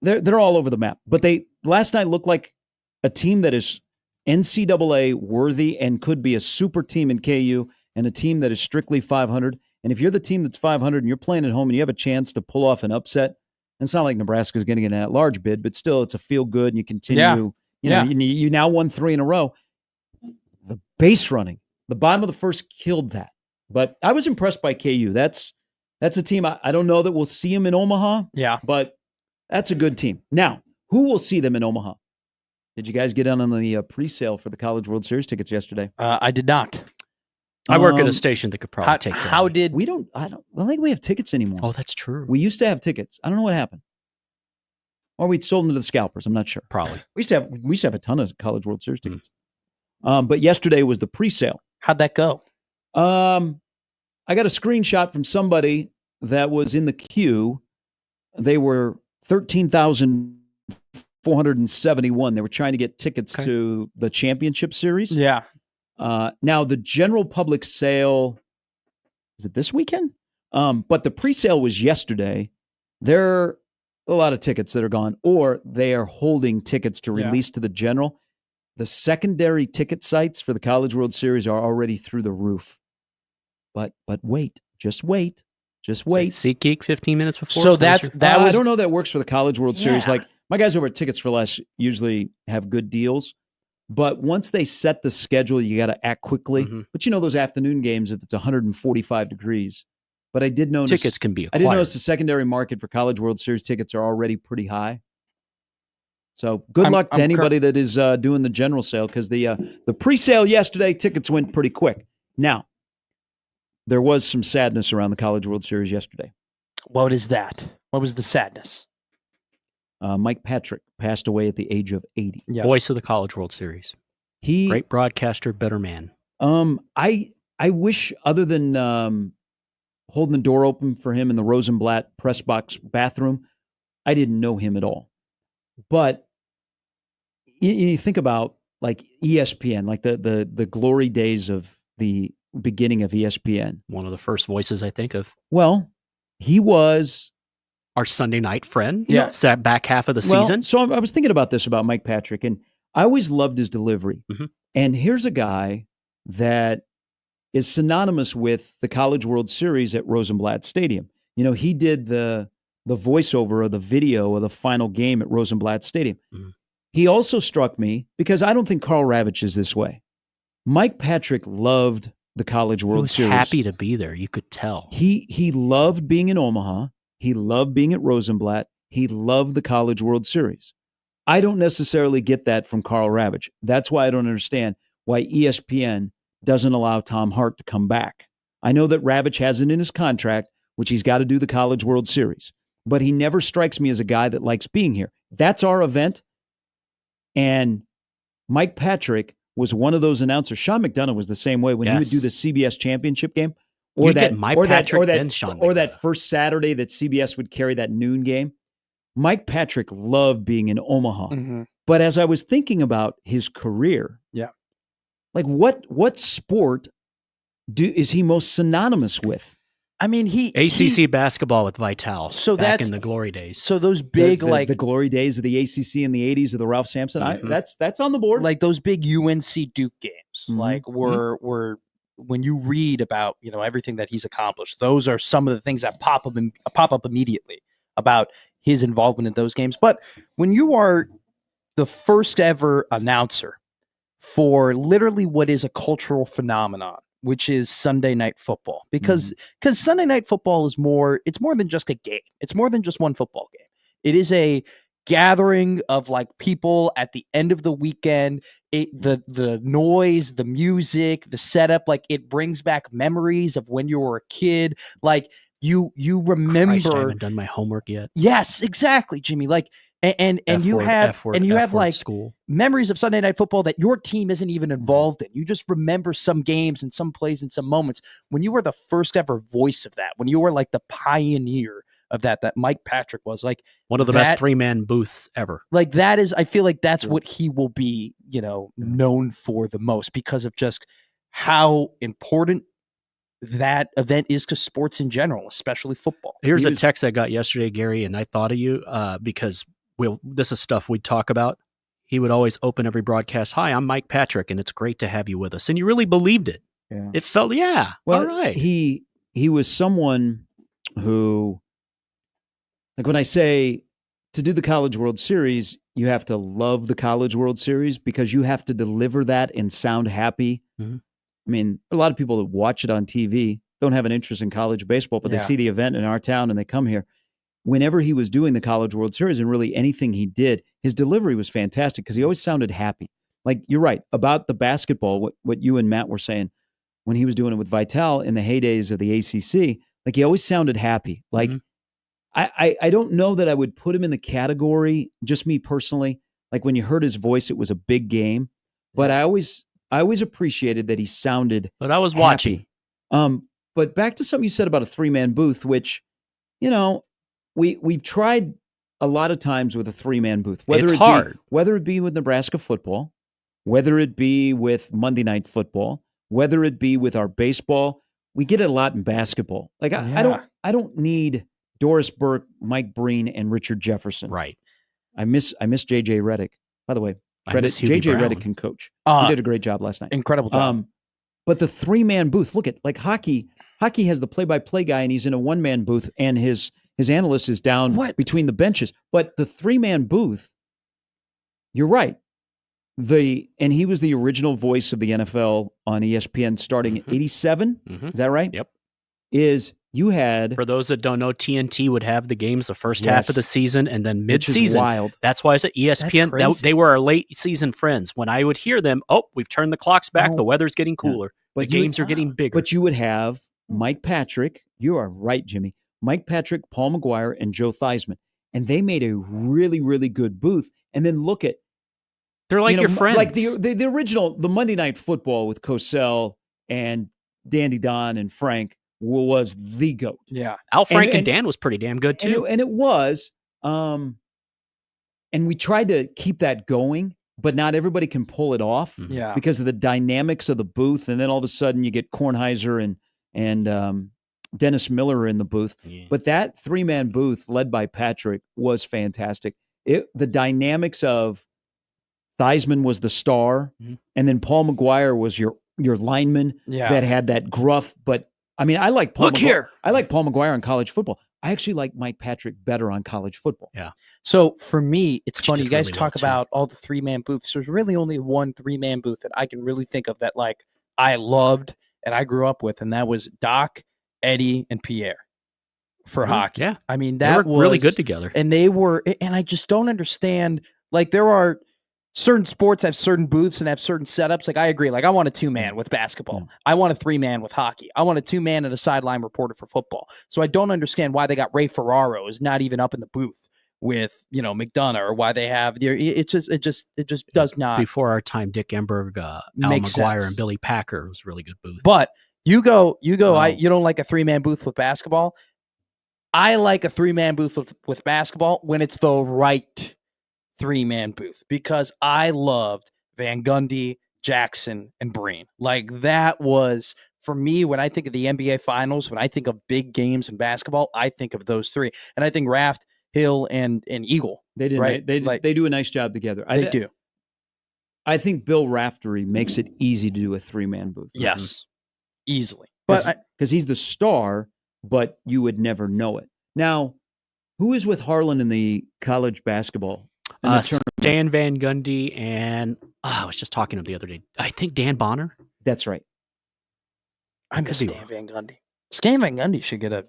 they're all over the map. But they last night looked like a team that is NCAA worthy and could be a super team in KU and a team that is strictly 500. And if you're the team that's 500 and you're playing at home and you have a chance to pull off an upset, and it's not like Nebraska's getting an at-large bid, but still it's a feel good and you continue. You now won 3 in a row. The base running, the bottom of the first killed that. But I was impressed by KU. That's a team. I don't know that we'll see them in Omaha. Yeah. But that's a good team. Now, who will see them in Omaha? Did you guys get on the pre-sale for the College World Series tickets yesterday? I did not. I work at a station that could probably take care how of it. did we don't I don't think we have tickets anymore. Oh, that's true. We used to have tickets. I don't know what happened. Or we sold them to the scalpers. I'm not sure. Probably. We used to have a ton of College World Series tickets. But yesterday was the pre-sale. How'd that go? I got a screenshot from somebody that was in the queue. They were 13,471. They were trying to get tickets to the championship series. Yeah. Now the general public sale, is it this weekend? But the pre-sale was yesterday. There are a lot of tickets that are gone, or they are holding tickets to release to the general. The secondary ticket sites for the College World Series are already through the roof. But wait, just wait. SeatGeek 15 minutes before. So I don't know that works for the College World Series. Like my guys over at Tickets for Less usually have good deals. But once they set the schedule, you got to act quickly. Mm-hmm. But those afternoon games, if it's 145 degrees. But I did notice tickets can be acquired. I did notice the secondary market for College World Series tickets are already pretty high. So good luck to anybody that is doing the general sale, because the pre-sale yesterday, tickets went pretty quick. Now, there was some sadness around the College World Series yesterday. What is that? What was the sadness? Mike Patrick passed away at the age of 80. Yes. Voice of the College World Series. Great broadcaster, better man. I wish, other than holding the door open for him in the Rosenblatt press box bathroom, I didn't know him at all. But you think about like ESPN, like the glory days of the beginning of ESPN. One of the first voices I think of. Well, he was our Sunday night friend. Yeah. Sat back half of the season. So I was thinking about this about Mike Patrick, and I always loved his delivery. Mm-hmm. And here's a guy that is synonymous with the College World Series at Rosenblatt Stadium. He did the voiceover of the video of the final game at Rosenblatt Stadium. Mm-hmm. He also struck me because I don't think Carl Ravitch is this way. Mike Patrick loved the College World Series. He was happy to be there. You could tell. He loved being in Omaha. He loved being at Rosenblatt. He loved the College World Series. I don't necessarily get that from Carl Ravitch. That's why I don't understand why ESPN doesn't allow Tom Hart to come back. I know that Ravitch has it in his contract, which he's got to do the College World Series. But he never strikes me as a guy that likes being here. That's our event. And Mike Patrick was one of those announcers. Sean McDonough was the same way when he would do the CBS championship game. Or that first Saturday that CBS would carry that noon game. Mike Patrick loved being in Omaha. Mm-hmm. But as I was thinking about his career, like what sport is he most synonymous with? I mean, ACC basketball with Vitale. So back in the glory days. So those big the glory days of the ACC in the 80s of the Ralph Sampson. Mm-hmm. That's on the board. Like those big UNC Duke games, mm-hmm. like were when you read about everything that he's accomplished. Those are some of the things that pop up immediately about his involvement in those games. But when you are the first ever announcer for literally what is a cultural phenomenon which is Sunday Night Football, because Sunday Night Football is it's more than just a game. It's more than just one football game. It is a gathering of like people at the end of the weekend. The noise, the music, the setup, like it brings back memories of when you were a kid. Like you remember. Christ, I haven't done my homework yet. Yes, exactly, Jimmy. Like and you have like school memories of Sunday Night Football that your team isn't even involved in. You just remember some games and some plays and some moments when you were the first ever voice of that, when you were like the pioneer of that Mike Patrick was, like one of the best 3-man booths ever. Like that is, I feel like that's what he will be, known for the most, because of just how important that event is to sports in general, especially football. Here's a text I got yesterday, Gary, and I thought of you because this is stuff we talk about. He would always open every broadcast, "Hi, I'm Mike Patrick, and it's great to have you with us." And you really believed it. Yeah. It felt, well, all right. He was someone who, like when I say to do the College World Series, you have to love the College World Series because you have to deliver that and sound happy. Mm-hmm. I mean, a lot of people that watch it on TV don't have an interest in college baseball, but they see the event in our town and they come here. Whenever he was doing the College World Series and really anything he did, his delivery was fantastic because he always sounded happy. Like, you're right about the basketball, what you and Matt were saying when he was doing it with Vital in the heydays of the ACC. Like, he always sounded happy. Like, I don't know that I would put him in the category, just me personally. Like, when you heard his voice, it was a big game. But I always appreciated that he sounded But I was happy. watching. But back to something you said about a 3-man booth, which, we've tried a lot of times with a 3-man booth. It's hard. Whether it be with Nebraska football, whether it be with Monday Night Football, whether it be with our baseball. We get it a lot in basketball. Like, I don't need Doris Burke, Mike Breen, and Richard Jefferson. Right. I miss JJ Redick. By the way, JJ Redick can coach. He did a great job last night. Incredible job. But the 3-man booth, look at like hockey. Hockey has the play-by-play guy, and he's in a 1-man booth, and his analyst is down between the benches. But the 3-man booth, you're right. And he was the original voice of the NFL on ESPN starting in 87. Is that right? Yep. You had, for those that don't know, TNT would have the games the first half of the season and then mid-season. Which is wild. That's why it's at ESPN. They were our late season friends. When I would hear them, we've turned the clocks back. The weather's getting cooler. But the games are getting bigger. But you would have Mike Patrick. You are right, Jimmy. Mike Patrick, Paul McGuire, and Joe Theismann. And they made a really, really good booth. And then look at, they're like your friends. Like the original, the Monday Night Football with Cosell and Dandy Don and Frank was the GOAT. Yeah. Al Frank and Dan was pretty damn good too. And it was. And we tried to keep that going, but not everybody can pull it off. Yeah. Because of the dynamics of the booth. And then all of a sudden you get Kornheiser and Dennis Miller in the booth. Yeah. But that 3-man booth led by Patrick was fantastic. The dynamics of Theismann was the star, and then Paul McGuire was your lineman that had that gruff. But I mean, I like Paul. I like Paul McGuire on college football. I actually like Mike Patrick better on college football. Yeah. So for me, it's funny. You guys talk about all the 3-man booths. There's really only one 3-man booth that I can really think of that like I loved and I grew up with, and that was Doc, Eddie, and Pierre for hockey. Yeah. I mean, they were really good together. And I just don't understand. Like, there are certain sports have certain booths and have certain setups. Like, I agree. Like, I want a 2-man with basketball. I want a 3-man with hockey. I want a 2-man and a sideline reporter for football. So I don't understand why they got Ray Ferraro is not even up in the booth with, McDonough, or why they have it just does not. Before our time, Dick Enberg, Al McGuire, and Billy Packer was really good booth. But you go. You don't like a 3-man booth with basketball. I like a 3-man booth with basketball when it's the right 3-man booth, because I loved Van Gundy, Jackson, and Breen. Like, that was, for me, when I think of the NBA Finals, when I think of big games in basketball, I think of those three. And I think Raft, Hill, and Eagle. They did. Right? They do a nice job together. They do. I think Bill Raftery makes it easy to do a 3-man booth. Yes, easily. But because he's the star, but you would never know it. Now, who is with Harlan in the college basketball? Stan Van Gundy, and I was just talking to him the other day. I think Dan Bonner. That's right. I miss Stan Van Gundy. Stan Van Gundy should get a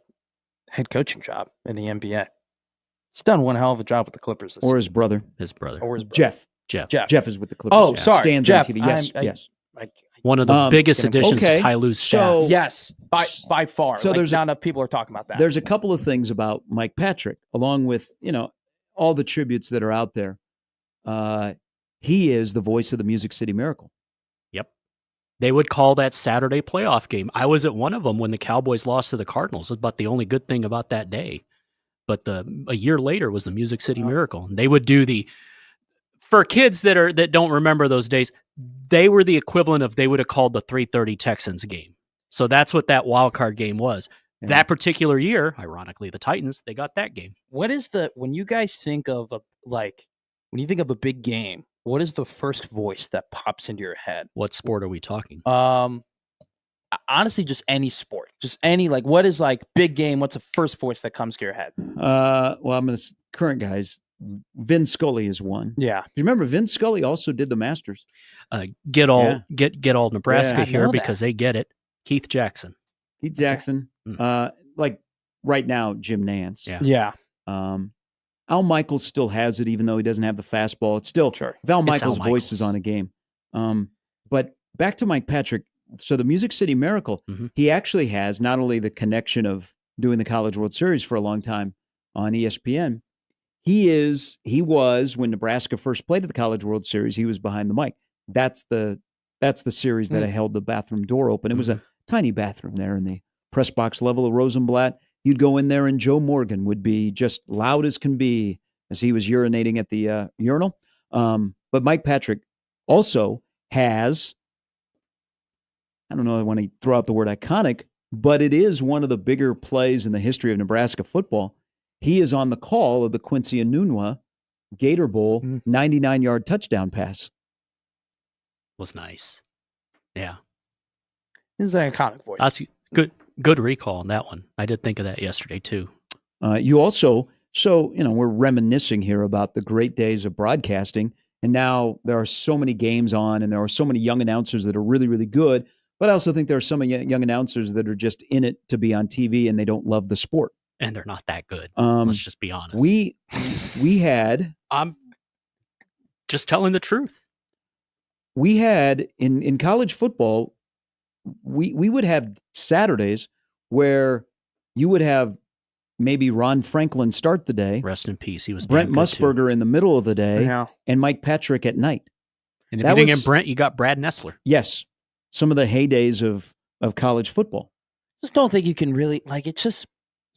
head coaching job in the NBA. He's done one hell of a job with the Clippers. Or his brother. Or his brother. Jeff is with the Clippers. Oh, sorry. Stan's Jeff. on TV. Yes. One of the biggest additions to Ty Lue's staff. Yes, by far. So there's not enough people are talking about that. There's a couple of things about Mike Patrick, along with, all the tributes that are out there. He is the voice of the Music City Miracle. Yep. They would call that Saturday playoff game. I was at one of them when the Cowboys lost to the Cardinals. It was about the only good thing about that day. But a year later was the Music City Miracle. And they would do for kids that don't remember those days, they were the equivalent of, they would have called the 3:30 Texans game. So that's what that wild card game was. Yeah. That particular year, ironically, the Titans, they got that game. What is when you guys think of when you think of a big game, what is the first voice that pops into your head? What sport are we talking? Honestly, just any sport, just any, what is big game? What's the first voice that comes to your head? Well, I'm going to current guys. Vin Scully is one. Yeah. You remember Vin Scully also did the Masters. Get all Nebraska here because they get it. Keith Jackson. Right now, Jim Nance. Yeah. Al Michaels still has it, even though he doesn't have the fastball. It's still Al Michaels' voice is on a game. But back to Mike Patrick. So the Music City Miracle, he actually has not only the connection of doing the College World Series for a long time on ESPN. He was when Nebraska first played at the College World Series, he was behind the mic. That's the series that I held the bathroom door open. It was a tiny bathroom there in the press box level of Rosenblatt. You'd go in there and Joe Morgan would be just loud as can be as he was urinating at the urinal. But Mike Patrick also has, I don't know, I want to throw out the word iconic, but it is one of the bigger plays in the history of Nebraska football. He is on the call of the Quincy Enunwa Gator Bowl 99-yard touchdown pass. Was nice. Yeah. This is an iconic voice. That's good recall on that one. I did think of that yesterday too. You also, we're reminiscing here about the great days of broadcasting, and now there are so many games on, and there are so many young announcers that are really, really good, but I also think there are some young announcers that are just in it to be on TV, and they don't love the sport. And they're not that good. Let's just be honest. We had. I'm just telling the truth. We had in college football, we would have Saturdays where you would have maybe Ron Franklin start the day. Rest in peace. He was Brent Musburger in the middle of the day, and Mike Patrick at night. And if you didn't get Brent, you got Brad Nessler. Yes, some of the heydays of college football. Just don't think you can really it's just.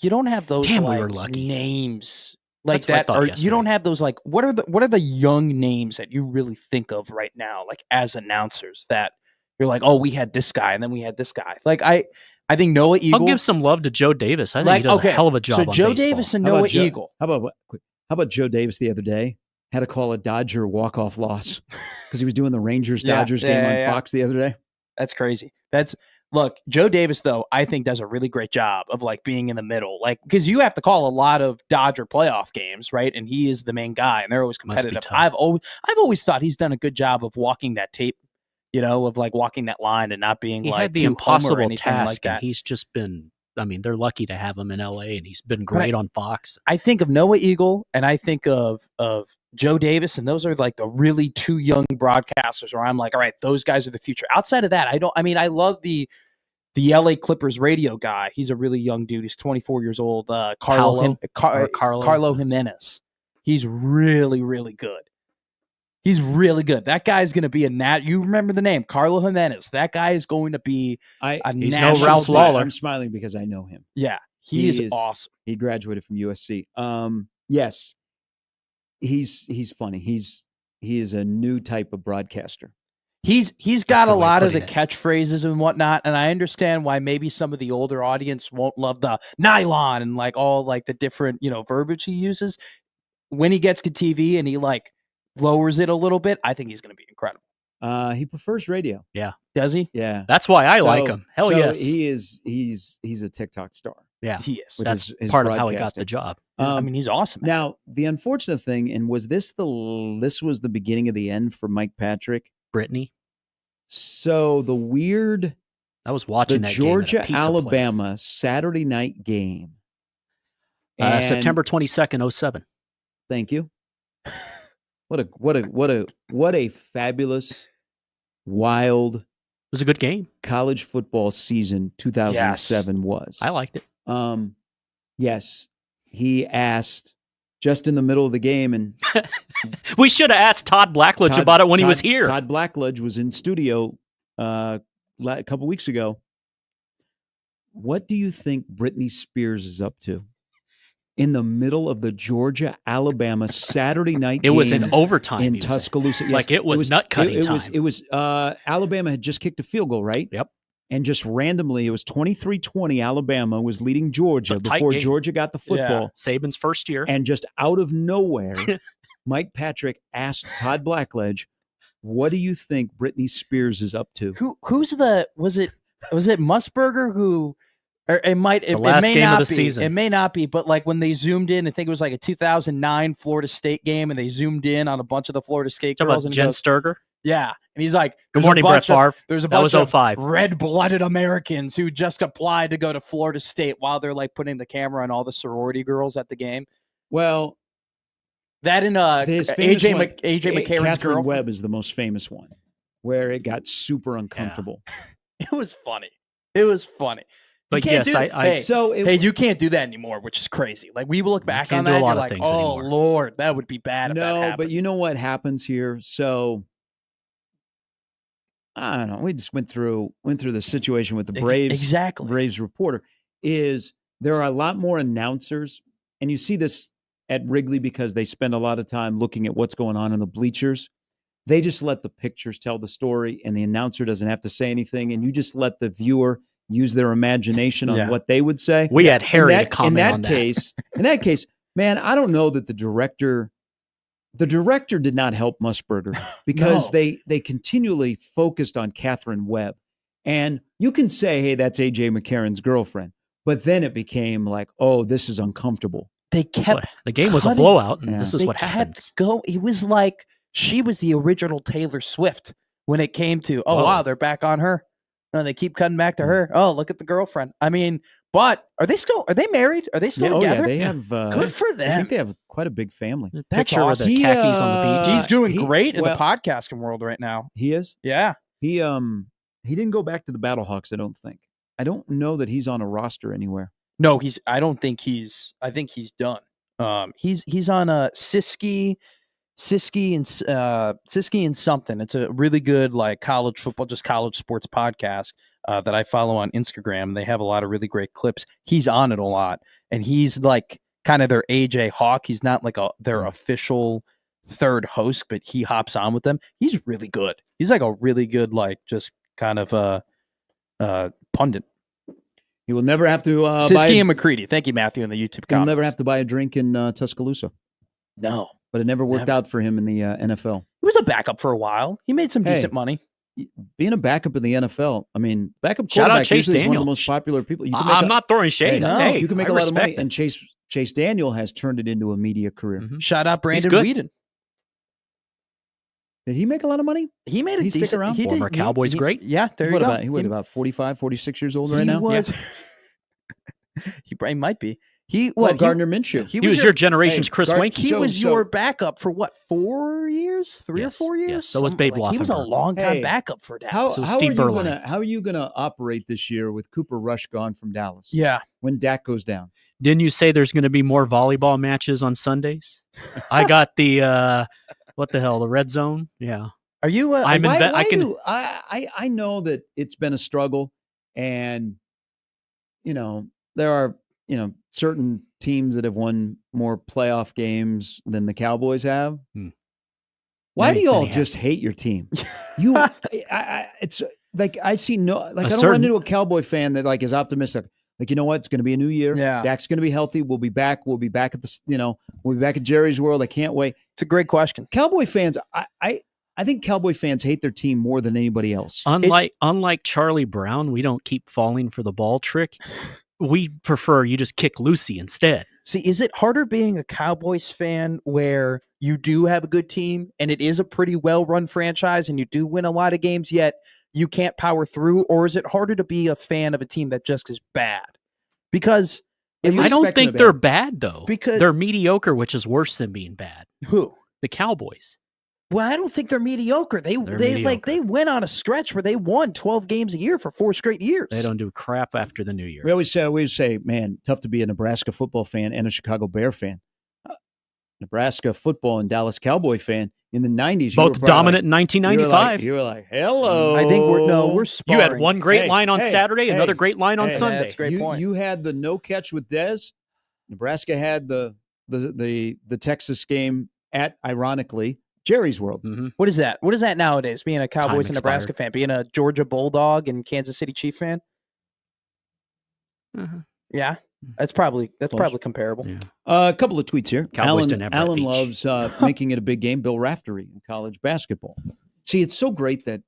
You don't have those we were lucky. Names like that, or you don't have those what are the young names that you really think of right now, as announcers that you're oh, we had this guy and then we had this guy. I think Noah Eagle. I'll give some love to Joe Davis. I think he does a hell of a job. So Joe Davis and Noah Eagle. How about Joe Davis the other day had to call a Dodger walk-off loss because he was doing the Rangers-Dodgers game on Fox the other day? That's crazy. Look, Joe Davis, though, I think does a really great job of being in the middle, because you have to call a lot of Dodger playoff games, right? And he is the main guy, and they're always competitive. I've always thought he's done a good job of walking that tape, of walking that line and not being he had the impossible task. And he's just been. I mean, they're lucky to have him in LA, and he's been great on Fox. I think of Noah Eagle, and I think of Joe Davis, and those are the really two young broadcasters where I'm all right, those guys are the future. Outside of that, I love the LA Clippers radio guy. He's a really young dude. He's 24 years old. Carlo Jimenez. He's really, really good. He's really good. That guy's going to be you remember the name, Carlo Jimenez. That guy is going to be he's no Ralph Lawler. I'm smiling because I know him. Yeah, he is awesome. He graduated from USC. Yes. He's funny. He is a new type of broadcaster. He's got a lot of the catchphrases and whatnot, and I understand why maybe some of the older audience won't love the nylon and all the different verbiage he uses. When he gets to TV and he lowers it a little bit, I think he's going to be incredible. He prefers radio. Yeah, does he? Yeah, that's why I like him. Hell yes, he is. He's a TikTok star. Yeah, he is. That's his part of how he got the job. He's awesome. Man. Now, the unfortunate thing, and was this was the beginning of the end for Mike Patrick? Brittany. So the weird I was watching the that game at a Georgia pizza Alabama Saturday night game. place. September 22nd, 07. Thank you. What a fabulous, wild. It was a good game. College football season 2007 was. I liked it. Yes, he asked just in the middle of the game, and we should have asked Todd Blackledge about it when he was here. Todd Blackledge was in studio a couple weeks ago. What do you think Britney Spears is up to in the middle of the Georgia-Alabama Saturday night game? It was in overtime in Tuscaloosa. Yes, it was nut-cutting time. It was Alabama had just kicked a field goal, right? Yep. And just randomly, it was 23-20. Alabama was leading Georgia before game. Georgia got the football. Yeah. Saban's first year. And just out of nowhere, Mike Patrick asked Todd Blackledge, "What do you think Britney Spears is up to?" Was it Musburger who? Or it may game not of the be. season. It may not be, but like when they zoomed in, I think it was like a 2009 Florida State game, and they zoomed in on a bunch of the Florida State girls. About Jen Sturger? Yeah, and he's like, "Good morning, Brett Favre." There's a that bunch was 05. of red-blooded Americans who just applied to go to Florida State while they're like putting the camera on all the sorority girls at the game. Well, that and AJ McCarron's Catherine girlfriend. Webb is the most famous one, where it got super uncomfortable. Yeah. It was funny. But yes, you can't do that anymore, which is crazy. Like we look back on that, and you're like, oh anymore. Lord, that would be bad. If that happened. But you know what happens here? So I don't know. We just went through the situation with the Braves. Exactly. Braves reporter is there are a lot more announcers, and you see this at Wrigley because they spend a lot of time looking at what's going on in the bleachers. They just let the pictures tell the story, and the announcer doesn't have to say anything, and you just let the viewer use their imagination on what they would say. We had Harry to comment on that. In that case, man, I don't know that the director did not help Musburger because they continually focused on Catherine Webb. And you can say, hey, that's AJ McCarron's girlfriend. But then it became like, oh, this is uncomfortable. They kept the game was a blowout, and this is what happens. It was like she was the original Taylor Swift when it came to, wow, they're back on her. No, they keep cutting back to her. Oh, look at the girlfriend. I mean, but are they married? Are they still together? They have. Good for them. I think they have quite a big family. That's Picture awesome. with the khakis on the beach. He's doing great in the podcasting world right now. He is? Yeah. He didn't go back to the Battlehawks, I don't think. I don't know that he's on a roster anywhere. No, I think he's done. He's on a Siski and something. It's a really good like college football, just college sports podcast that I follow on Instagram. They have a lot of really great clips. He's on it a lot, and he's like kind of their AJ Hawk. He's not like their official third host, but he hops on with them. He's really good. He's like a really good like just kind of pundit. He will never have to Siski and McCready. Thank you, Matthew, in the YouTube comments. He'll never have to buy a drink in Tuscaloosa. No. But it never worked out for him in the NFL. He was a backup for a while. He made some decent money. Being a backup in the NFL, I mean, backup Shout quarterback out Chase usually is one of the Daniel. most popular people. I'm not throwing shade. Hey, you can make I a lot of money. respect it. And Chase Daniel has turned it into a media career. Mhm. Shout out Brandon Whedon. Did he make a lot of money? He made a He stick decent around? Former Cowboys great. Yeah, there you go. He was about 45, 46 years old right now? Was, he might be. Gardner Minshew. He was your generation's Chris Weinke. He was your backup for what, 4 years? 3 or 4 years? Yes. So was Babe Laufenberg. He was a long-time backup for Dallas. How are you gonna operate this year with Cooper Rush gone from Dallas? Yeah. When Dak goes down. Didn't you say there's going to be more volleyball matches on Sundays? I got the what the hell, the red zone? Yeah. Are you? I know that it's been a struggle, and there are certain teams that have won more playoff games than the Cowboys have. Why do you all just hate your team? It's like I see I don't run into a Cowboy fan that like is optimistic. Like, you know what? It's going to be a new year. Yeah. Dak's going to be healthy. We'll be back. We'll be back at we'll be back at Jerry's World. I can't wait. It's a great question. Cowboy fans, I think Cowboy fans hate their team more than anybody else. Unlike Charlie Brown, we don't keep falling for the ball trick. We prefer you just kick Lucy instead. See, is it harder being a Cowboys fan where you do have a good team and it is a pretty well-run franchise and you do win a lot of games, yet you can't power through, or is it harder to be a fan of a team that just is bad? Because I don't think they're bad, though. Because they're mediocre, which is worse than being bad. Who? The Cowboys. Well, I don't think they're mediocre. They went on a stretch where they won 12 games a year for 4 straight years. They don't do crap after the new year. We always say, man, tough to be a Nebraska football fan and a Chicago Bear fan. Nebraska football and Dallas Cowboy fan in the 90s. Both dominant in 1995. You were like, hello. I think we're sparring. You had one great line on Saturday, another great line on Sunday. That's a great point. You had the no catch with Dez. Nebraska had the Texas game at, ironically, Jerry's World. Mm-hmm. What is that? What is that nowadays? Being a Cowboys and Nebraska fan, being a Georgia Bulldog and Kansas City Chief fan. Yeah, that's probably comparable. Yeah. A couple of tweets here. Cowboys Alan loves making it a big game. Bill Raftery in college basketball. See, it's so great that,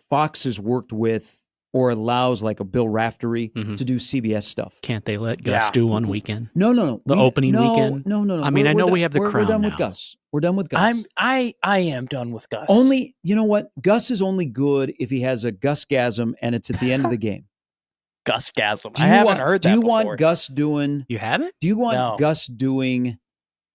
Fox has worked with or allows like a Bill Raftery to do CBS stuff. Can't they let Gus do one weekend? No. The opening weekend? No. I mean, I know we have the Crown We're done now. with Gus. We're done with Gus. I am done with Gus. Only, you know what? Gus is only good if he has a Gus-gasm and it's at the end of the game. Gus-gasm. I haven't heard that before. Do you want Gus doing... You haven't? Do you want Gus doing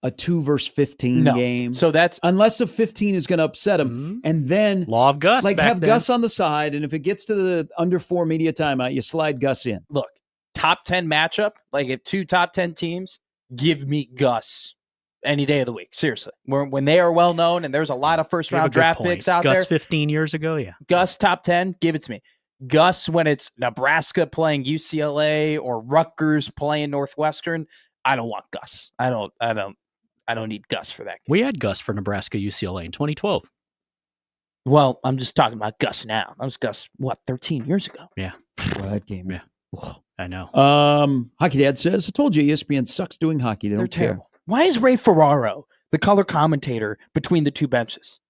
a 2-15 game? So that's... Unless the 15 is going to upset him. And then... Law of Gus. Like have Gus on the side, and if it gets to the under 4 media timeout, you slide Gus in. Look, top 10 matchup, like if 2 top 10 teams, give me Gus any day of the week. Seriously. When they are well known and there's a lot of first round draft picks out Gus there. 15 years ago, yeah. Gus top 10, give it to me. Gus when it's Nebraska playing UCLA or Rutgers playing Northwestern, I don't want Gus. I don't need Gus for that game. We had Gus for Nebraska UCLA in 2012. Well, I'm just talking about Gus now. That was Gus, 13 years ago? Yeah. Well, that game. Yeah. I know. Hockey Dad says, I told you ESPN sucks doing hockey. They're terrible. Why is Ray Ferraro the color commentator between the two benches?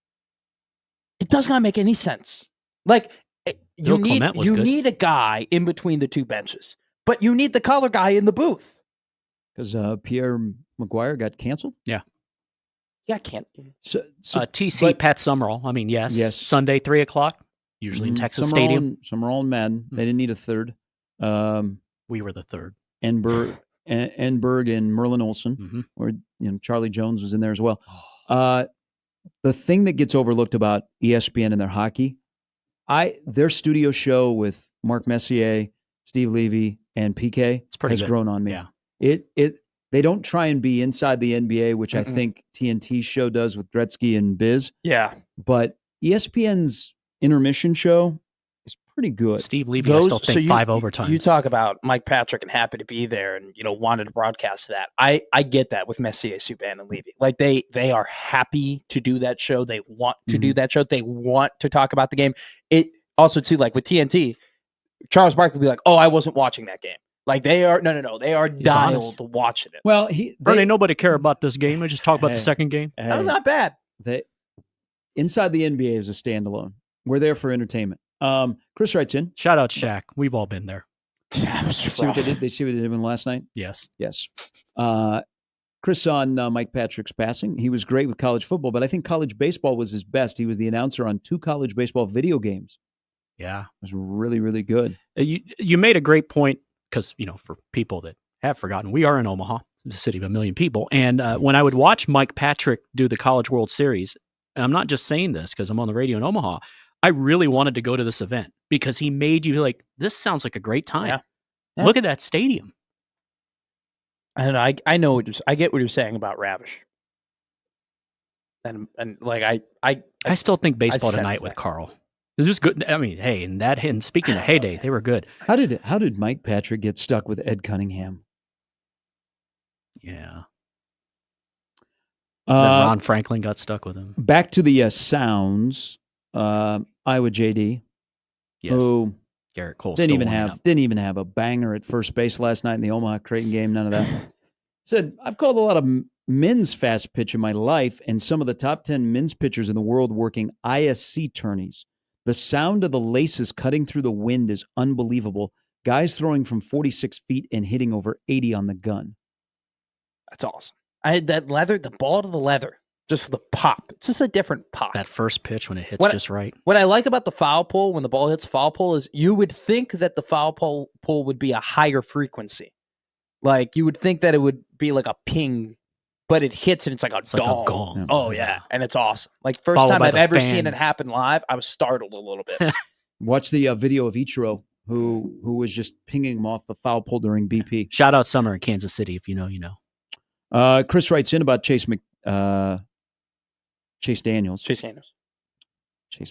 It does not make any sense. Like, you need a guy in between the two benches, but you need the color guy in the booth. Because Pierre McGuire got canceled? Yeah, can't. TC, Pat Summerall. I mean, yes. Sunday, 3 o'clock, usually in Texas Stadium. Some are all men. They didn't need a third. We were the third. Enberg and Merlin Olsen, or Charlie Jones was in there as well. The thing that gets overlooked about ESPN and their hockey, their studio show with Mark Messier, Steve Levy, and PK has grown on me. Yeah. They don't try and be inside the NBA, which I think TNT's show does with Gretzky and Biz. Yeah. But ESPN's intermission show is pretty good. Steve Levy, I still think 5 overtimes. You talk about Mike Patrick and happy to be there and, wanted to broadcast that. I get that with Messier, Subban, and Levy. Like they are happy to do that show. They want to do that show. They want to talk about the game. It also too, like with TNT, Charles Barkley will be like, oh, I wasn't watching that game. Like they are, no. They are dialed watching it. Well, nobody care about this game. I just talk about the second game. That was not bad. Inside the NBA is a standalone. We're there for entertainment. Chris writes in. Shout out Shaq. We've all been there. See what they did? They see what they did last night? Yes. Chris on Mike Patrick's passing. He was great with college football, but I think college baseball was his best. He was the announcer on 2 college baseball video games. Yeah. It was really, really good. You made a great point because, for people that have forgotten, we are in Omaha, the city of a million people. And when I would watch Mike Patrick do the College World Series, and I'm not just saying this because I'm on the radio in Omaha, I really wanted to go to this event because he made you like, this sounds like a great time. Yeah. Look at that stadium. I don't know. I know I get what you're saying about Ravish. And like I still think baseball tonight with Carl. It was good. I mean, hey, and speaking of heyday, they were good. How did Mike Patrick get stuck with Ed Cunningham? Yeah. Ron Franklin got stuck with him. Back to the sounds. Iowa JD. Yes. Who Garrett Cole didn't even have a banger at first base last night in the Omaha Creighton game. None of that. Said, I've called a lot of men's fast pitch in my life, and some of the top 10 men's pitchers in the world working ISC tourneys. The sound of the laces cutting through the wind is unbelievable. Guys throwing from 46 feet and hitting over 80 on the gun. That's awesome. I had that leather, the ball to the leather. Just the pop. It's just a different pop. That first pitch when it hits just right. What I like about the foul pole, when the ball hits foul pole, is you would think that the foul pole would be a higher frequency. Like, you would think that it would be like a ping, but it hits and it's like a gong. Like a gong. Oh, yeah. And it's awesome. Like, first Followed time by I've the ever fans. seen it happen live, I was startled a little bit. Watch the video of Ichiro, who was just pinging him off the foul pole during BP. Shout out Summer in Kansas City. If you know, you know. Chris writes in about Chase Daniels. Chase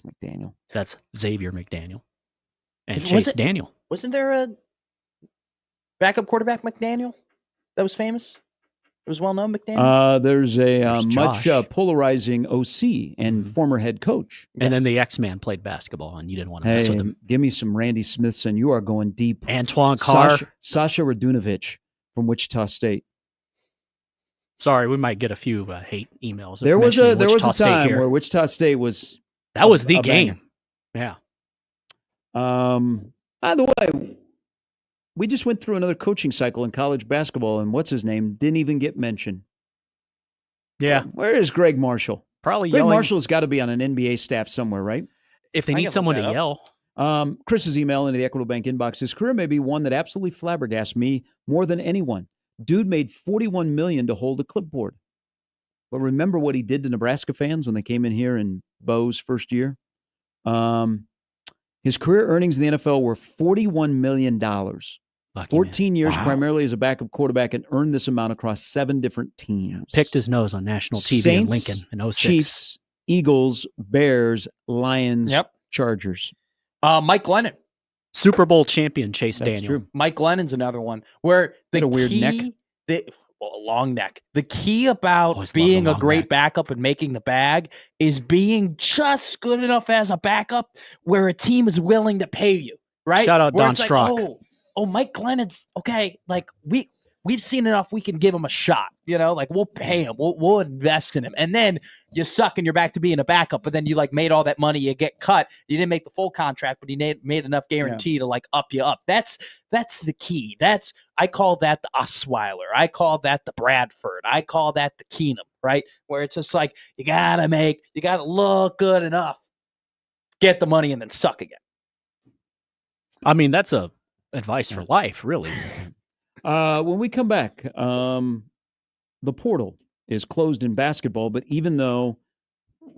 McDaniel. That's Xavier McDaniel. And Chase Daniel. Wasn't there a backup quarterback McDaniel that was famous? It was well-known, McDaniel? There's a much polarizing OC and former head coach. And then the X-Man played basketball, and you didn't want to mess with him. Give me some Randy Smithson. You are going deep. Antoine Carr. Sasha Radunovich from Wichita State. Sorry, we might get a few hate emails. There was a time where Wichita State was that was the game. Yeah. By the way, we just went through another coaching cycle in college basketball, and what's his name didn't even get mentioned. Yeah. Where is Greg Marshall? Probably Greg yelling. Marshall's got to be on an NBA staff somewhere, right? If they need someone to yell. Chris's email into the Equitable Bank inbox. His career may be one that absolutely flabbergasts me more than anyone. Dude made $41 million to hold a clipboard. But remember what he did to Nebraska fans when they came in here in Bo's first year? His career earnings in the NFL were $41 million. 14 years primarily as a backup quarterback and earned this amount across 7 different teams. Picked his nose on national TV in Lincoln in 06. Chiefs, Eagles, Bears, Lions, Chargers. Mike Glennon. Super Bowl champion Chase That's Daniel. True. Mike Glennon's another one where a weird neck. A long neck. The key about being a great backup and making the bag is being just good enough as a backup where a team is willing to pay you, right? Shout out where Don it's Strock. Like, oh, Mike Glennon's okay. Like we've seen enough. We can give him a shot. You know, like we'll pay him. We'll invest in him. And then you suck and you're back to being a backup. But then you like made all that money. You get cut. You didn't make the full contract, but you made enough guarantee to like up you up. That's the key. I call that the Osweiler. I call that the Bradford. I call that the Keenum. Right, where it's just like you gotta look good enough, get the money, and then suck again. I mean, that's advice for life, really. When we come back, the portal is closed in basketball, but even though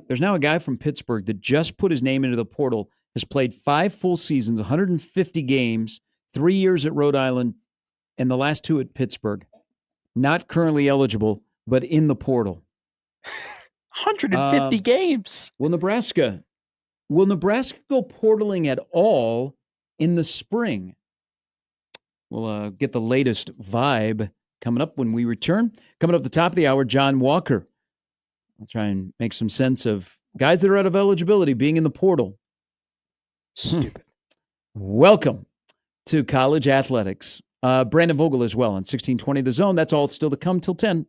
there's now a guy from Pittsburgh that just put his name into the portal, has played 5 full seasons, 150 games, 3 years at Rhode Island, and the last 2 at Pittsburgh. Not currently eligible, but in the portal. 150 games. Will Nebraska go portaling at all in the spring? We'll get the latest vibe coming up when we return. Coming up at the top of the hour, John Walker. I'll try and make some sense of guys that are out of eligibility being in the portal. Stupid. Welcome to college athletics. Brandon Vogel as well on 1620 The Zone. That's all still to come till 10.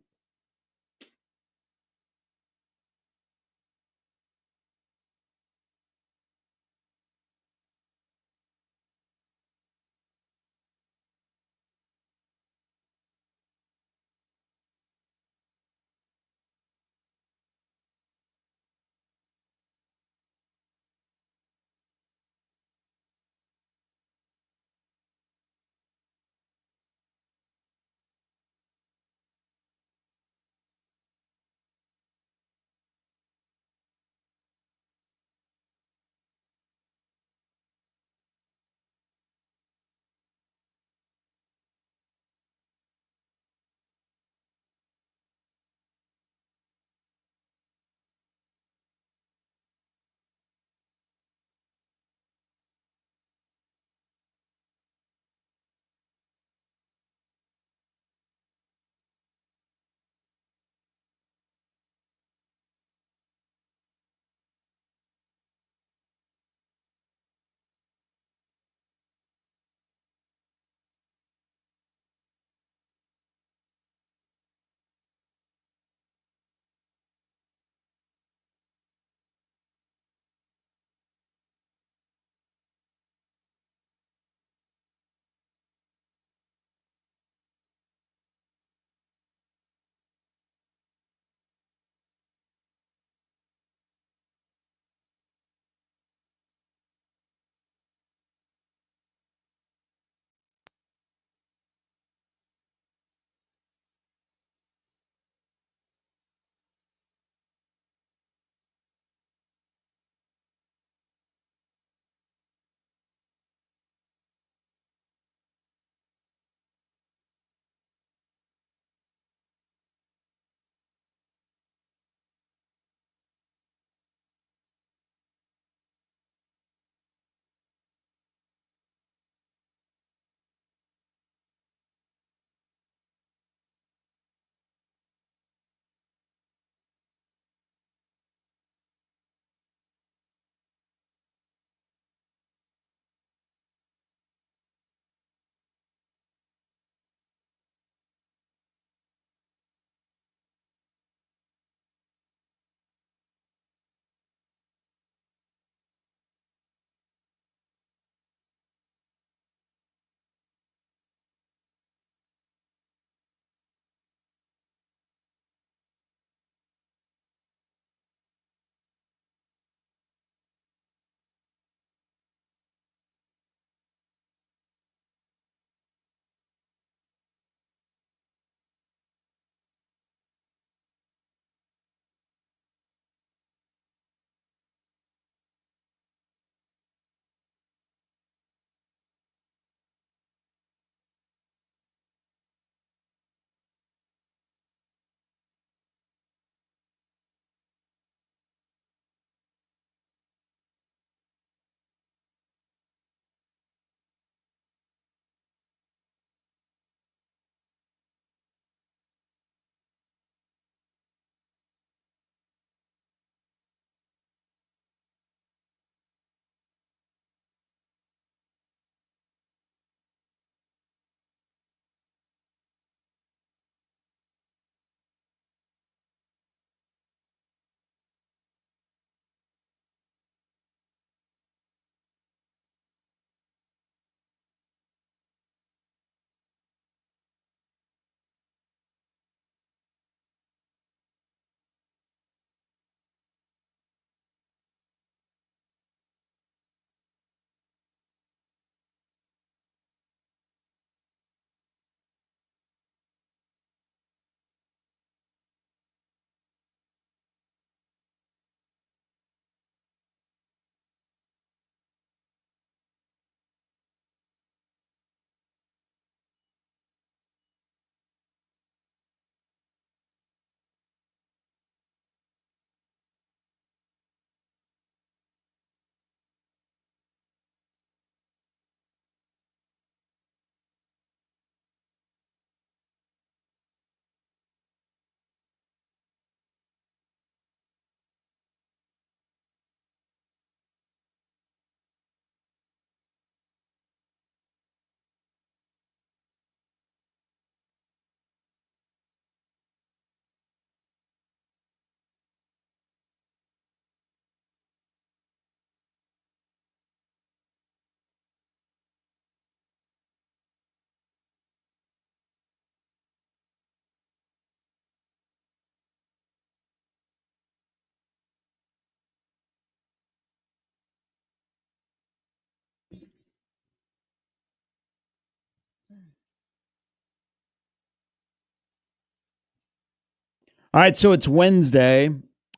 All right, so it's Wednesday.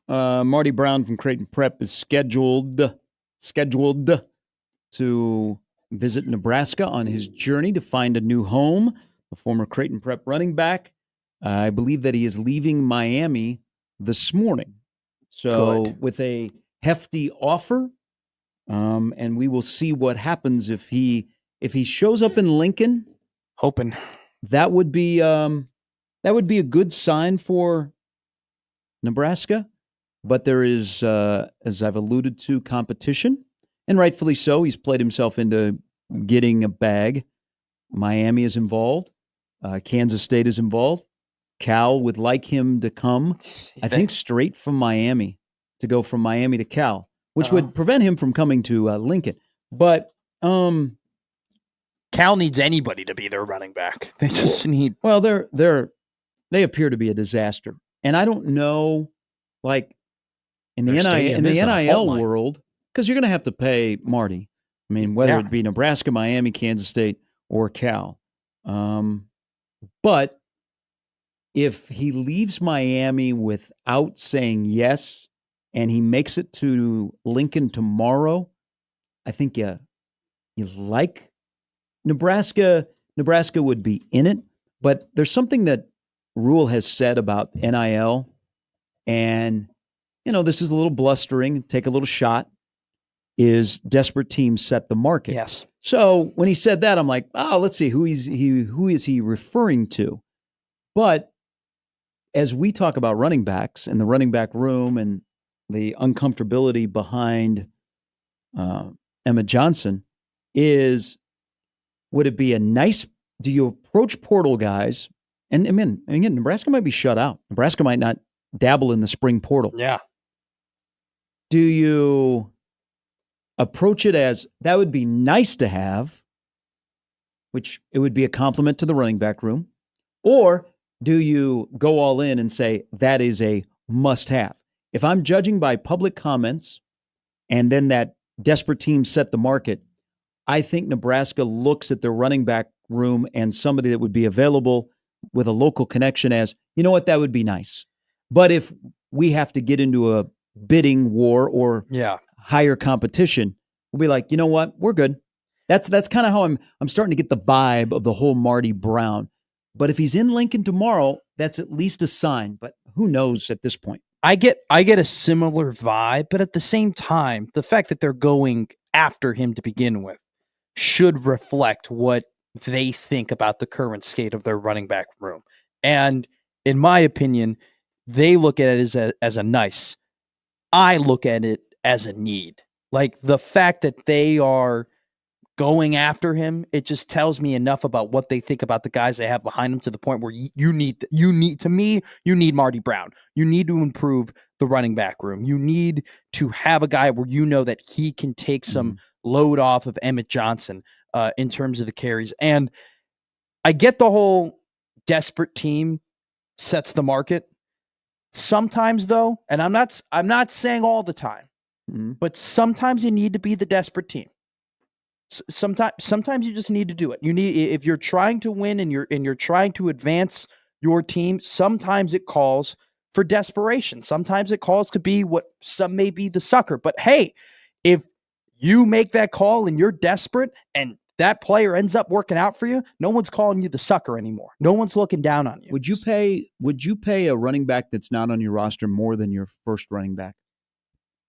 Marty Brown from Creighton Prep is scheduled to visit Nebraska on his journey to find a new home. The former Creighton Prep running back. I believe that he is leaving Miami this morning. So with a hefty offer, and we will see what happens if he shows up in Lincoln. Hoping that would be a good sign for Nebraska. But there is, as I've alluded to, competition, and rightfully so. He's played himself into getting a bag. Miami is involved. Kansas State is involved. Cal would like him to come, I think, straight from Miami, to go from Miami to Cal, which would prevent him from coming to Lincoln. But Cal needs anybody to be their running back. They just need. Well, they appear to be a disaster, and I don't know, like in the NIL world, because you're going to have to pay Marty. I mean, whether it be Nebraska, Miami, Kansas State, or Cal, but if he leaves Miami without saying yes and he makes it to Lincoln tomorrow, I think you like Nebraska. Nebraska would be in it, but there's something that Rule has said about NIL, and, this is a little blustering, take a little shot, is desperate teams set the market. Yes. So when he said that, I'm like, let's see, who is he referring to? But as we talk about running backs and the running back room and the uncomfortability behind Emmett Johnson, would it be do you approach portal guys? And again, Nebraska might be shut out. Nebraska might not dabble in the spring portal. Yeah. Do you approach it as that would be nice to have, which it would be a compliment to the running back room, or do you go all in and say that is a must-have? If I'm judging by public comments and then that desperate team set the market, I think Nebraska looks at their running back room and somebody that would be available with a local connection as, you know what, that would be nice. But if we have to get into a bidding war or higher competition, we'll be like, you know what, we're good. That's kind of how I'm starting to get the vibe of the whole Marty Brown. But if he's in Lincoln tomorrow, that's at least a sign. But who knows at this point? I get a similar vibe, but at the same time, the fact that they're going after him to begin with should reflect what they think about the current state of their running back room. And in my opinion, they look at it as a nice. I look at it as a need. Like the fact that they are going after him, it just tells me enough about what they think about the guys they have behind them, to the point where you need Marty Brown. You need to improve the running back room. You need to have a guy where that he can take some load off of Emmett Johnson in terms of the carries. And I get the whole desperate team sets the market. Sometimes though, and I'm not saying all the time, but sometimes you need to be the desperate team. Sometimes you just need to do it. If you're trying to win and you're trying to advance your team, sometimes it calls for desperation. Sometimes it calls to be what some may be the sucker. But hey, if you make that call and you're desperate and that player ends up working out for you, no one's calling you the sucker anymore. No one's looking down on you. Would you pay a running back that's not on your roster more than your first running back?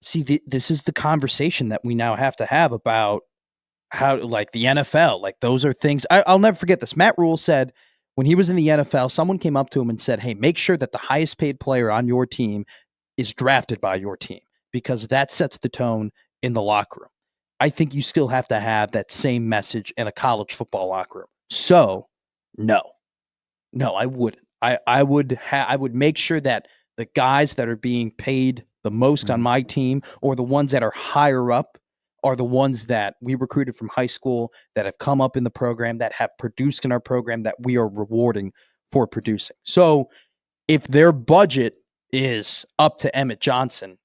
See, this is the conversation that we now have to have about how, like, the NFL, like, those are things. I'll never forget this. Matt Rule said when he was in the NFL, someone came up to him and said, hey, make sure that the highest paid player on your team is drafted by your team, because that sets the tone in the locker room. I think you still have to have that same message in a college football locker room. So, no, I wouldn't. I would make sure that the guys that are being paid the most on my team, or the ones that are higher up, are the ones that we recruited from high school, that have come up in the program, that have produced in our program, that we are rewarding for producing. So if their budget is up to Emmett Johnson,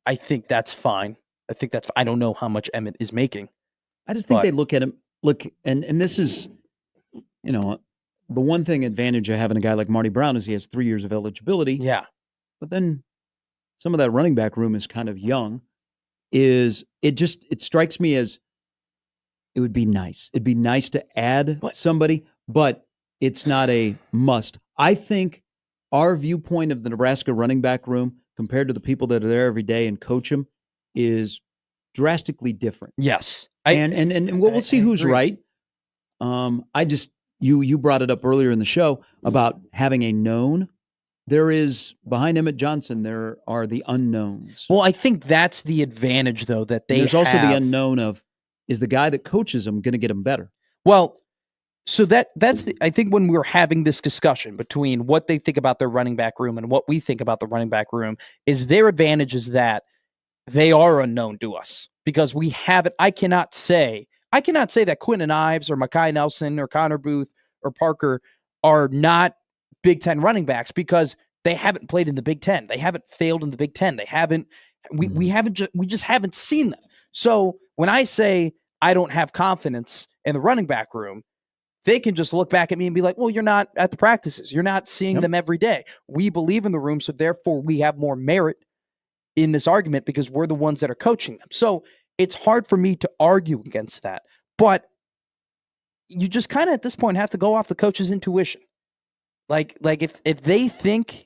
I think that's fine. I don't know how much Emmett is making. I just think they look at him, and this is, the one thing advantage of having a guy like Marty Brown is he has 3 years of eligibility. Yeah. But then some of that running back room is kind of young. It strikes me as it would be nice. It'd be nice to add somebody, but it's not a must. I think our viewpoint of the Nebraska running back room compared to the people that are there every day and coach them is drastically different. Yes. We'll see who's right. You brought it up earlier in the show about having a known. There is, behind Emmett Johnson, there are the unknowns. Well, I think that's the advantage, though, that there's also the unknown of, is the guy that coaches them going to get them better? Well, so I think when we're having this discussion between what they think about their running back room and what we think about the running back room, is their advantage is that they are unknown to us because we haven't. I cannot say that Quinton Ives or Mekhi Nelson or Connor Booth or Parker are not Big Ten running backs because they haven't played in the Big Ten. They haven't failed in the Big Ten. They haven't. We just haven't seen them. So when I say I don't have confidence in the running back room, they can just look back at me and be like, well, you're not at the practices. You're not seeing them every day. We believe in the room, so therefore we have more merit in this argument because we're the ones that are coaching them. So it's hard for me to argue against that. But you just kind of at this point have to go off the coach's intuition. Like if they think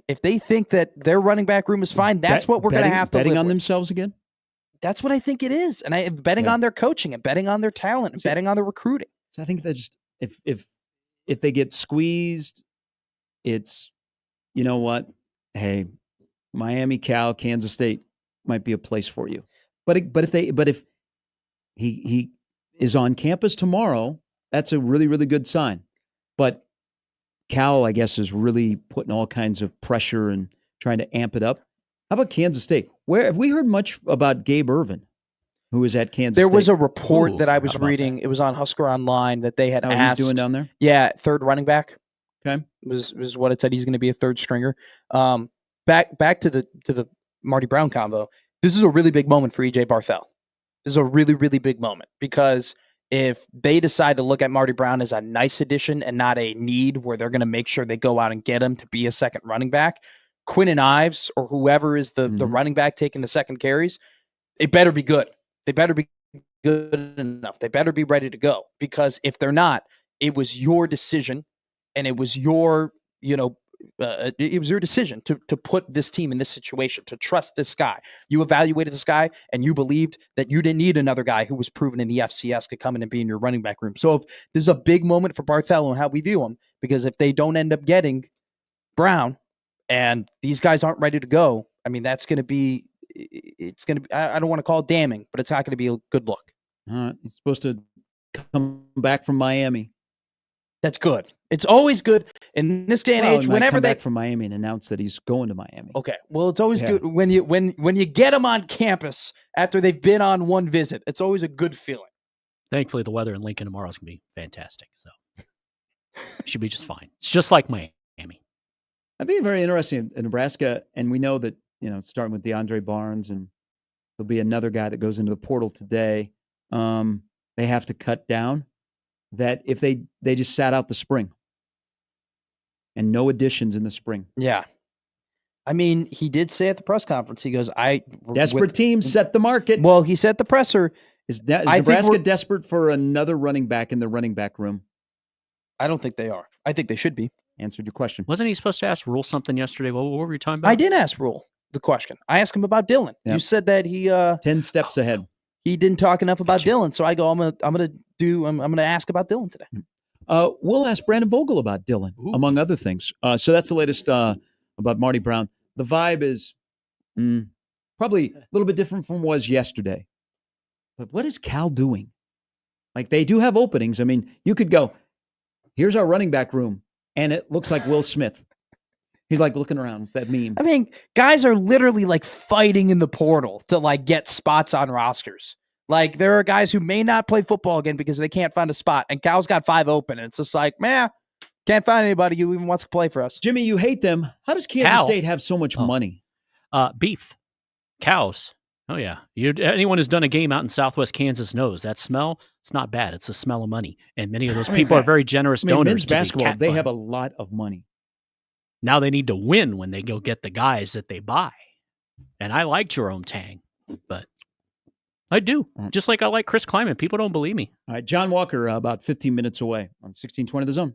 that their running back room is fine, that's what we're going to have to betting live on with. Themselves again. That's what I think it is, and betting on their coaching and betting on their talent and betting on their recruiting. So I think that just if they get squeezed, it's, you know what? Hey, Miami, Cal, Kansas State might be a place for you. But if he is on campus tomorrow, that's a really, really good sign. But Cal, I guess, is really putting all kinds of pressure and trying to amp it up. How about Kansas State? Where have we heard much about Gabe Ervin, who was at Kansas State? There was a report that I was reading. It was on Husker Online that they had asked. He's doing down there? Yeah, third running back. Okay, was what it said. He's going to be a third stringer. Back to the Marty Brown combo. This is a really big moment for EJ Barthel. This is a really, really big moment because if they decide to look at Marty Brown as a nice addition and not a need where they're going to make sure they go out and get him to be a second running back, Quinton Ives or whoever is the running back taking the second carries, it better be good. They better be good enough. They better be ready to go because if they're not, it was your decision and it was your, it was your decision to put this team in this situation, to trust this guy. You evaluated this guy and you believed that you didn't need another guy who was proven in the FCS could come in and be in your running back room. So if this is a big moment for Barthel and how we view him, because if they don't end up getting Brown and these guys aren't ready to go, I mean, it's going to be, I don't want to call it damning, but it's not going to be a good look. He's supposed to come back from Miami. That's good. It's always good in this day and age. Whenever they come back from Miami and announce that he's going to Miami. Okay. Well, it's always good when you get them on campus after they've been on one visit. It's always a good feeling. Thankfully, the weather in Lincoln tomorrow is going to be fantastic. So it should be just fine. It's just like Miami. That'd be very interesting in Nebraska, and we know that starting with DeAndre Barnes, and there'll be another guy that goes into the portal today. They have to cut down. That if they just sat out the spring and no additions in the spring. Yeah. I mean, he did say at the press conference, he goes, desperate teams set the market. Well, he said at the presser. Is Nebraska desperate for another running back in the running back room? I don't think they are. I think they should be. Answered your question. Wasn't he supposed to ask Rule something yesterday? What were you talking about? I did ask Rule the question. I asked him about Dylan. Yep. You said that he 10 steps ahead. He didn't talk enough about Dylan, so I go. I'm gonna ask about Dylan today. We'll ask Brandon Vogel about Dylan, among other things. So that's the latest about Marty Brown. The vibe is probably a little bit different from was yesterday. But what is Cal doing? Like they do have openings. I mean, you could go. Here's our running back room, and it looks like Will Smith. He's like looking around. It's that meme. I mean, guys are literally like fighting in the portal to like get spots on rosters. Like there are guys who may not play football again because they can't find a spot. And Cal's got 5 open. And it's just like, man, can't find anybody who even wants to play for us. Jimmy, you hate them. How does Kansas State have so much money? Beef. Cows. Oh, yeah. Anyone who's done a game out in Southwest Kansas knows that smell, it's not bad. It's the smell of money. And many of those people are very generous donors. Men's to the basketball, cat they fund. have a lot of money. Now they need to win when they go get the guys that they buy. And I like Jerome Tang, but I do. Just like I like Chris Kleiman. People don't believe me. All right, John Walker, about 15 minutes away on 1620 The Zone.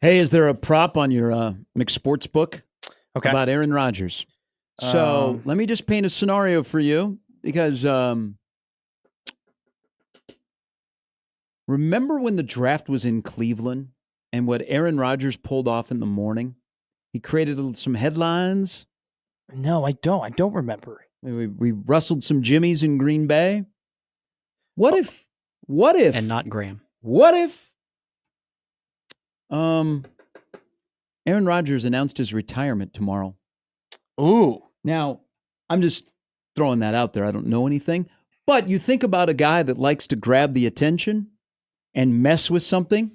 Hey, is there a prop on your McSports book about Aaron Rodgers? So let me just paint a scenario for you because remember when the draft was in Cleveland and what Aaron Rodgers pulled off in the morning? He created some headlines. No, I don't. I don't remember. We rustled some jimmies in Green Bay. What if? And not Graham. What if? Aaron Rodgers announced his retirement tomorrow. Ooh. Now, I'm just throwing that out there. I don't know anything. But you think about a guy that likes to grab the attention and mess with something.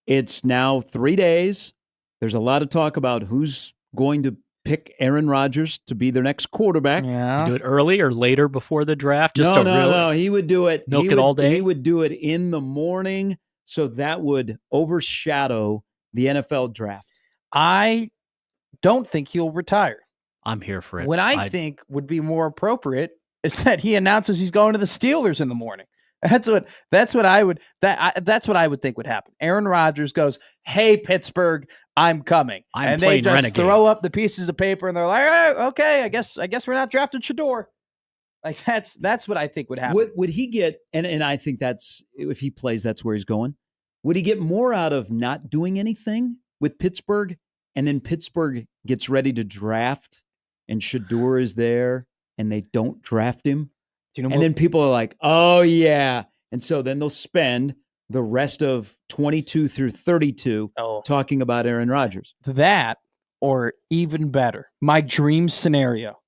It's now 3 days. There's a lot of talk about who's going to pick Aaron Rodgers to be their next quarterback. Yeah. Do it early or later before the draft? No. He would do it. Milk it all day? He would do it in the morning, so that would overshadow the NFL draft. I don't think he'll retire. I'm here for it. What I think would be more appropriate is that he announces he's going to the Steelers in the morning. That's what I would think would happen. Aaron Rodgers goes, "Hey Pittsburgh, I'm coming," and they just Renegade. throw up the pieces of paper and they're like, "Oh, okay, I guess we're not drafting Shador." Like that's what I think would happen. Would he get? And I think that's if he plays, that's where he's going. Would he get more out of not doing anything with Pittsburgh, and then Pittsburgh gets ready to draft, and Shador is there, and they don't draft him? And then people are like, "Oh yeah," and so then they'll spend the rest of 22 through 32 talking about Aaron Rodgers. That, or even better, my dream scenario: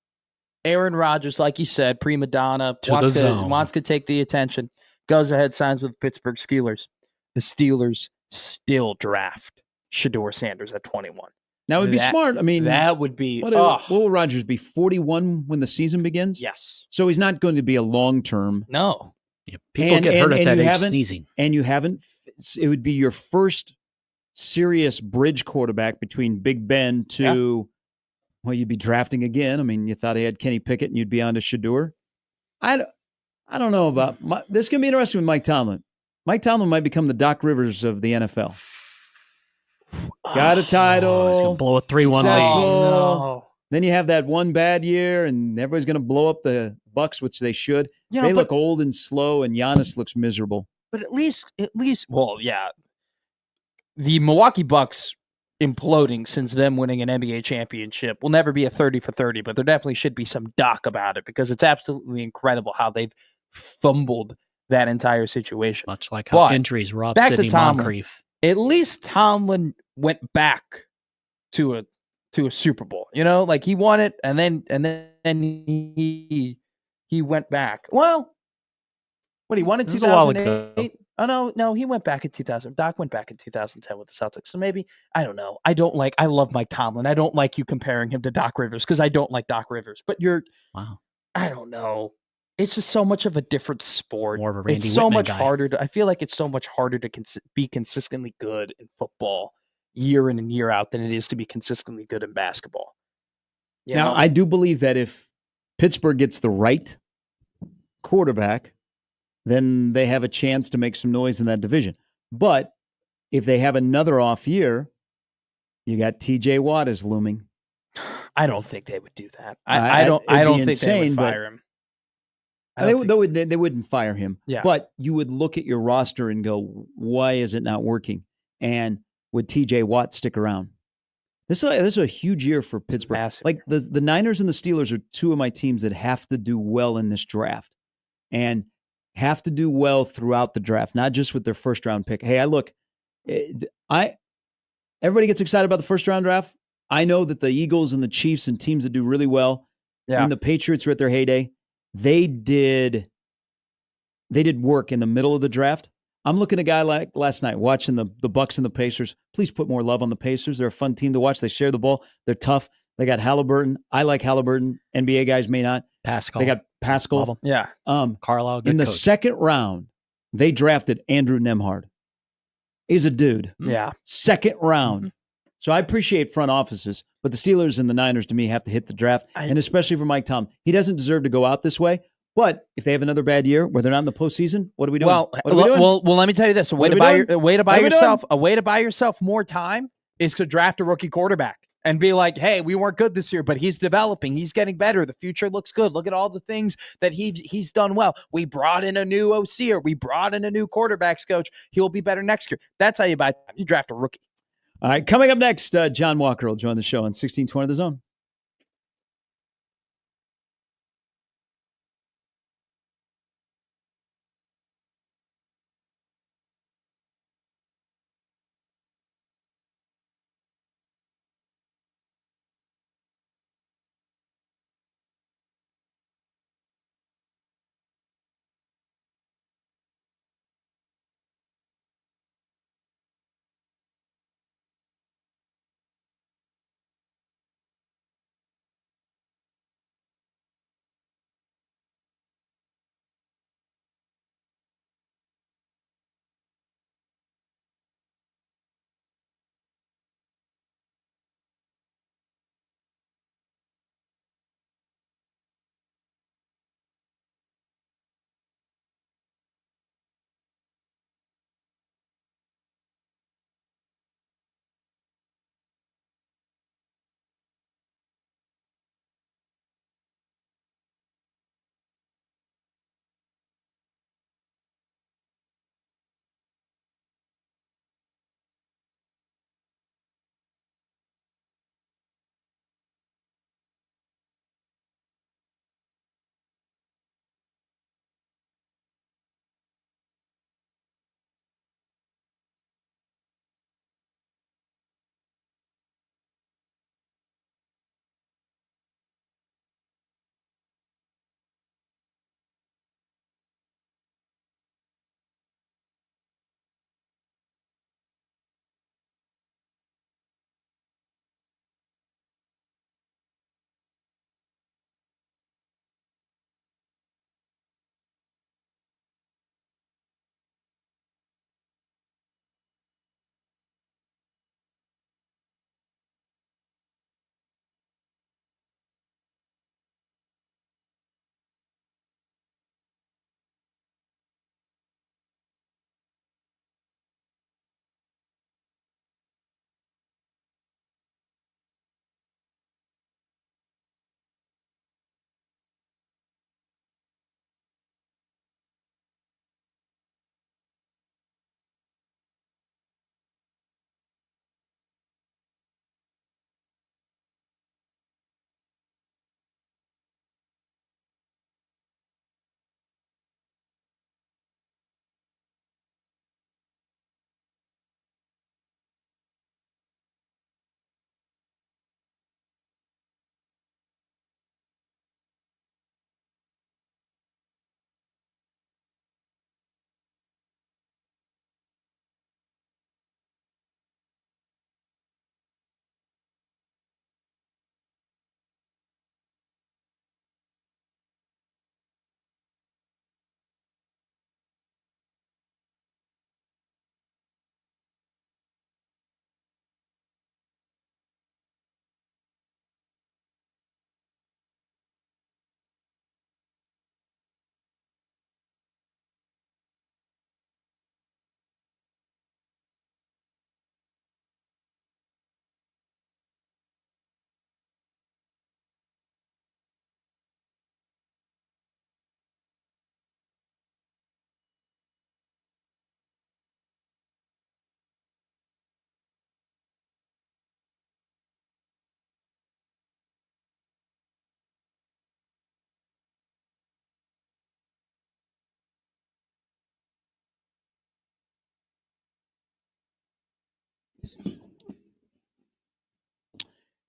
Aaron Rodgers, like you said, prima donna, wants to take the attention, goes ahead, signs with Pittsburgh Steelers. The Steelers still draft Shador Sanders at 21. Now, it would be smart. I mean, that would be. What will Rodgers be, 41 when the season begins? Yes. So he's not going to be a long-term. No. Yeah, people get hurt at that age sneezing. And you haven't. It would be your first serious bridge quarterback between Big Ben to, well, you'd be drafting again. I mean, you thought he had Kenny Pickett and you'd be on to Shador. I don't know about this. Can be interesting with Mike Tomlin. Mike Tomlin might become the Doc Rivers of the NFL. Got a title. He's going to blow a 3-1 lead. No. Then you have that one bad year, and everybody's going to blow up the Bucks, which they should. They look old and slow, and Giannis looks miserable. But at least, well, yeah. The Milwaukee Bucks imploding since them winning an NBA championship will never be a 30 for 30, but there definitely should be some doc about it because it's absolutely incredible how they've fumbled that entire situation. Much like how injuries robbed Sidney Moncrief. At least Tomlin went back to a Super Bowl. You know, like he won it and then he went back. Well, what he won in 2008? Oh no, he went back in 2000. Doc went back in 2010 with the Celtics. So maybe I don't know. I love Mike Tomlin. I don't like you comparing him to Doc Rivers because I don't like Doc Rivers. But I don't know. It's just so much of a different sport. More of a Randy It's so Whitman much guy. harder. I feel like it's so much harder to be consistently good in football year in and year out than it is to be consistently good in basketball. Now, I do believe that if Pittsburgh gets the right quarterback, then they have a chance to make some noise in that division. But if they have another off year, you got T.J. Watt is looming. I don't think they would do that. I don't think they would fire him. They wouldn't fire him. Yeah. But you would look at your roster and go, why is it not working? And would T.J. Watt stick around? This is a huge year for Pittsburgh. Massive like the Niners and the Steelers are two of my teams that have to do well in this draft and have to do well throughout the draft, not just with their first round pick. Hey, everybody gets excited about the first round draft. I know that the Eagles and the Chiefs and teams that do really well, when the Patriots were at their heyday, they did work in the middle of the draft. I'm looking at a guy like last night watching the Bucks and the Pacers. Please put more love on the Pacers. They're a fun team to watch. They share the ball. They're tough. They got Halliburton. I like Halliburton. NBA guys may not. Pascal. They got Pascal. Yeah. Carlisle. In the second round, they drafted Andrew Nembhard. He's a dude. Yeah. Second round. Mm-hmm. So I appreciate front offices, but the Steelers and the Niners, to me, have to hit the draft, and especially for Mike Tomlin. He doesn't deserve to go out this way, but if they have another bad year where they're not in the postseason, what are we doing? Well, let me tell you this. A way to buy yourself more time is to draft a rookie quarterback and be like, hey, we weren't good this year, but he's developing. He's getting better. The future looks good. Look at all the things that he's done well. We brought in a new OC or we brought in a new quarterbacks coach. He'll be better next year. That's how you draft a rookie. All right, coming up next, John Walker will join the show on 1620 The Zone.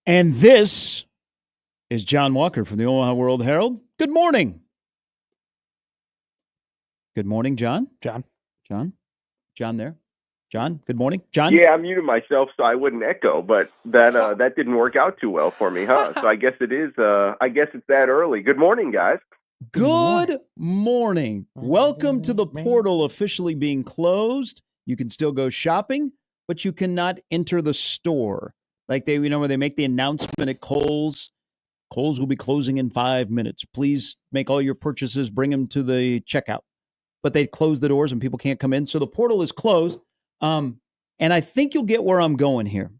And this is John Walker from the Omaha World Herald. Good morning. Good morning, John. John there. John, good morning. John? Yeah, I muted myself so I wouldn't echo, but that didn't work out too well for me, huh? So I guess it is. I guess it's that early. Good morning, guys. Good morning. Welcome to the portal officially being closed. You can still go shopping, but you cannot enter the store. Like where they make the announcement at Kohl's. Kohl's will be closing in 5 minutes. Please make all your purchases, bring them to the checkout. But they close the doors and people can't come in. So the portal is closed. And I think you'll get where I'm going here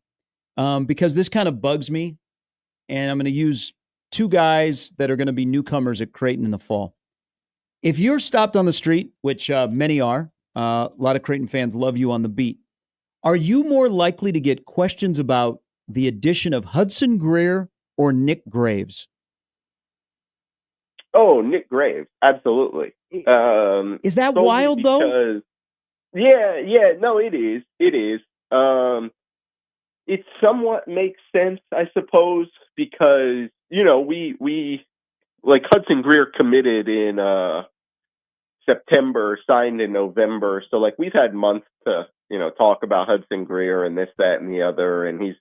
because this kind of bugs me. And I'm going to use two guys that are going to be newcomers at Creighton in the fall. If you're stopped on the street, which many are, a lot of Creighton fans love you on the beat. Are you more likely to get questions about the addition of Hudson Greer or Nick Graves? Oh, Nick Graves, absolutely. Is that wild though? Yeah, no, it is. It is. It somewhat makes sense, I suppose, because we like Hudson Greer committed in September, signed in November, so like we've had months to talk about Hudson Greer and this, that, and the other, and he's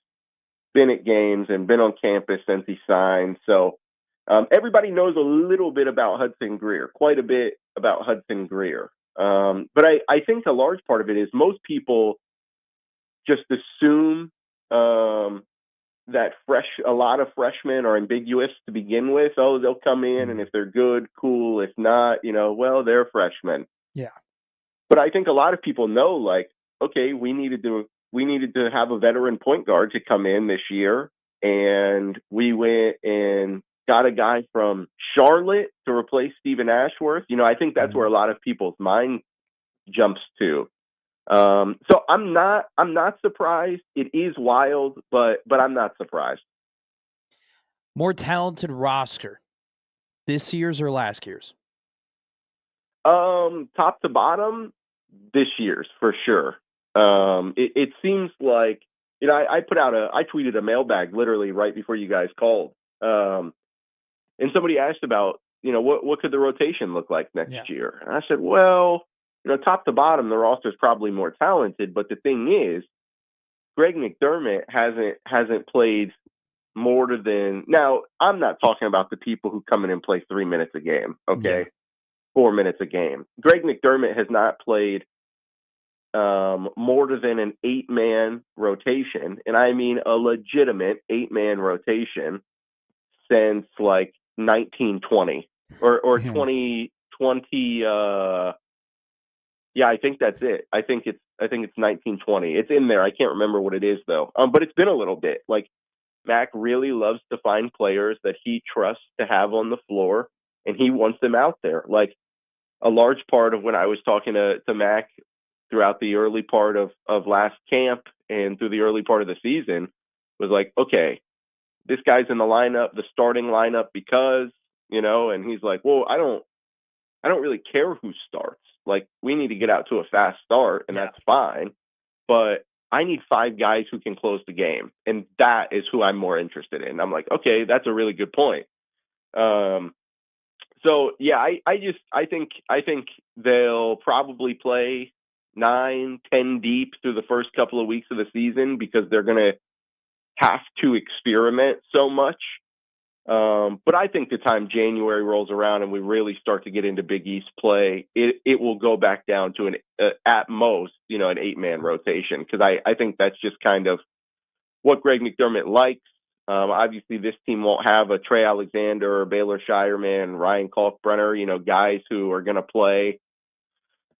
been at games and been on campus since he signed. So everybody knows a little bit about Hudson Greer, quite a bit about Hudson Greer. But I think a large part of it is most people just assume that a lot of freshmen are ambiguous to begin with. Oh, they'll come in, and if they're good, cool. If not, well, they're freshmen. Yeah. But I think a lot of people know, like, okay, we needed to have a veteran point guard to come in this year, and we went and got a guy from Charlotte to replace Stephen Ashworth. I think that's where a lot of people's mind jumps to. So I'm not surprised. It is wild, but I'm not surprised. More talented roster, this year's or last year's? Top to bottom, this year's for sure. It seems like I tweeted a mailbag literally right before you guys called, and somebody asked about what could the rotation look like next year, and I said, well, top to bottom, the roster is probably more talented, but the thing is, Greg McDermott hasn't played more than, now I'm not talking about the people who come in and play 3 minutes a game, okay, 4 minutes a game. Greg McDermott has not played more than an 8-man rotation, and I mean a legitimate 8-man rotation, since like 1920 or 2020. Yeah, I think that's it. I think it's 1920. It's in there. I can't remember what it is though. But it's been a little bit. Like, Mac really loves to find players that he trusts to have on the floor, and he wants them out there. Like, a large part of when I was talking to Mac throughout the early part of last camp and through the early part of the season was like, okay, this guy's in the lineup, the starting lineup, because, and he's like, well, I don't really care who starts. Like, we need to get out to a fast start, and that's fine. But I need 5 guys who can close the game, and that is who I'm more interested in. I'm like, okay, that's a really good point. So yeah, I think they'll probably play 9-10 deep through the first couple of weeks of the season because they're going to have to experiment so much. But I think the time January rolls around and we really start to get into Big East play, it will go back down to at most, an 8-man rotation. Cause I think that's just kind of what Greg McDermott likes. Obviously this team won't have a Trey Alexander or Baylor Shireman, Ryan Kalkbrenner, guys who are going to play,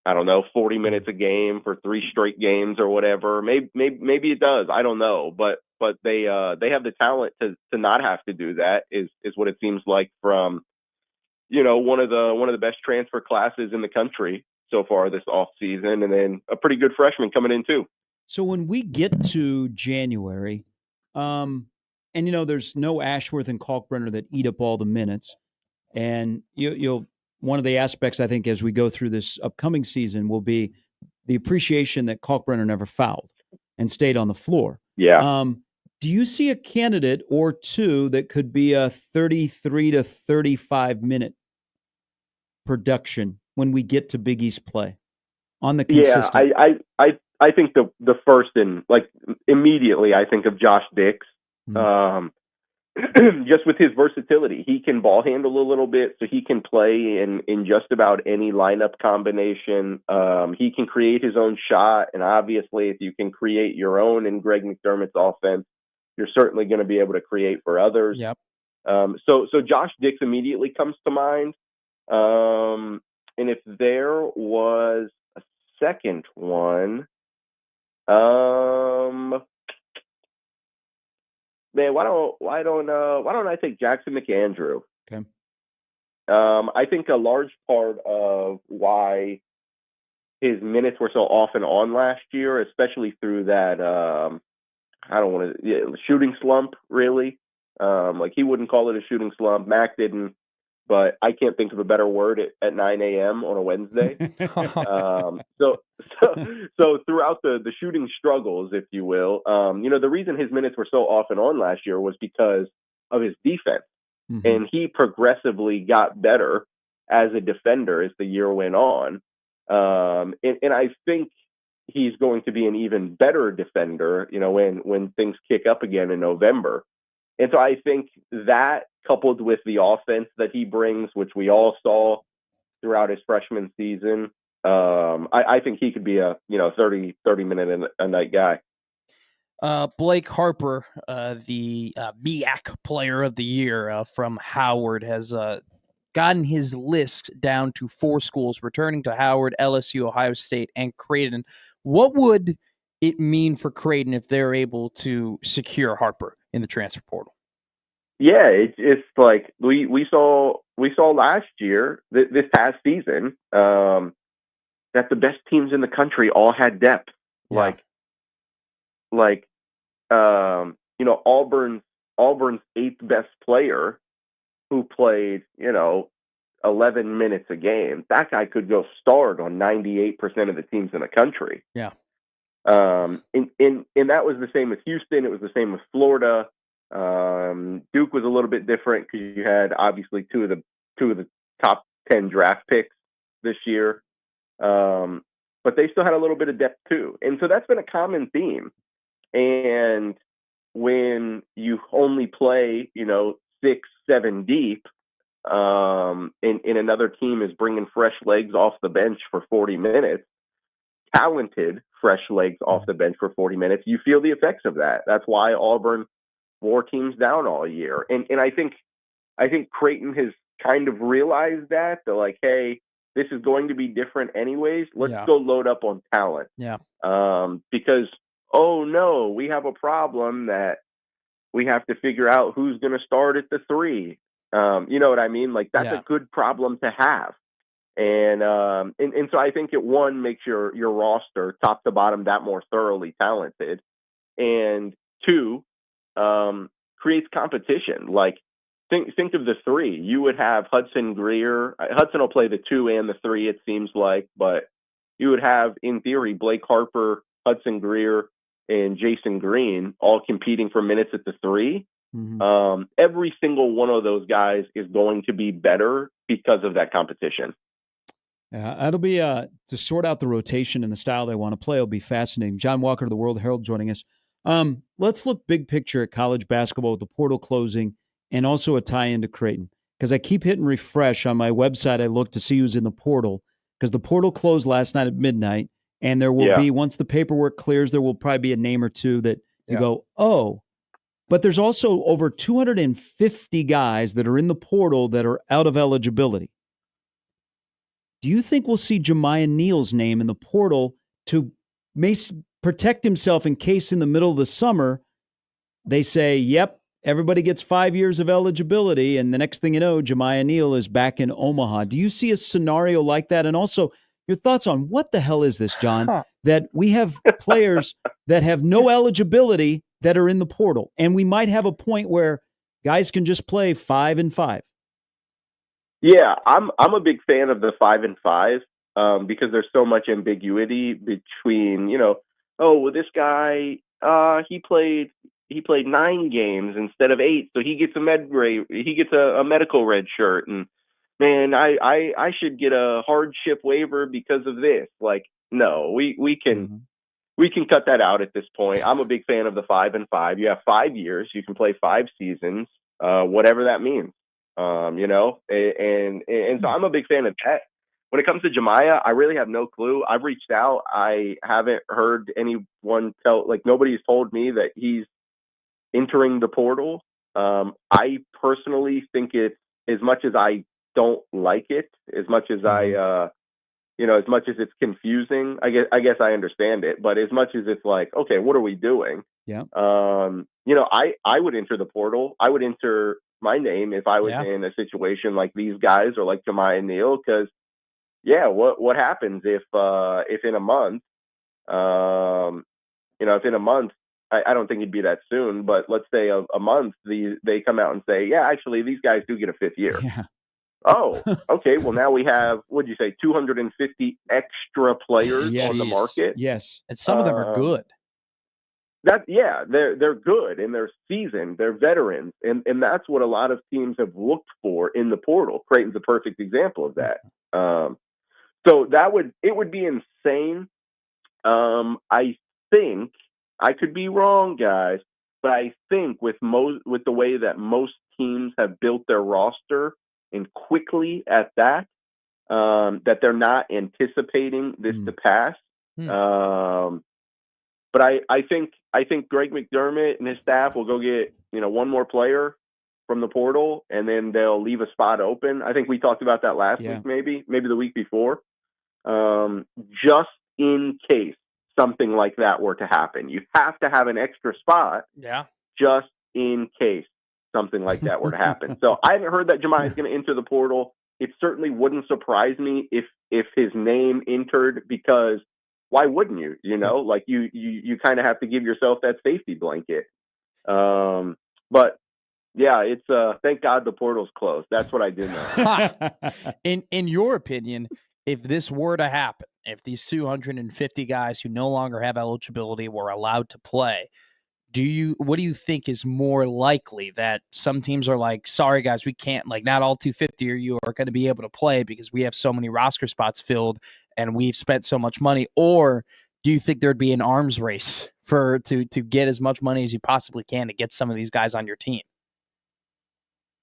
40 minutes a game for 3 straight games or whatever. Maybe it does. I don't know, but they have the talent to not have to do that. Is what it seems like from one of the best transfer classes in the country so far this off season, and then a pretty good freshman coming in too. So when we get to January, and there's no Ashworth and Kalkbrenner that eat up all the minutes, and you'll. One of the aspects, I think, as we go through this upcoming season will be the appreciation that Kalkbrenner never fouled and stayed on the floor. Yeah. Do you see a candidate or two that could be a 33 to 35 minute production when we get to Big East play on the consistent? Yeah, I think the first and like immediately I think of Josh Dix. Just with his versatility, he can ball handle a little bit, so he can play in just about any lineup combination. He can create his own shot, and obviously, if you can create your own in Greg McDermott's offense, you're certainly going to be able to create for others. Yep. So Josh Dix immediately comes to mind. And if there was a second one, man, why don't I take Jackson McAndrew? Okay. I think a large part of why his minutes were so off and on last year, especially through that I don't want to shooting slump. Really, like he wouldn't call it a shooting slump. Mac didn't, but I can't think of a better word at 9 a.m. on a Wednesday. So throughout the shooting struggles, if you will, the reason his minutes were so off and on last year was because of his defense. Mm-hmm. And he progressively got better as a defender as the year went on. And I think he's going to be an even better defender, when things kick up again in November. And so I think that, coupled with the offense that he brings, which we all saw throughout his freshman season, I think he could be a 30 minute a night guy. Blake Harper, the MEAC Player of the Year from Howard, has gotten his list down to 4 schools, returning to Howard, LSU, Ohio State, and Creighton. What would it mean for Creighton if they're able to secure Harper in the transfer portal? Yeah, it's like we saw last year, this past season, that the best teams in the country all had depth. Yeah. Auburn's 8th best player, who played 11 minutes a game, that guy could go start on 98% of the teams in the country. Yeah. And that was the same with Houston. It was the same with Florida. Duke was a little bit different because you had obviously two of the top 10 draft picks this year. But they still had a little bit of depth too. And so that's been a common theme. And when you only play, 6-7 deep, and another team is bringing fresh legs off the bench for 40 minutes, talented fresh legs off the bench for 40 minutes, you feel the effects of that. That's why Auburn wore teams down all year. And I think Creighton has kind of realized that. They're like, hey, this is going to be different anyways. Let's go load up on talent. Yeah. Because, oh no, we have a problem that we have to figure out who's going to start at the 3. You know what I mean? Like, that's a good problem to have. And so I think it, makes your roster top to bottom that more thoroughly talented, and 2, creates competition. Like, think of the 3. You would have Hudson Greer. Hudson will play the 2 and the 3, it seems like, but you would have, in theory, Blake Harper, Hudson Greer, and Jason Green all competing for minutes at the 3. Mm-hmm. Every single one of those guys is going to be better because of that competition. Yeah, it'll be to sort out the rotation and the style they want to play. It'll be fascinating. John Walker of the World Herald joining us. Let's look big picture at college basketball with the portal closing and also a tie into Creighton, because I keep hitting refresh on my website. I look to see who's in the portal, because the portal closed last night at midnight, and there will be, once the paperwork clears, there will probably be a name or two that you go, oh. But there's also over 250 guys that are in the portal that are out of eligibility. Do you think we'll see Jemiah Neal's name in the portal to protect himself in case in the middle of the summer they say, yep, everybody gets 5 years of eligibility, and the next thing you know, Jemiah Neal is back in Omaha? Do you see a scenario like that? And also, your thoughts on what the hell is this, John, that we have players that have no eligibility that are in the portal, and we might have a point where guys can just play 5 and 5. Yeah, I'm a big fan of the 5 and 5 because there's so much ambiguity between, this guy he played 9 games instead of 8, so he gets a medical red shirt, and man, I should get a hardship waiver because of this. Like, no, we can cut that out at this point. I'm a big fan of the 5 and 5. You have 5 years, you can play 5 seasons, whatever that means. And so I'm a big fan of that. When it comes to Jemiah, I really have no clue. I've reached out. I haven't heard anyone nobody's told me that he's entering the portal. I personally think it's, as much as I don't like it, as much as as much as it's confusing, I guess I understand it, but as much as it's like, okay, what are we doing? Yeah. I would enter the portal. I would enter my name if I was in a situation like these guys or like Jemiah Neal, because what happens if in a month, if in a month, I don't think it'd be that soon, but let's say a month, they come out and say, yeah, actually, these guys do get a fifth year. Yeah. Oh, okay. Well, now we have, what'd you say, 250 extra players on the market? Yes. And some of them are good. They're good and they're seasoned, they're veterans, and that's what a lot of teams have looked for in the portal. Creighton's a perfect example of that. So it would be insane. I think I could be wrong, guys, but I think with the way that most teams have built their roster and quickly at that, that they're not anticipating this to pass. But I think Greg McDermott and his staff will go get one more player from the portal, and then they'll leave a spot open. I think we talked about that last week, maybe the week before, just in case something like that were to happen. You have to have an extra spot, just in case something like that were to happen. So I haven't heard that Jemiah is going to enter the portal. It certainly wouldn't surprise me if his name entered, because why wouldn't you? Like you kind of have to give yourself that safety blanket. But yeah, it's thank God the portal's closed. That's what I do know. In your opinion, if this were to happen, if these 250 guys who no longer have eligibility were allowed to play, what do you think is more likely? That some teams are like, sorry guys, we can't, like, not all 250 of you are going to be able to play because we have so many roster spots filled and we've spent so much money? Or do you think there'd be an arms race to get as much money as you possibly can to get some of these guys on your team?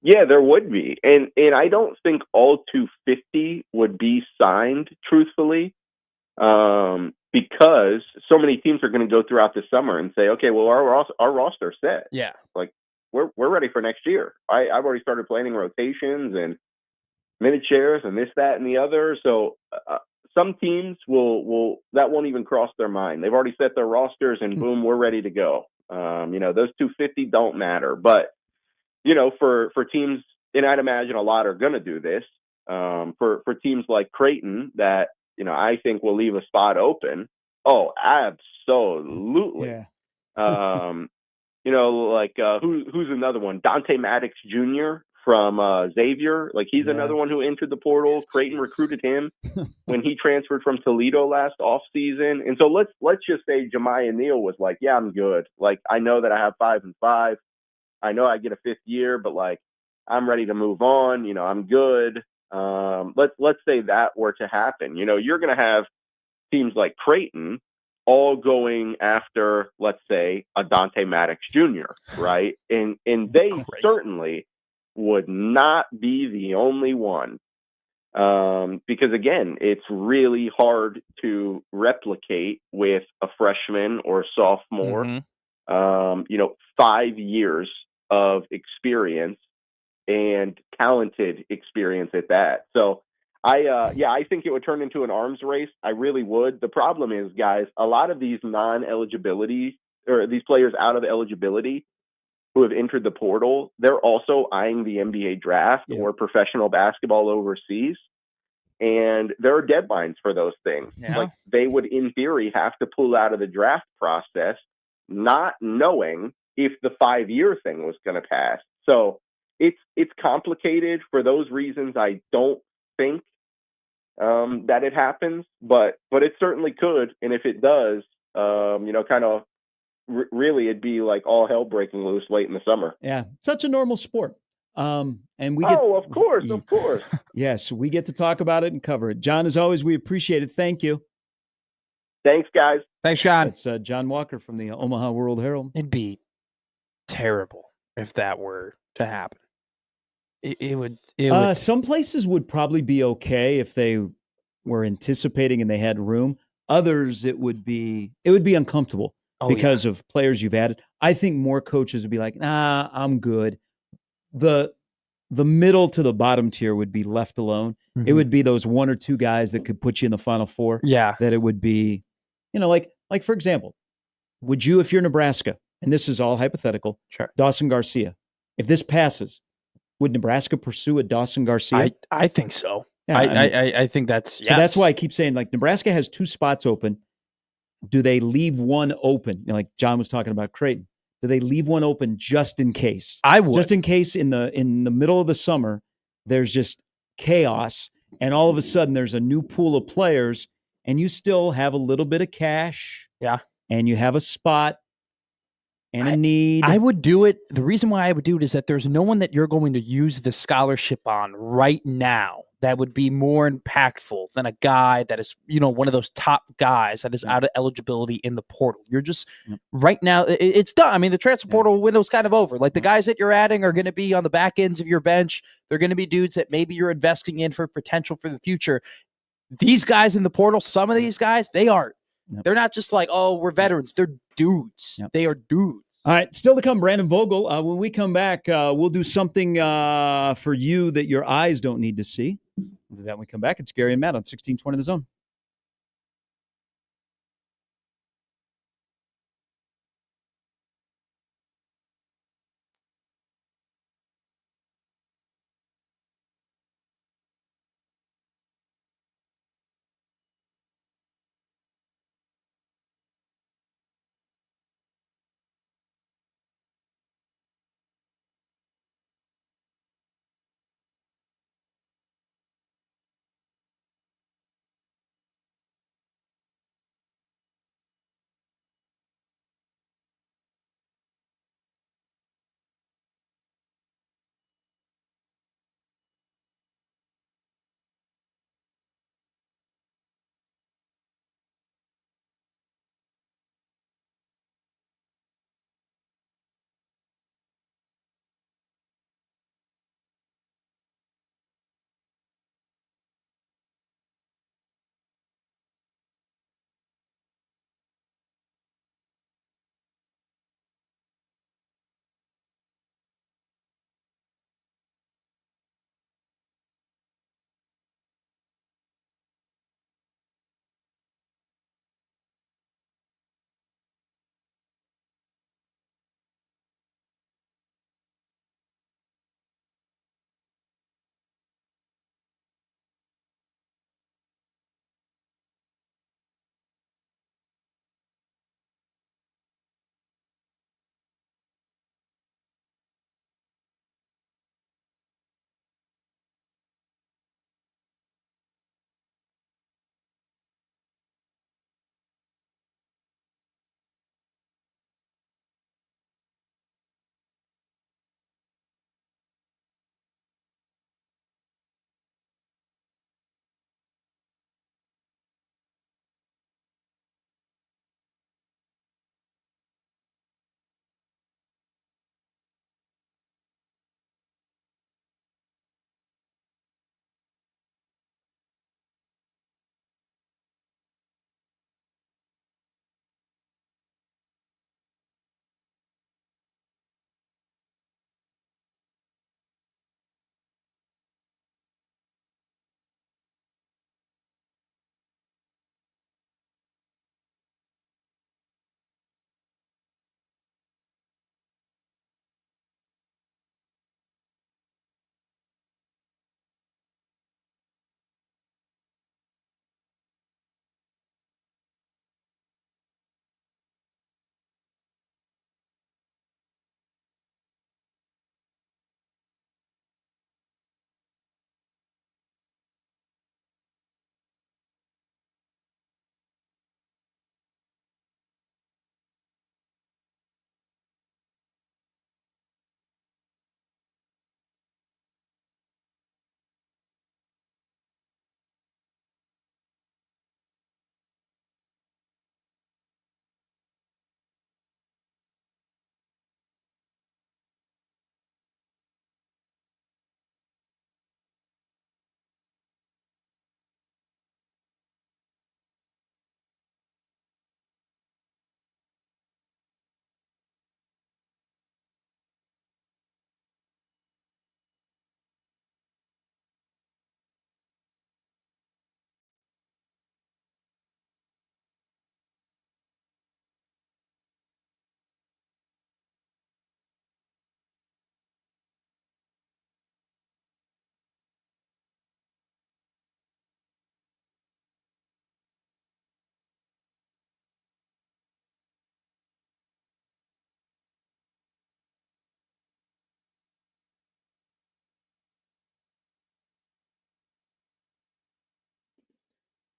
Yeah, there would be. And I don't think all 250 would be signed, truthfully, because so many teams are going to go throughout the summer and say, okay, well, our roster's set. Yeah. Like, we're ready for next year. I've already started planning rotations and minute shares and this, that, and the other. So some teams that won't even cross their mind. They've already set their rosters and boom, we're ready to go. Those 250 don't matter. But, for teams, and I'd imagine a lot are going to do this, for teams like Creighton that, I think will leave a spot open. Oh, absolutely. Yeah. Who's another one? Dante Maddox Jr. from Xavier. Like, he's another one who entered the portal. Creighton recruited him when he transferred from Toledo last offseason. And so let's just say Jemiah Neal was like, yeah, I'm good. Like, I know that I have 5 and 5. I know I get a fifth year, but like, I'm ready to move on. I'm good. Let's say that were to happen. You're going to have teams like Creighton all going after, let's say, a Dante Maddox Jr., right? And they certainly would not be the only one. Because again, it's really hard to replicate with a freshman or sophomore, 5 years of experience and talented experience at that. So I think it would turn into an arms race. I really would. The problem is, guys, a lot of these non-eligibility, or these players out of eligibility who have entered the portal, they're also eyeing the NBA draft or professional basketball overseas. And there are deadlines for those things. Yeah. Like, they would, in theory, have to pull out of the draft process, not knowing if the 5-year thing was going to pass. So it's complicated. For those reasons, I don't think that it happens, but it certainly could. And if it does, really, it'd be like all hell breaking loose late in the summer. Yeah, such a normal sport. And we get, of course. Yes, we get to talk about it and cover it. John, as always, we appreciate it. Thank you. Thanks, guys. Thanks, John. It's John Walker from the Omaha World Herald. It'd be terrible if that were to happen. It would. Some places would probably be okay if they were anticipating and they had room. Others, it would be uncomfortable because of players you've added. I think more coaches would be like, nah, I'm good. The middle to the bottom tier would be left alone. Mm-hmm. It would be those 1 or 2 guys that could put you in the Final Four. Yeah. That it would be, like for example, would you, if you're Nebraska, and this is all hypothetical, sure, Dawson Garcia, if this passes, would Nebraska pursue a Dawson Garcia? I think so. Yeah, I think that's so that's why I keep saying, like, Nebraska has 2 spots open. Do they leave one open? You know, like John was talking about Creighton. Do they leave one open just in case? I would. Just in case in the middle of the summer there's just chaos and all of a sudden there's a new pool of players and you still have a little bit of cash. Yeah. And you have a spot and a need. I would do it. The reason why I would do it is that there's no one that you're going to use the scholarship on right now that would be more impactful than a guy that is, one of those top guys that is out of eligibility in the portal. You're just right now, it's done. I mean, the transfer portal window's kind of over. Like the guys that you're adding are going to be on the back ends of your bench. They're going to be dudes that maybe you're investing in for potential for the future. These guys in the portal, some of these guys, they're not just like, oh, we're veterans. They're dudes. They are dudes. All right, still to come, Brandon Vogel. When we come back, we'll do something for you that your eyes don't need to see. We'll do that when we come back. It's Gary and Matt on 1620 The Zone.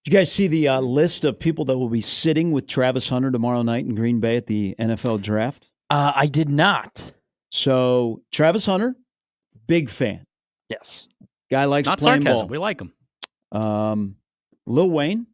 Did you guys see the list of people that will be sitting with Travis Hunter tomorrow night in Green Bay at the NFL draft? I did not. So Travis Hunter, big fan. Yes. Guy likes Not playing sarcasm. ball. We like him. Lil Wayne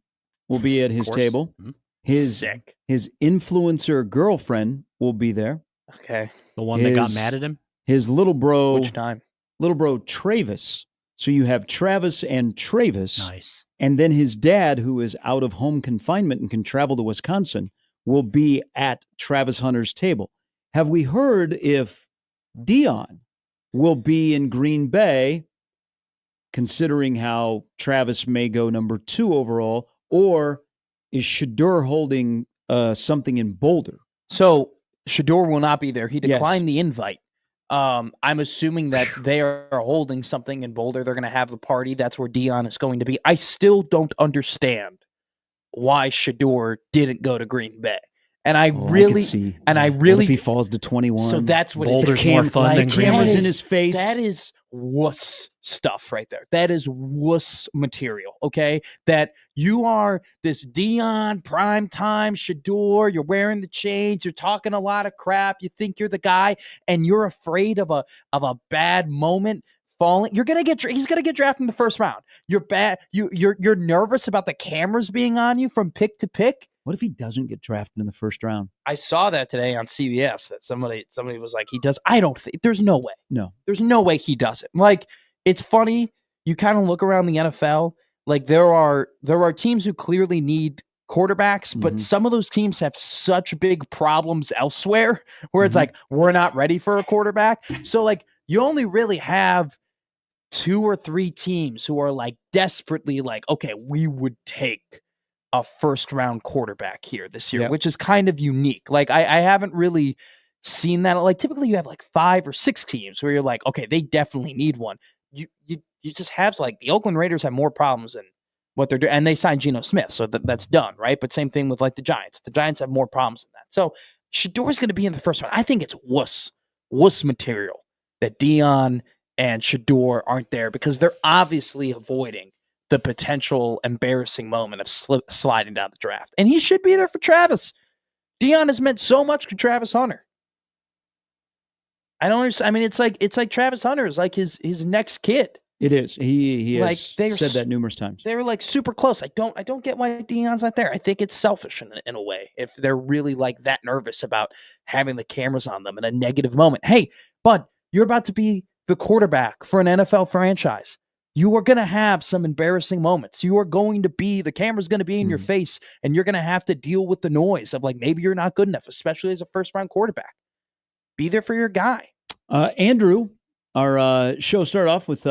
will be at his table. Mm-hmm. His influencer girlfriend will be there. Okay. The one that got mad at him? His little bro. Which time? Little bro Travis. So you have Travis and Travis. Nice. And then his dad, who is out of home confinement and can travel to Wisconsin, will be at Travis Hunter's table. Have we heard if Dion will be in Green Bay, considering how Travis may go number 2 overall, or is Shedeur holding something in Boulder? So Shedeur will not be there. He declined the invite. I'm assuming that they are holding something in Boulder. They're going to have the party. That's where Dion is going to be. I still don't understand why Shedeur didn't go to Green Bay. And I really, what if he falls to 21? So that's what Boulder's more fun than Green Bay. Cameras in his face. That is wuss stuff right there. That is wuss material, okay? That you are this Dion primetime Shedeur, you're wearing the chains, you're talking a lot of crap, you think you're the guy, and you're afraid of a bad moment falling. He's gonna get drafted in the first round. You're bad. You're nervous about the cameras being on you from pick to pick. What if he doesn't get drafted in the first round? I saw that today on CBS that somebody was like, he does. I don't think there's no way. No, there's no way he does it. Like, it's funny. You kind of look around the NFL. Like, there are teams who clearly need quarterbacks, but some of those teams have such big problems elsewhere where it's like, we're not ready for a quarterback. So like, you only really have 2 or 3 teams who are like desperately like, okay, we would take a first-round quarterback here this year, which is kind of unique. Like, I haven't really seen that. Like, typically you have like 5 or 6 teams where you're like, okay, they definitely need one. You just have, like, the Oakland Raiders have more problems than what they're doing, and they signed Geno Smith, so that's done, right? But same thing with, like, the Giants. The Giants have more problems than that. So Shedeur's going to be in the first round. I think it's wuss material that Dion and Shedeur aren't there because they're obviously avoiding the potential embarrassing moment of sliding down the draft. And he should be there for Travis. Dion has meant so much to Travis Hunter. I don't understand. I mean, it's like Travis Hunter is like his next kid. It is. He has said that numerous times. They're like super close. I don't get why Dion's not there. I think it's selfish in a way if they're really like that nervous about having the cameras on them in a negative moment. Hey, bud, you're about to be the quarterback for an NFL franchise. You are going to have some embarrassing moments. You are going to be, the camera's going to be in your face, and you're going to have to deal with the noise of like, maybe you're not good enough, especially as a first-round quarterback. Be there for your guy. Andrew, our show started off with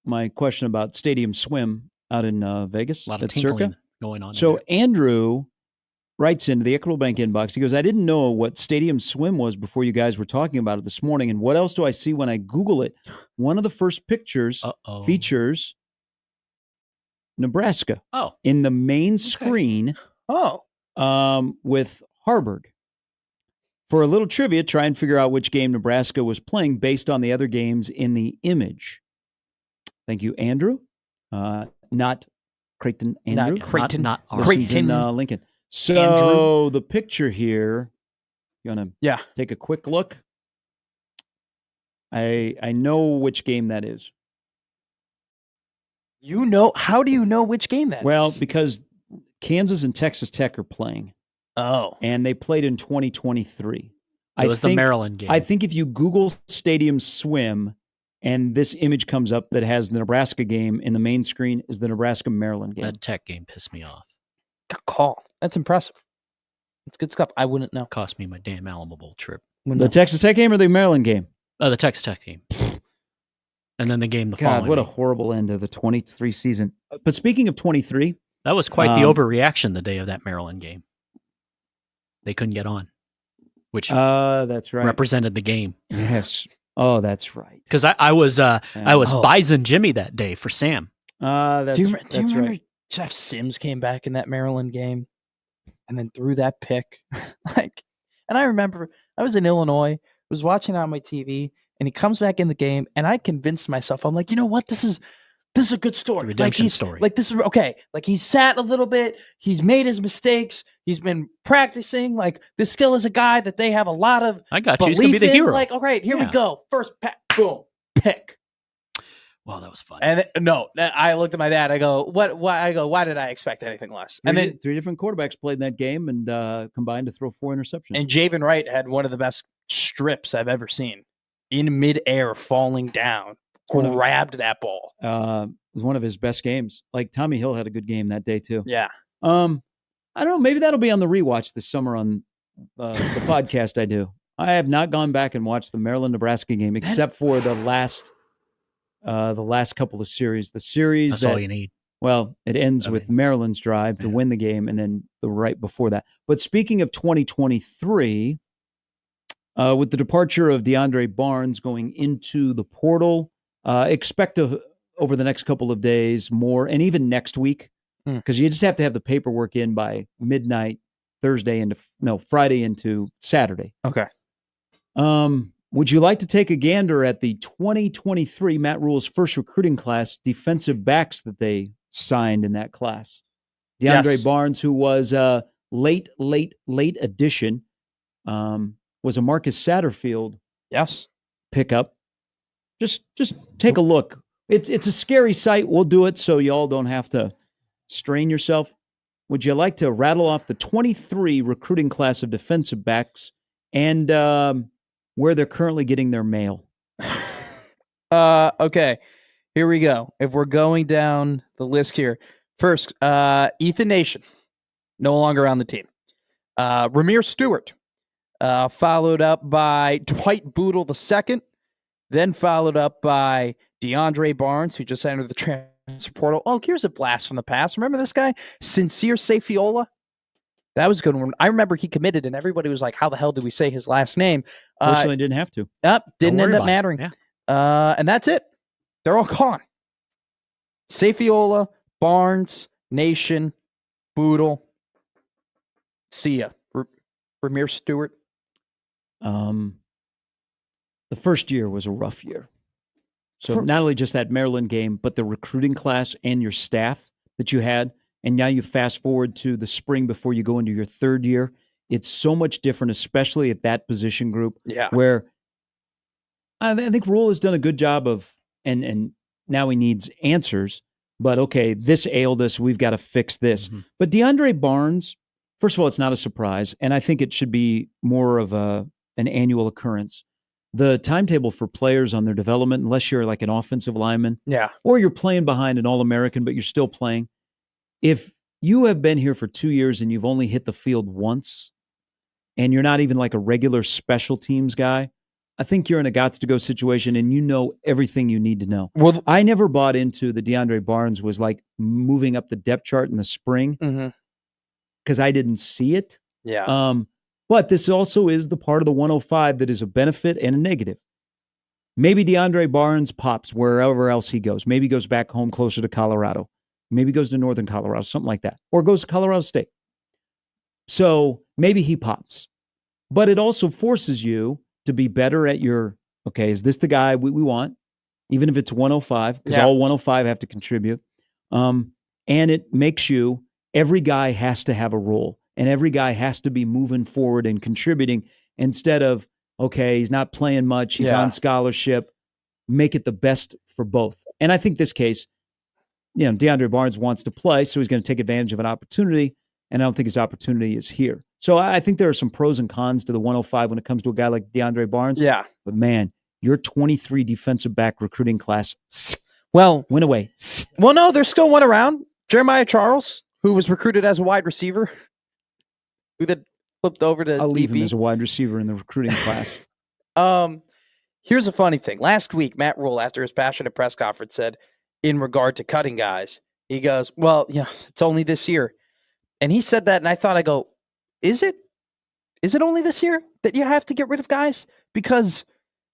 my question about Stadium Swim out in Vegas. A lot of tinkling Circa going on. So Andrew writes into the Equitable Bank inbox. He goes, I didn't know what Stadium Swim was before you guys were talking about it this morning. And what else do I see when I Google it? One of the first pictures features Nebraska in the main screen with Harburg. For a little trivia, try and figure out which game Nebraska was playing based on the other games in the image. Thank you, Andrew. Not Creighton, Andrew. Not Creighton, Lincoln. So Andrew. The picture here, you want to take a quick look? I know which game that is. You know? How do you know which game that is? Well, because Kansas and Texas Tech are playing. Oh. And they played in 2023. It was the Maryland game. I think if you Google Stadium Swim and this image comes up that has the Nebraska game in the main screen is the Nebraska-Maryland game. That Tech game pissed me off. Good call. That's impressive. It's good stuff. I wouldn't know. Cost me my damn Alamo Bowl trip. The Texas Tech game or the Maryland game? The Texas Tech game. And then the game the following God, what a week. horrible end of the 23 season. But speaking of 23. That was quite the overreaction the day of that Maryland game. They couldn't get on, which that's right. represented the game. Yes. Oh, that's right. Because I was Bison Jimmy that day for Sam. Do you remember right. Jeff Sims came back in that Maryland game and then threw that pick? And I remember I was in Illinois, was watching it on my TV, and he comes back in the game, and I convinced myself, I'm like, you know what? This This is a good story. The redemption story. Like this is okay. Like he's sat a little bit. He's made his mistakes. He's been practicing. Like this skill is a guy that they have a lot of. I got you. He's gonna be the hero. Like, all right, here we go. First boom, pick. Well, that was fun. And I looked at my dad. I go, what? Why? I go, why did I expect anything less? And then three different quarterbacks played in that game and combined to throw 4 interceptions. And Javen Wright had one of the best strips I've ever seen in midair, falling down, grabbed that ball. It was one of his best games. Like Tommy Hill had a good game that day too. Yeah. I don't know. Maybe that'll be on the rewatch this summer on the podcast I do. I have not gone back and watched the Maryland-Nebraska game except for the last couple of series. The series that's all you need. Well, it ends with Maryland's drive to win the game, and then the right before that. But speaking of 2023, with the departure of DeAndre Barnes going into the portal, expect over the next couple of days more, and even next week, because you just have to have the paperwork in by midnight Friday into Saturday. Okay. Would you like to take a gander at the 2023 Matt Rule's first recruiting class defensive backs that they signed in that class? DeAndre Barnes, who was a late addition, was a Marcus Satterfield pickup. Just take a look. It's a scary sight. We'll do it so y'all don't have to strain yourself. Would you like to rattle off the 23 recruiting class of defensive backs and where they're currently getting their mail? Okay, here we go. If we're going down the list here, first, Ethan Nation, no longer on the team. Ramir Stewart, followed up by Dwight Boodle II, then followed up by DeAndre Barnes, who just entered the transfer portal. Oh, here's a blast from the past. Remember this guy? Sincere Safiola? That was a good one. I remember he committed, and everybody was like, how the hell did we say his last name? Fortunately, didn't have to. Didn't end up mattering. Yeah. And that's it. They're all gone. Safiola, Barnes, Nation, Boodle. See ya. Ramir Stewart. The first year was a rough year. So not only just that Maryland game, but the recruiting class and your staff that you had. And now you fast forward to the spring before you go into your third year. It's so much different, especially at that position group. Yeah. Where I think Rule has done a good job of, and now he needs answers. But okay, this ailed us. We've got to fix this. Mm-hmm. But DeAndre Barnes, first of all, it's not a surprise. And I think it should be more of an annual occurrence. The timetable for players on their development, unless you're like an offensive lineman, or you're playing behind an All-American, but you're still playing. If you have been here for 2 years and you've only hit the field once, and you're not even like a regular special teams guy, I think you're in a gots-to-go situation, and you know everything you need to know. Well, I never bought into the DeAndre Barnes was like moving up the depth chart in the spring because I didn't see it. Yeah. But this also is the part of the 105 that is a benefit and a negative. Maybe DeAndre Barnes pops wherever else he goes. Maybe he goes back home closer to Colorado. Maybe goes to Northern Colorado, something like that. Or goes to Colorado State. So maybe he pops. But it also forces you to be better at your, okay, is this the guy we want? Even if it's 105, because all 105 have to contribute. And it makes you, every guy has to have a role. And every guy has to be moving forward and contributing instead of, okay, he's not playing much, he's on scholarship. Make it the best for both. And I think this case, DeAndre Barnes wants to play, so he's going to take advantage of an opportunity, and I don't think his opportunity is here. So I think there are some pros and cons to the 105 when it comes to a guy like DeAndre Barnes. Yeah. But man, your 23 defensive back recruiting class, went away. Well, no, there's still one around. Jeremiah Charles, who was recruited as a wide receiver, who then flipped over to I'll leave DB. him as a wide receiver in the recruiting class. Here's a funny thing. Last week, Matt Rule, after his passionate press conference, said, in regard to cutting guys, he goes, well, it's only this year. And he said that, and I thought, is it only this year that you have to get rid of guys? Because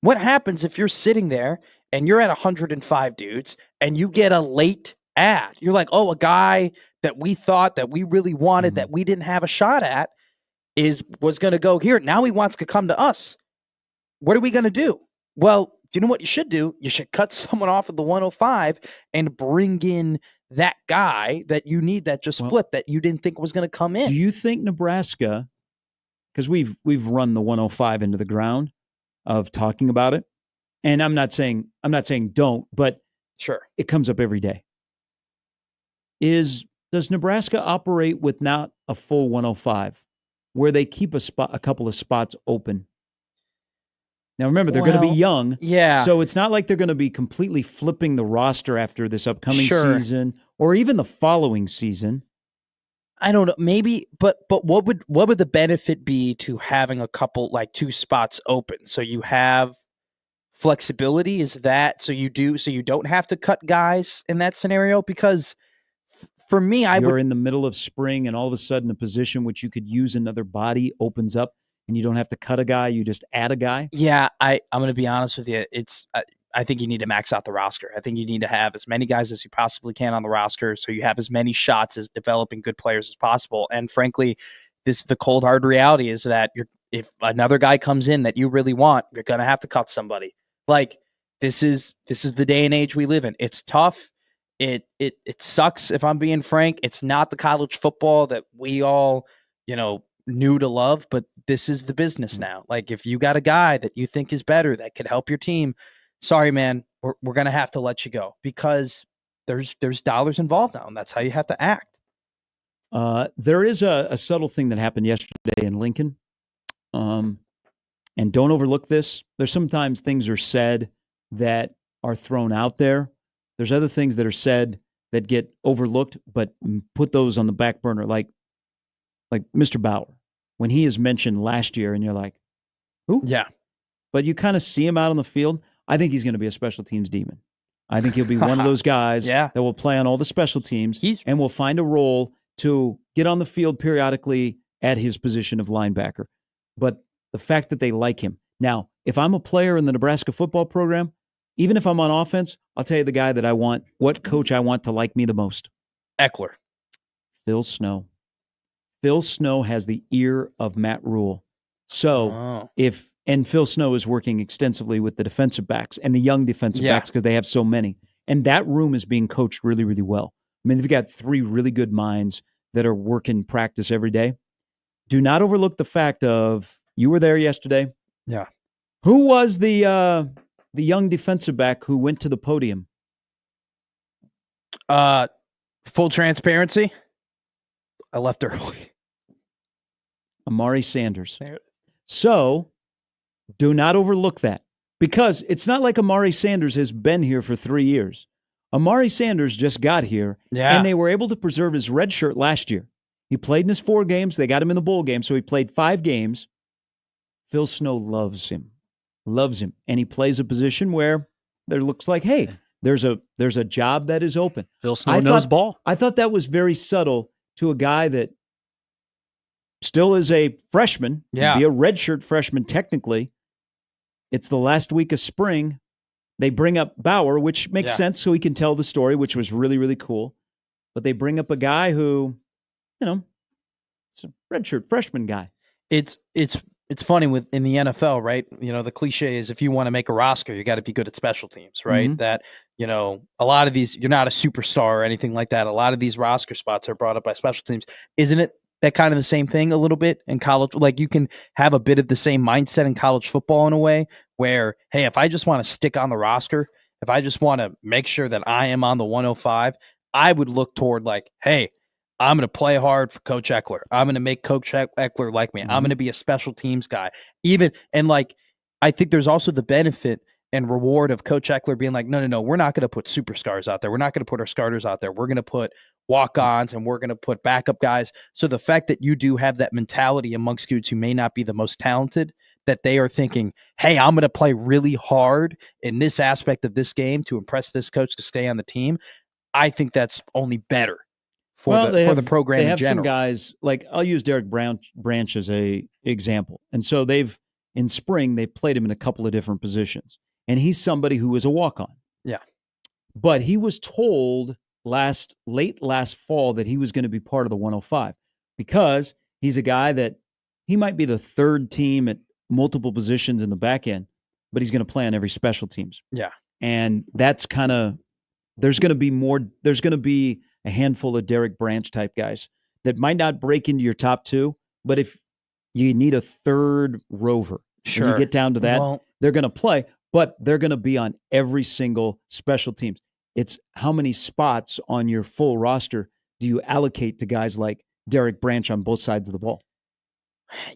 what happens if you're sitting there and you're at 105 dudes and you get a late ad? You're like, oh, a guy that we thought that we really wanted, that we didn't have a shot at, was going to go here. Now he wants to come to us. What are we going to do? Well, you know what you should do? You should cut someone off of the 105 and bring in that guy that you need that just flipped that you didn't think was going to come in. Do you think Nebraska, because we've run the 105 into the ground of talking about it, and I'm not saying don't, but sure, it comes up every day. Does Nebraska operate with not a full 105, where they keep a couple of spots open? Now, remember, they're going to be young. Yeah. So it's not like they're going to be completely flipping the roster after this upcoming season or even the following season. I don't know. Maybe, but what would the benefit be to having a couple, like 2 spots open? So you have flexibility. Is that so you don't have to cut guys in that scenario? Because for me, you're in the middle of spring and all of a sudden a position which you could use another body opens up. And you don't have to cut a guy, you just add a guy? Yeah, I'm going to be honest with you. I think you need to max out the roster. I think you need to have as many guys as you possibly can on the roster so you have as many shots as developing good players as possible. And frankly, the cold hard reality is that if another guy comes in that you really want, you're going to have to cut somebody. Like this is the day and age we live in. It's tough. It sucks, if I'm being frank. It's not the college football that we all, knew to love, but this is the business now. Like if you got a guy that you think is better that could help your team, sorry man, we're gonna have to let you go because there's dollars involved now, and that's how you have to act. There is a subtle thing that happened yesterday in Lincoln, and don't overlook this. There's sometimes things are said that are thrown out there. There's other things that are said that get overlooked, but put those on the back burner, like Mr. Bauer, when he is mentioned last year, and you're like, who? Yeah. But you kind of see him out on the field. I think he's going to be a special teams demon. I think he'll be one of those guys that will play on all the special teams and will find a role to get on the field periodically at his position of linebacker. But the fact that they like him. Now, if I'm a player in the Nebraska football program, even if I'm on offense, I'll tell you the guy that I want, what coach I want to like me the most. Eckler. Phil Snow. Phil Snow has the ear of Matt Rule. So and Phil Snow is working extensively with the defensive backs and the young defensive backs because they have so many. And that room is being coached really, really well. I mean, they've got 3 really good minds that are working practice every day. Do not overlook the fact of, you were there yesterday. Yeah. Who was the young defensive back who went to the podium? Full transparency, I left early. Amari Sanders. So do not overlook that, because it's not like Amari Sanders has been here for 3 years. Amari Sanders just got here, and they were able to preserve his red shirt last year. He played in his 4 games. They got him in the bowl game, so he played 5 games. Phil Snow loves him, and he plays a position where there looks like, hey, there's a job that is open. Phil Snow knows ball. I thought that was very subtle to a guy that still is a freshman, be a redshirt freshman technically. It's the last week of spring. They bring up Bauer, which makes sense, so he can tell the story, which was really, really cool. But they bring up a guy who, it's a redshirt freshman guy. It's funny in the NFL, right? The cliche is if you want to make a roster, you got to be good at special teams, right? Mm-hmm. That, a lot of these, you're not a superstar or anything like that. A lot of these roster spots are brought up by special teams. Isn't it that kind of the same thing a little bit in college? Like you can have a bit of the same mindset in college football in a way where, hey, if I just want to stick on the roster, if I just want to make sure that I am on the 105, I would look toward like, hey, I'm going to play hard for Coach Eckler. I'm going to make Coach Eckler like me. Mm-hmm. I'm going to be a special teams guy. I think there's also the benefit and reward of Coach Eckler being like, no, we're not going to put superstars out there. We're not going to put our starters out there. We're going to put walk-ons and we're going to put backup guys. So the fact that you do have that mentality amongst dudes who may not be the most talented, that they are thinking, hey, I'm going to play really hard in this aspect of this game to impress this coach to stay on the team. I think that's only better for the program in general. They have some guys, like I'll use Derek Branch as a example. And so in spring, they've played him in a couple of different positions. And he's somebody who is a walk-on. Yeah. But he was told late last fall that he was going to be part of the 105 because he's a guy that he might be the 3rd team at multiple positions in the back end, but he's going to play on every special teams. Yeah. And that's kind of, there's going to be a handful of Derek Branch type guys that might not break into your top 2, but if you need a third rover, when you get down to that, they're going to play, but they're going to be on every single special teams. It's how many spots on your full roster do you allocate to guys like Derek Branch on both sides of the ball?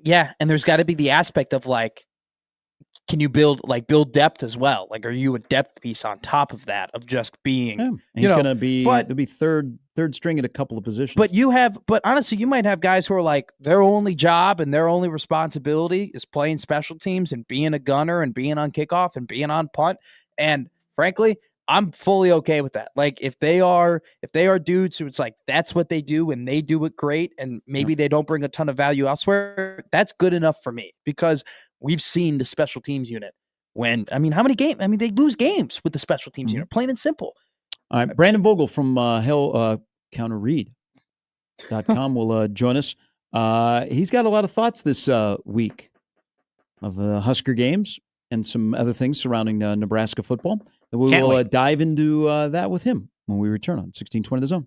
Yeah, and there's got to be the aspect of like, can you build depth as well? Like, are you a depth piece on top of that of just being? Yeah. He's going to be third string at a couple of positions. But honestly, you might have guys who are like their only job and their only responsibility is playing special teams and being a gunner and being on kickoff and being on punt. And frankly, I'm fully okay with that. Like if they are dudes who it's like that's what they do and they do it great and maybe they don't bring a ton of value elsewhere, that's good enough for me because we've seen the special teams unit how many games? I mean, they lose games with the special teams unit, plain and simple. All right, Brandon Vogel from HellCounterRead.com will join us. He's got a lot of thoughts this week of the Husker games and some other things surrounding Nebraska football. And we will dive into that with him when we return on 1620 The Zone.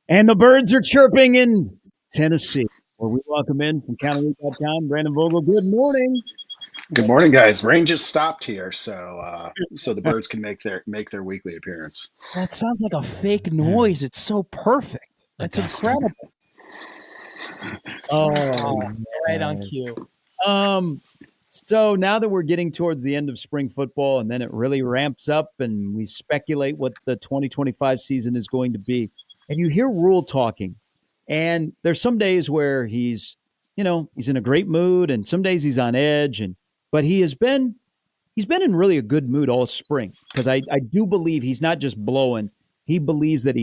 And the birds are chirping in Tennessee, where we welcome in from counterweek.com, Brandon Vogel. Good morning. Good morning, guys. Rain just stopped here, so the birds can make their weekly appearance. That sounds like a fake noise. It's so perfect. That's incredible. Oh, right on cue. So now that we're getting towards the end of spring football and then it really ramps up and we speculate what the 2025 season is going to be, and you hear Rule talking, and there's some days where he's in a great mood and some days he's on edge, but he's been in really a good mood all spring because I do believe he's not just blowing. He believes that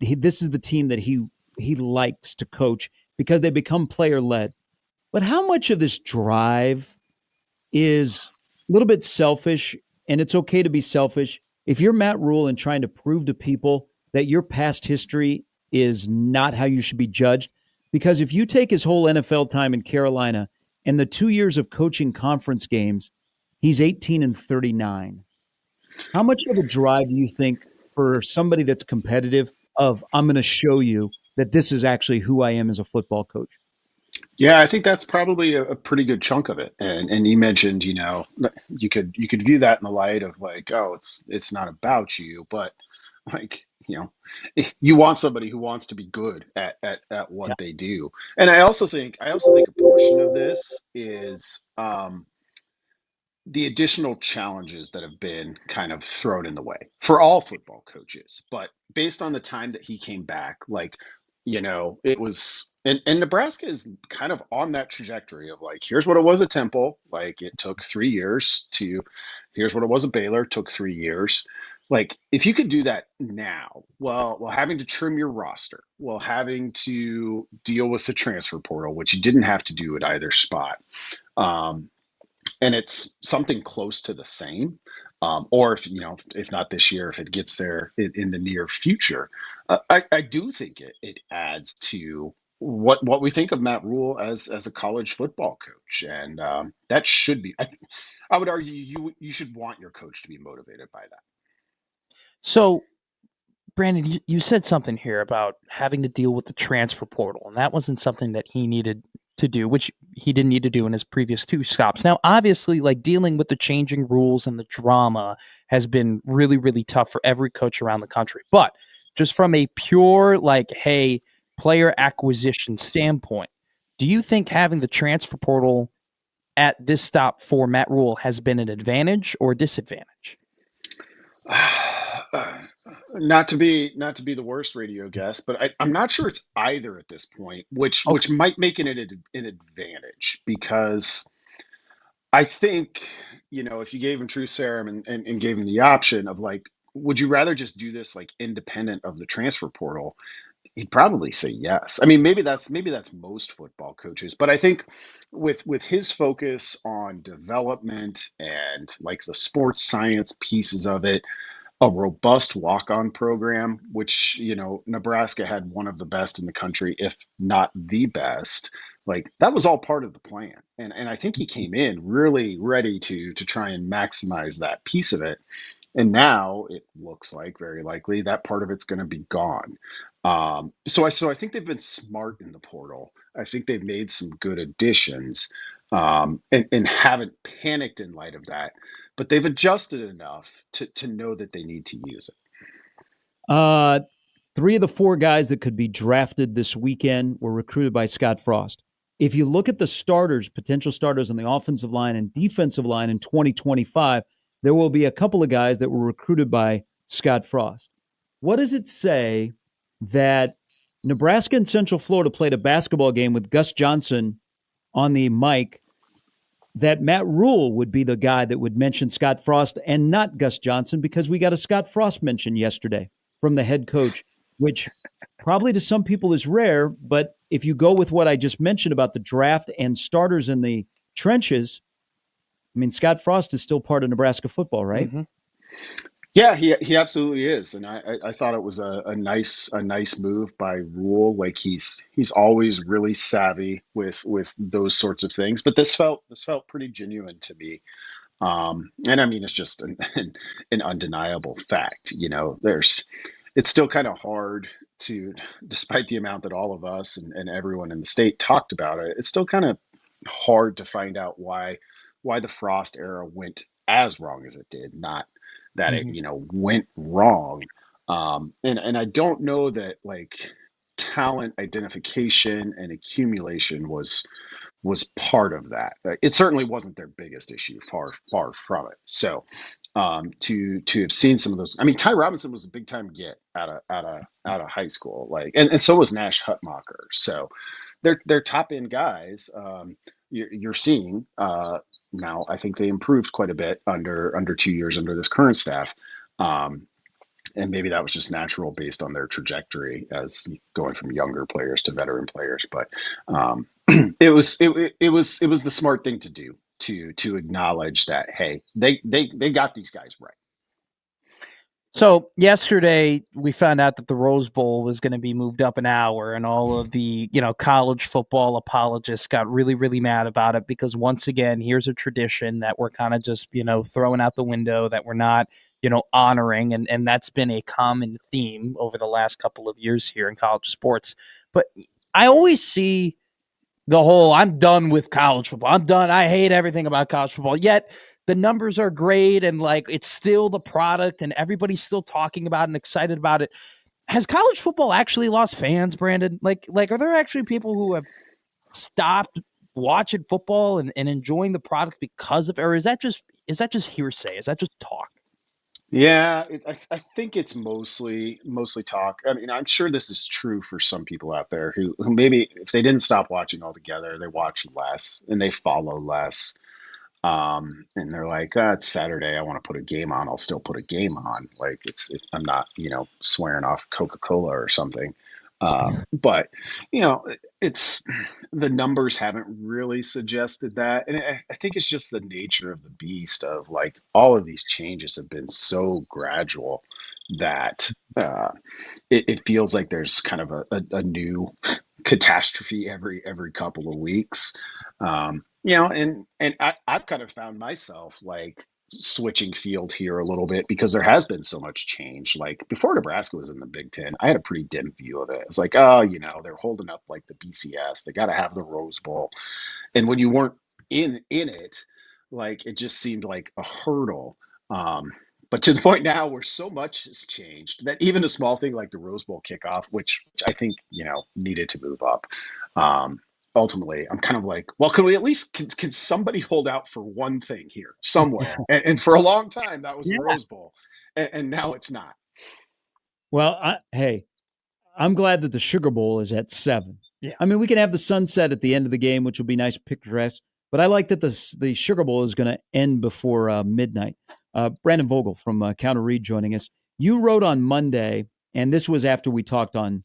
this is the team that he likes to coach because they become player led. But how much of this drive is a little bit selfish, and it's okay to be selfish if you're Matt Rule and trying to prove to people that your past history is not how you should be judged? Because if you take his whole NFL time in Carolina and the 2 years of coaching conference games, he's 18-39. How much of a drive do you think for somebody that's competitive of I'm going to show you that this is actually who I am as a football coach? Yeah, I think that's probably a pretty good chunk of it. And you mentioned, you could view that in the light of like, oh, it's not about you, but like, you want somebody who wants to be good at what they do. And I also think a portion of this is the additional challenges that have been kind of thrown in the way for all football coaches. But based on the time that he came back, like, it was, and Nebraska is kind of on that trajectory of like, here's what it was at Temple. Like it took 3 years here's what it was at Baylor, took 3 years. Like if you could do that now, while having to trim your roster, while having to deal with the transfer portal, which you didn't have to do at either spot. And it's something close to the same, or if not this year, if it gets there in the near future, I do think it adds to what we think of Matt Rule as a college football coach, and that should be. I would argue you should want your coach to be motivated by that. So, Brandon, you said something here about having to deal with the transfer portal, and that wasn't something that he needed to do, which he didn't need to do in his previous 2 stops. Now, obviously, like dealing with the changing rules and the drama has been really, really tough for every coach around the country. But just from a pure, like, hey, player acquisition standpoint, do you think having the transfer portal at this stop for Matt Rule has been an advantage or a disadvantage? Not to be the worst radio guest, but I'm not sure it's either at this point, which might make it an advantage because I think if you gave him truth serum and gave him the option of like, would you rather just do this like independent of the transfer portal? He'd probably say yes. I mean, maybe that's most football coaches, but I think with his focus on development and like the sports science pieces of it, a robust walk-on program, which Nebraska had one of the best in the country, if not the best. Like that was all part of the plan, and I think he came in really ready to try and maximize that piece of it. And now it looks like very likely that part of it's going to be gone. So I think they've been smart in the portal. I think they've made some good additions, and haven't panicked in light of that. But they've adjusted enough to know that they need to use it. 3 of the 4 guys that could be drafted this weekend were recruited by Scott Frost. If you look at the starters, potential starters on the offensive line and defensive line in 2025, there will be a couple of guys that were recruited by Scott Frost. What does it say that Nebraska and Central Florida played a basketball game with Gus Johnson on the mic, that Matt Rule would be the guy that would mention Scott Frost and not Gus Johnson, because we got a Scott Frost mention yesterday from the head coach, which probably to some people is rare, but if you go with what I just mentioned about the draft and starters in the trenches, I mean, Scott Frost is still part of Nebraska football, right? Mm-hmm. Yeah, he absolutely is, and I thought it was a nice move by Rule. Like he's always really savvy with those sorts of things, but this felt pretty genuine to me. And I mean, it's just an undeniable fact. It's still kind of hard despite the amount that all of us and everyone in the state talked about it, it's still kind of hard to find out why the Frost era went as wrong as it did, not that it, Mhm. went wrong. And I don't know that like talent identification and accumulation was part of that. It certainly wasn't their biggest issue, far from it. So to have seen some of those, I mean, Ty Robinson was a big time get out of high school, like, and so was Nash Hutmacher. So they're top end guys. You're seeing now. I think they improved quite a bit under 2 years under this current staff. And maybe that was just natural based on their trajectory as going from younger players to veteran players. But it was the smart thing to do to acknowledge that, hey, they got these guys right. So yesterday we found out that the Rose Bowl was going to be moved up an hour, and all of the college football apologists got really, really mad about it because once again, here's a tradition that we're kind of just throwing out the window, that we're not honoring, and that's been a common theme over the last couple of years here in college sports. But I always see the whole I'm done with college football. I'm done. I hate everything about college football. Yet the numbers are great and like it's still the product and everybody's still talking about it and excited about it. Has college football actually lost fans, Brandon? Like are there actually people who have stopped watching football and enjoying the product because of, or is that just hearsay? Is that just talk? Yeah, I think it's mostly talk. I mean, I'm sure this is true for some people out there who maybe if they didn't stop watching altogether, they watch less and they follow less. And they're like, it's Saturday. I want to put a game on. I'll still put a game on. Like I'm not, swearing off Coca-Cola or something. But it's the numbers haven't really suggested that. And I think it's just the nature of the beast of like all of these changes have been so gradual that it feels like there's kind of a new catastrophe every couple of weeks. And I've kind of found myself like switching field here a little bit because there has been so much change. Like before Nebraska was in the Big Ten, I had a pretty dim view of it. It's like, oh, they're holding up like the BCS. They got to have the Rose Bowl. And when you weren't in it, like it just seemed like a hurdle. But to the point now where so much has changed that even a small thing like the Rose Bowl kickoff, which I think needed to move up. Ultimately, I'm kind of like, well, can we at least can somebody hold out for one thing here somewhere? And for a long time, that was the Rose Bowl, and now it's not. Well, hey, I'm glad that the Sugar Bowl is at 7. Yeah, I mean, we can have the sunset at the end of the game, which will be nice, picturesque. But I like that the Sugar Bowl is going to end before midnight. Brandon Vogel from Counter Read joining us. You wrote on Monday, and this was after we talked on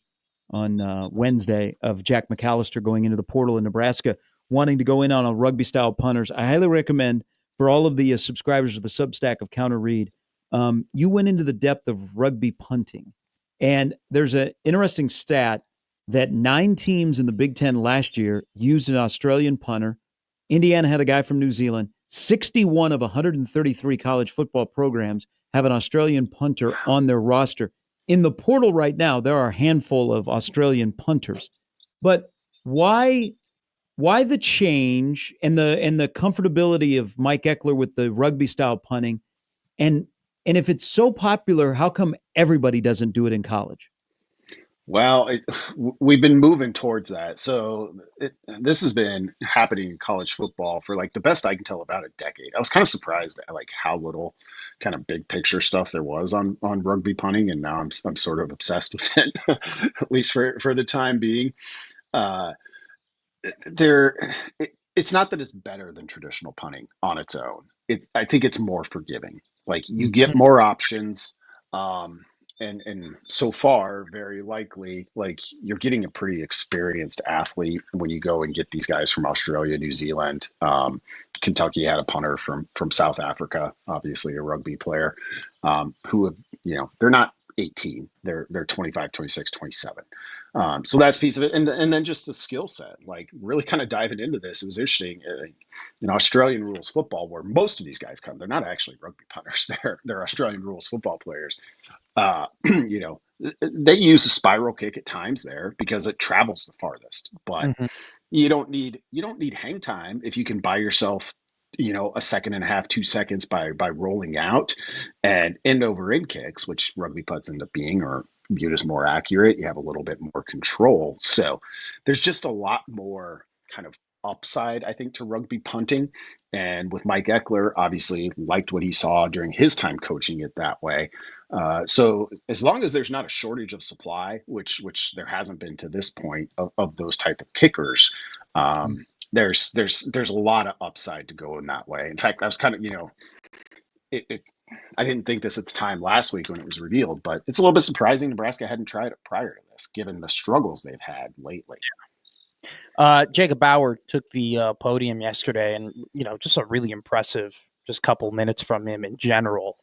Wednesday of Jack McAllister going into the portal in Nebraska, wanting to go in on a rugby-style punters. I highly recommend for all of the subscribers of the Substack of Counter Read, you went into the depth of rugby punting. And there's an interesting stat that 9 teams in the Big Ten last year used an Australian punter. Indiana had a guy from New Zealand. 61 of 133 college football programs have an Australian punter on their roster. In the portal right now, there are a handful of Australian punters. But why the change and the comfortability of Mike Eckler with the rugby style punting? And if it's so popular, how come everybody doesn't do it in college? Well, we've been moving towards that. So this has been happening in college football for like the best I can tell about a decade. I was kind of surprised at like how little kind of big picture stuff there was on rugby punting, and now I'm sort of obsessed with it, at least for the time being. Uh, it's not that it's better than traditional punting on its own. I think it's more forgiving. Like you get more options. And so far, very likely, like you're getting a pretty experienced athlete when you go and get these guys from Australia, New Zealand. Kentucky had a punter from South Africa, obviously a rugby player, who have, they're not 18, they're 25, 26, 27. So that's a piece of it. And then just the skill set, like really kind of diving into this. It was interesting in Australian rules football, where most of these guys come, they're not actually rugby punters. They're Australian rules football players. you know, they use a spiral kick at times there because it travels the farthest. But you don't need hang time if you can buy yourself, a second and a half, 2 seconds by rolling out, and end over end kicks, which rugby putts end up being, or viewed as more accurate. You have a little bit more control. So there's just a lot more kind of upside, I think, to rugby punting. And with Mike Eckler, obviously liked what he saw during his time coaching it that way. So as long as there's not a shortage of supply, which there hasn't been to this point of those type of kickers, there's a lot of upside to go in that way. In fact, I was kind of, I didn't think this at the time last week when it was revealed, but it's a little bit surprising Nebraska hadn't tried it prior to this, given the struggles they've had lately. Jacob Bauer took the podium yesterday, and just a really impressive, just couple minutes from him in general.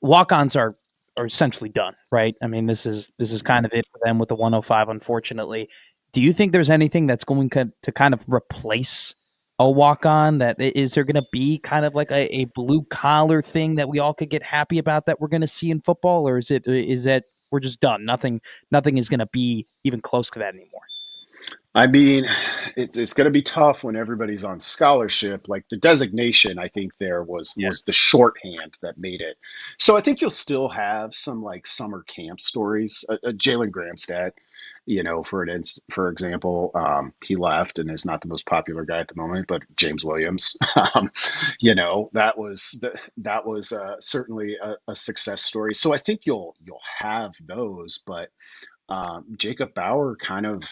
Walk-ons are essentially done, right? I mean, this is kind of it for them with the 105, unfortunately. Do you think there's anything that's going to kind of replace a walk-on? That is there going to be kind of like a blue-collar thing that we all could get happy about that we're going to see in football, or is that we're just done? Nothing is going to be even close to that anymore. I mean, it's going to be tough when everybody's on scholarship. Like the designation, I think there was the shorthand that made it. So I think you'll still have some like summer camp stories. Jalen Gramstad, for example, he left and is not the most popular guy at the moment, but James Williams, that was certainly a success story. So I think you'll have those, but Jacob Bauer kind of,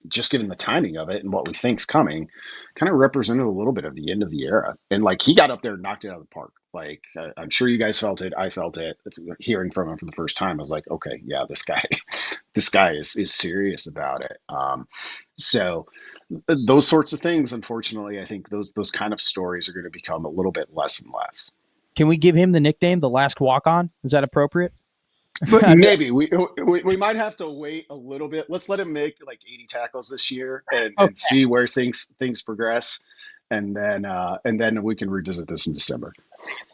just given the timing of it and what we think's coming, kind of represented a little bit of the end of the era. And like he got up there and knocked it out of the park. Like I'm sure you guys felt it. I felt it. Hearing from him for the first time, I was like, okay, yeah, this guy is serious about it. So those sorts of things, unfortunately, I think those kind of stories are going to become a little bit less and less. Can we give him the nickname, the last walk-on? Is that appropriate? But maybe we might have to wait a little bit. Let's let him make like 80 tackles this year and see where things progress, and then we can revisit this in December.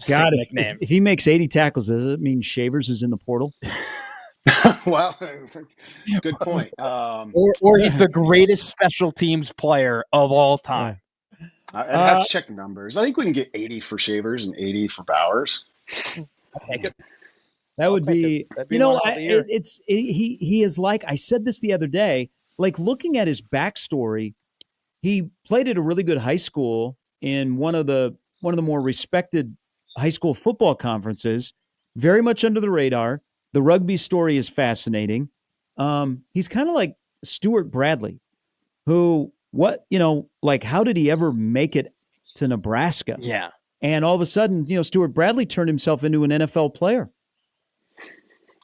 God, if he makes 80 tackles, does it mean Shavers is in the portal? Well, good point. Or he's the greatest special teams player of all time. I'd have to check the numbers. I think we can get 80 for Shavers and 80 for Bowers. That would be he is like, I said this the other day, like looking at his backstory, he played at a really good high school in one of the more respected high school football conferences, very much under the radar. The rugby story is fascinating. He's kind of like Stuart Bradley, who, how did he ever make it to Nebraska? Yeah. And all of a sudden, Stuart Bradley turned himself into an NFL player.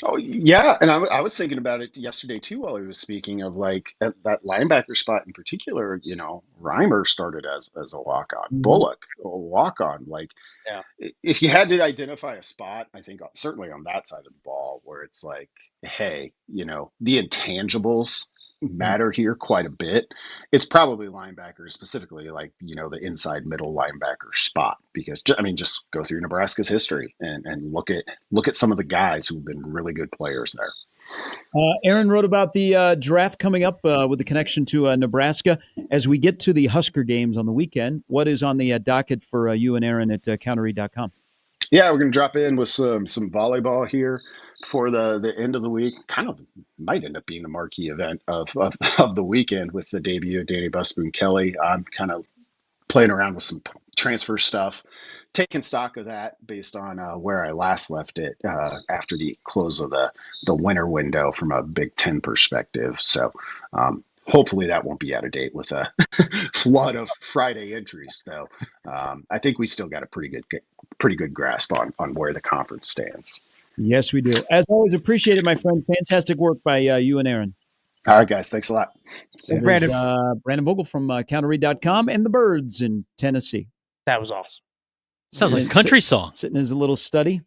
Oh, yeah. And I was thinking about it yesterday, too, while he was speaking of like that linebacker spot in particular. Reimer started as a walk-on, Bullock, a walk-on. Like, if you had to identify a spot, I think certainly on that side of the ball where it's like, hey, the intangibles matter here quite a bit. It's probably linebackers, specifically like, the inside middle linebacker spot, because just go through Nebraska's history and look at some of the guys who've been really good players there. Aaron wrote about the draft coming up with the connection to Nebraska. As we get to the Husker games on the weekend, what is on the docket for you and Aaron at counterread.com? Yeah, we're going to drop in with some volleyball here for the end of the week. Kind of might end up being the marquee event of the weekend with the debut of Danny Busboom-Kelly. I'm kind of playing around with some transfer stuff, taking stock of that based on where I last left it after the close of the winter window from a Big Ten perspective. So hopefully that won't be out of date with a flood of Friday entries, though. I think we still got a pretty good grasp on where the conference stands. Yes, we do. As always, appreciate it, my friend. Fantastic work by you and Aaron. All right, guys. Thanks a lot. Brandon Vogel from counterread.com and the Birds in Tennessee. That was awesome. Sounds like a country song. Sitting in his little study.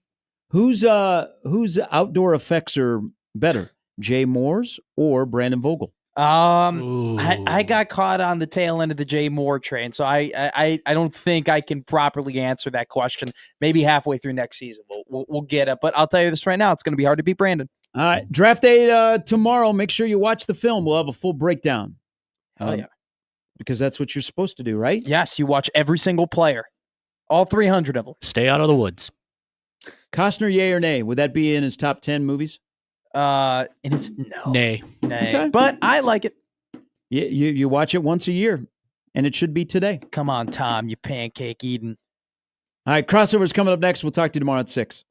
Whose outdoor effects are better, Jay Moore's or Brandon Vogel? I got caught on the tail end of the Jay Moore train, so I don't think I can properly answer that question. Maybe halfway through next season we'll get it. But I'll tell you this right now, it's going to be hard to beat Brandon. All right, draft day tomorrow. Make sure you watch the film. We'll have a full breakdown. Yeah, because that's what you're supposed to do, right? Yes, you watch every single player, all 300 of them. Stay out of the woods. Costner, yay or nay? Would that be in his top 10 movies? No. Nay. Okay. But I like it. You watch it once a year, and it should be today. Come on, Tom, you pancake eating. All right, crossover's coming up next. We'll talk to you tomorrow at 6.